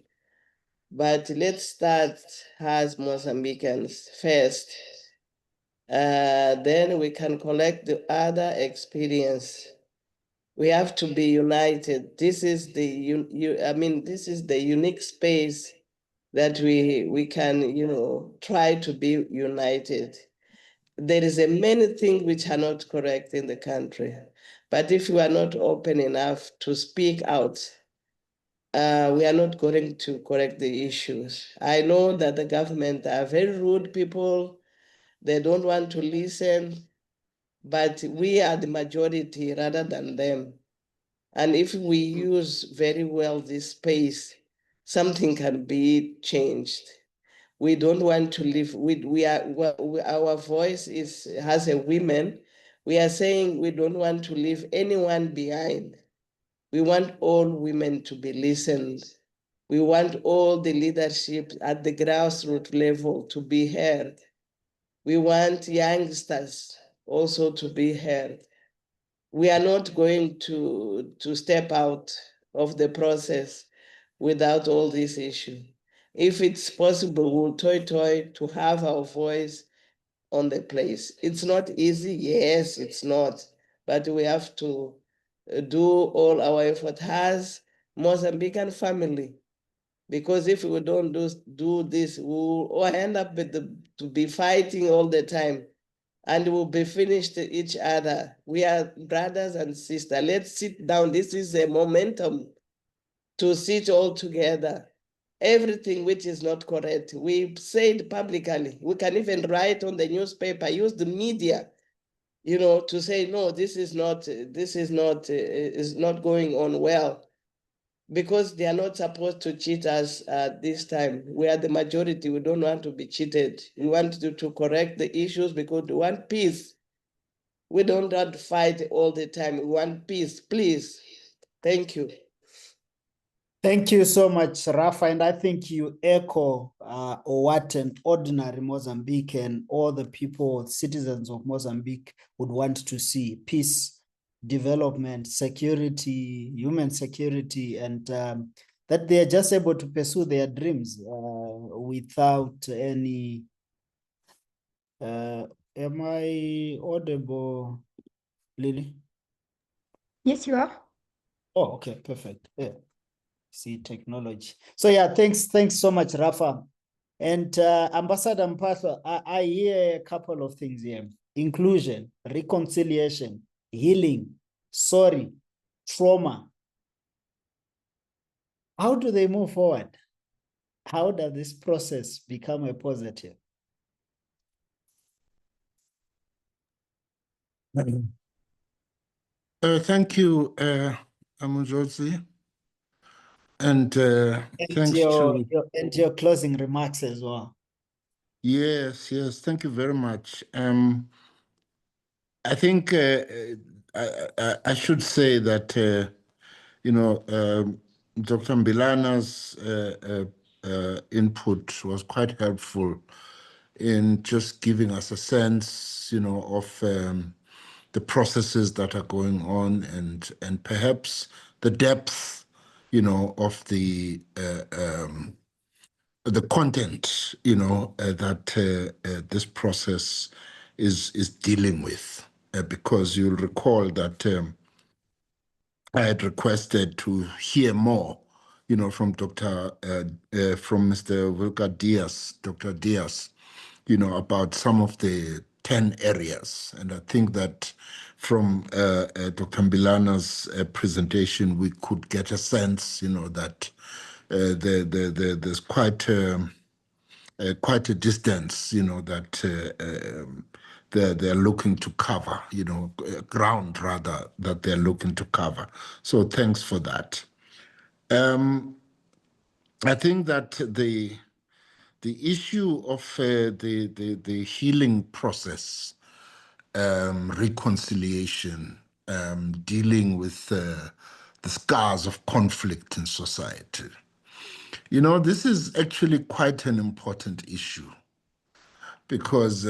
Speaker 5: but let's start as Mozambicans first. Then we can collect the other experience. We have to be united. This is this is the unique space that we can, try to be united. There is a many things which are not correct in the country, but if we are not open enough to speak out, we are not going to correct the issues. I know that the government are very rude people. They don't want to listen, but we are the majority rather than them. And if we use very well this space, something can be changed. We don't want to live. Our voice has a women. We are saying we don't want to leave anyone behind. We want all women to be listened. We want all the leadership at the grassroots level to be heard. We want youngsters also to be heard. We are not going to step out of the process without all this issue. If it's possible, we'll toy to have our voice on the place. It's not easy, yes, it's not, but we have to do all our effort as Mozambican family, because if we don't do this, we'll end up to be fighting all the time, and we'll be finished each other. We are brothers and sisters. Let's sit down. This is a momentum to sit all together. Everything which is not correct, we said publicly. We can even write on the newspaper, use the media, to say, no, this is not going on well, because they are not supposed to cheat us this time. We are the majority. We don't want to be cheated. We want to correct the issues because we want peace. We don't want to fight all the time. We want peace, please. Thank you.
Speaker 3: Thank you so much, Rafa. And I think you echo what an ordinary Mozambican, all the people, citizens of Mozambique would want to see: peace, development, security, human security, and that they are just able to pursue their dreams without any... am I audible, Lily?
Speaker 2: Yes, you are.
Speaker 3: Oh, okay, perfect. Yeah. See technology. So yeah, thanks so much, Rafa. And Ambassador Mpatho, I hear a couple of things here: inclusion, reconciliation, healing, sorry, trauma. How do they move forward? How does this process become a positive?
Speaker 7: Thank you, Amunjozi. And
Speaker 3: And
Speaker 7: thanks to...
Speaker 3: your closing remarks as well.
Speaker 7: Yes, thank you very much. I think I should say that, Dr. Mbilana's input was quite helpful in just giving us a sense, of the processes that are going on and perhaps the depth, of the content, that this process is dealing with, because you'll recall that I had requested to hear more, from from Mr. Wilka Diaz, Dr. Diaz, about some of the 10 areas, and I think that from Dr. Mbilana's presentation, we could get a sense, that there's quite a distance, that they're looking to cover, ground rather that they're looking to cover. So thanks for that. I think that the issue of the healing process, reconciliation, dealing with the scars of conflict in society, this is actually quite an important issue, because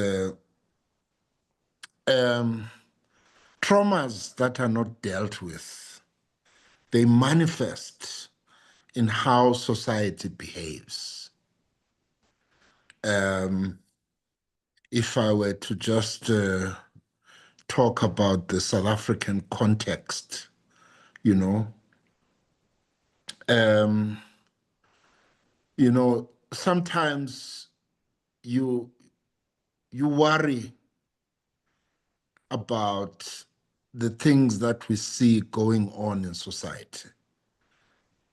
Speaker 7: traumas that are not dealt with, they manifest in how society behaves. If I were to just talk about the South African context, sometimes you worry about the things that we see going on in society,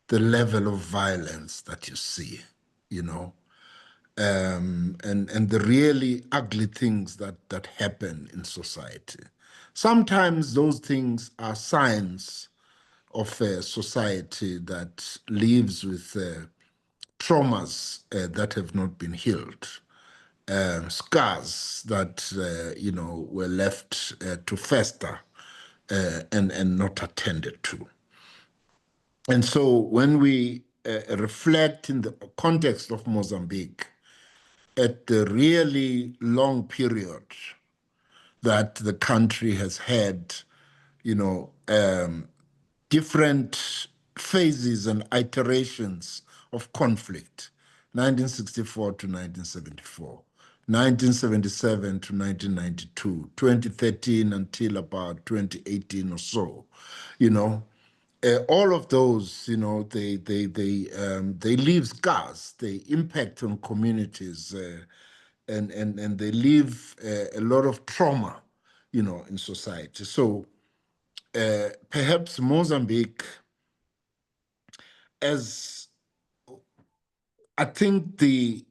Speaker 7: the level of violence that you see, and the really ugly things that happen in society. Sometimes those things are signs of a society that lives with traumas that have not been healed, scars that were left to fester and not attended to. And so when we reflect in the context of Mozambique, at the really long period that the country has had, different phases and iterations of conflict, 1964 to 1974, 1977 to 1992, 2013 until about 2018 or so, all of those, they leave scars, they impact on communities, and they leave a lot of trauma, in society. So perhaps Mozambique, as I think the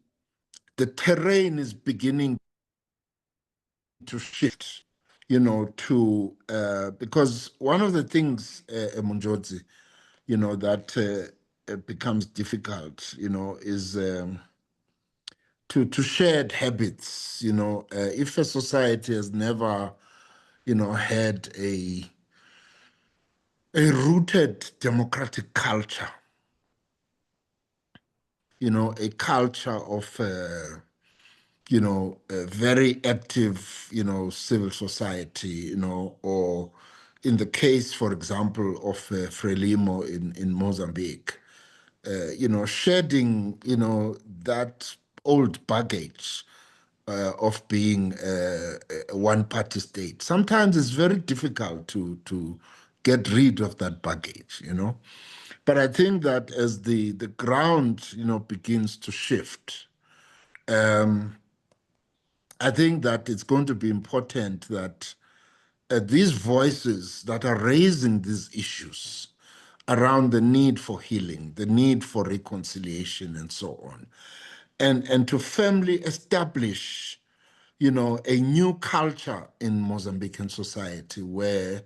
Speaker 7: terrain is beginning to shift, to because one of the things, Munjodzi, that becomes difficult, is to shared habits. If a society has never, had a rooted democratic culture, a culture of a very active, civil society, or in the case, for example, of Frelimo in Mozambique, shedding, that old baggage of being a one-party state. Sometimes it's very difficult to get rid of that baggage, But I think that as the ground, begins to shift, I think that it's going to be important that these voices that are raising these issues around the need for healing, the need for reconciliation, and so on, and to firmly establish, a new culture in Mozambican society where,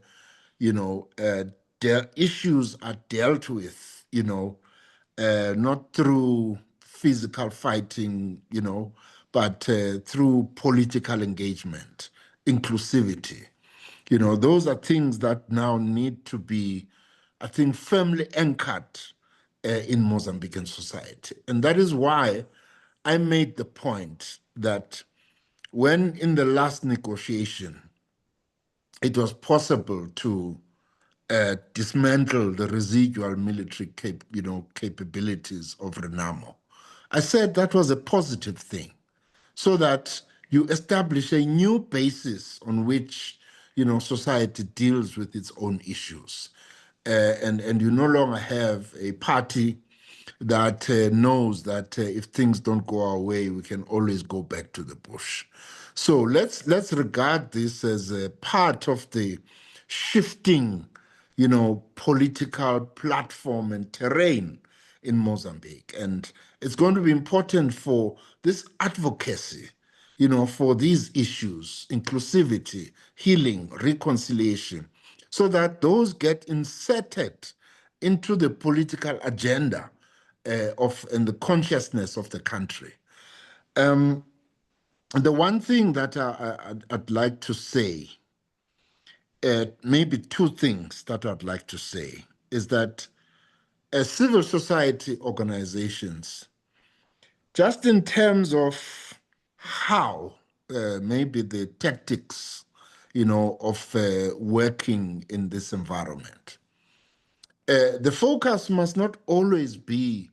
Speaker 7: their issues are dealt with, not through physical fighting, but through political engagement, inclusivity. Those are things that now need to be, I think, firmly anchored in Mozambican society. And that is why I made the point that when in the last negotiation, it was possible to dismantle the residual military capabilities of Renamo. I said that was a positive thing, so that you establish a new basis on which society deals with its own issues, and you no longer have a party that knows that if things don't go our way, we can always go back to the bush. So let's regard this as a part of the shifting, political platform and terrain in Mozambique. And it's going to be important for this advocacy, for these issues, inclusivity, healing, reconciliation, so that those get inserted into the political agenda and the consciousness of the country. The one thing that I'd like to say, maybe two things that I'd like to say, is that civil society organizations, just in terms of how, maybe the tactics, of working in this environment, the focus must not always be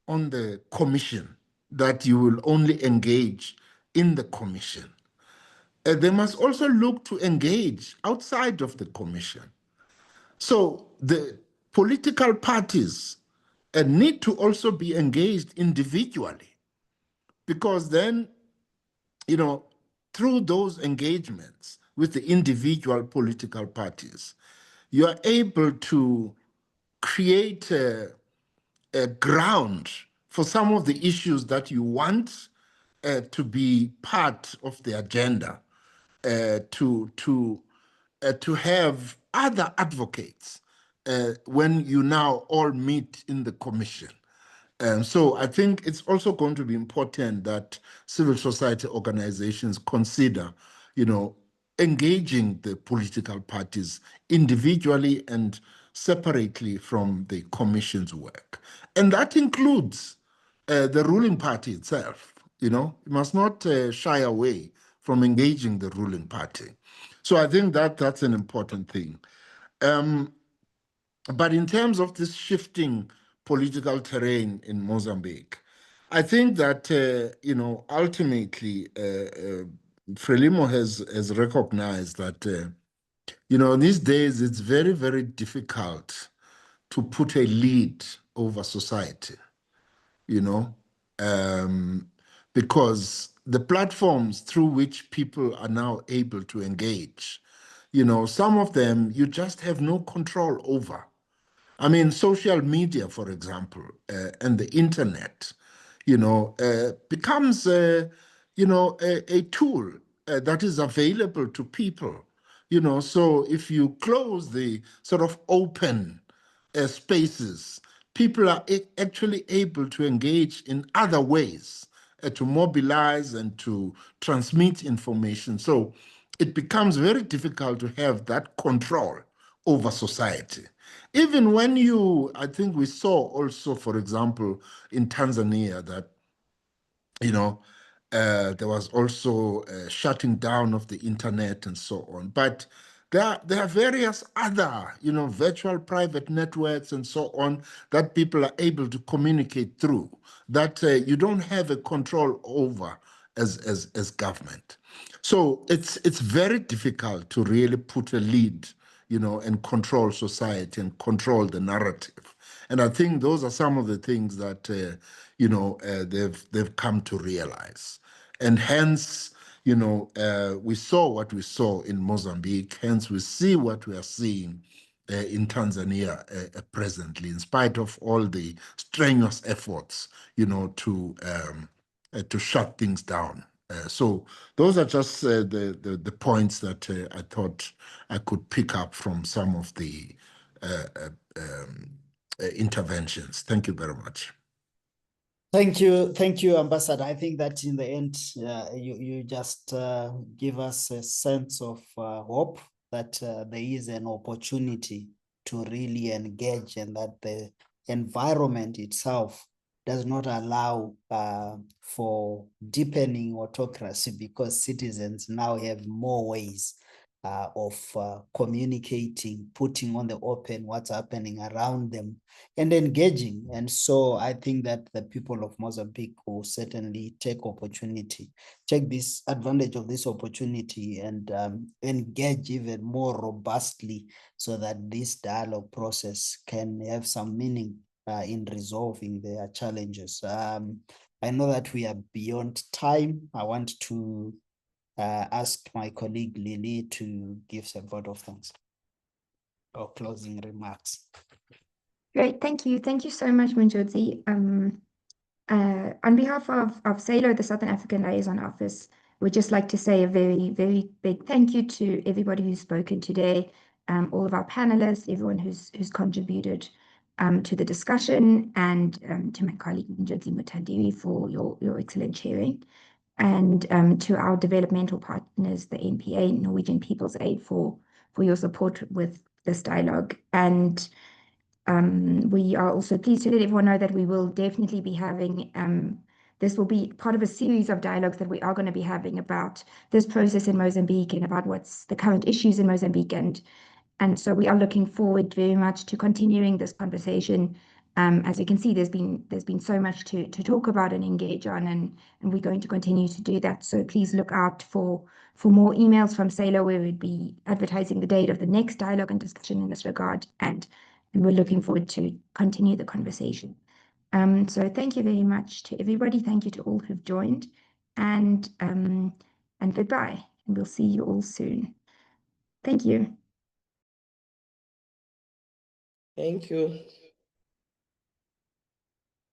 Speaker 7: on the commission, that you will only engage in the commission. They must also look to engage outside of the commission. So the political parties need to also be engaged individually, because then, through those engagements with the individual political parties, you are able to create a ground for some of the issues that you want to be part of the agenda, to have other advocates when you now all meet in the commission. So I think it's also going to be important that civil society organizations consider, engaging the political parties individually and separately from the commission's work. And that includes the ruling party itself. You must not shy away from engaging the ruling party. So I think that that's an important thing. But in terms of this shifting political terrain in Mozambique, I think that, ultimately, Frelimo has recognized that, these days it's very, very difficult to put a lead over society, because the platforms through which people are now able to engage, some of them you just have no control over. I mean, social media, for example, and the internet, becomes, a tool that is available to people. So if you close the sort of open spaces, people are actually able to engage in other ways to mobilize and to transmit information. So it becomes very difficult to have that control over society. Even when I think we saw also, for example, in Tanzania, that, there was also shutting down of the internet and so on. But there are various other, virtual private networks and so on that people are able to communicate through, that you don't have a control over as government. So it's very difficult to really put a lead, and control society and control the narrative. And I think those are some of the things that they've come to realize. And hence, we saw what we saw in Mozambique. Hence, we see what we are seeing in Tanzania presently, in spite of all the strenuous efforts, to shut things down So those are just the points that I thought I could pick up from some of the interventions. Thank you very much.
Speaker 3: Thank you, Ambassador. I think that in the end, you just give us a sense of hope that there is an opportunity to really engage, and that the environment itself does not allow for deepening autocracy, because citizens now have more ways of communicating, putting on the open what's happening around them, and engaging. And so I think that the people of Mozambique will certainly take this advantage of this opportunity, and engage even more robustly, so that this dialogue process can have some meaning in resolving their challenges. I know that we are beyond time. I want to ask my colleague Lily to give some vote of thanks or closing remarks.
Speaker 2: Great, thank you. Thank you so much, Munjodzi. On behalf of SALO, the Southern African Liaison Office, we'd just like to say a very, very big thank you to everybody who's spoken today, all of our panelists, everyone who's contributed to the discussion, and to my colleague Munjodzi Mutandiri for your excellent sharing, and to our developmental partners, the NPA, Norwegian People's Aid, for your support with this dialogue. And we are also pleased to let everyone know that we will definitely be having, this will be part of a series of dialogues that we are going to be having about this process in Mozambique and about what's the current issues in Mozambique. And so we are looking forward very much to continuing this conversation. As you can see, there's been so much to talk about and engage on, and we're going to continue to do that. So please look out for more emails from SALO, where we'd be advertising the date of the next dialogue and discussion in this regard. And we're looking forward to continue the conversation. So thank you very much to everybody. Thank you to all who've joined, and goodbye. And we'll see you all soon. Thank you.
Speaker 5: Thank you.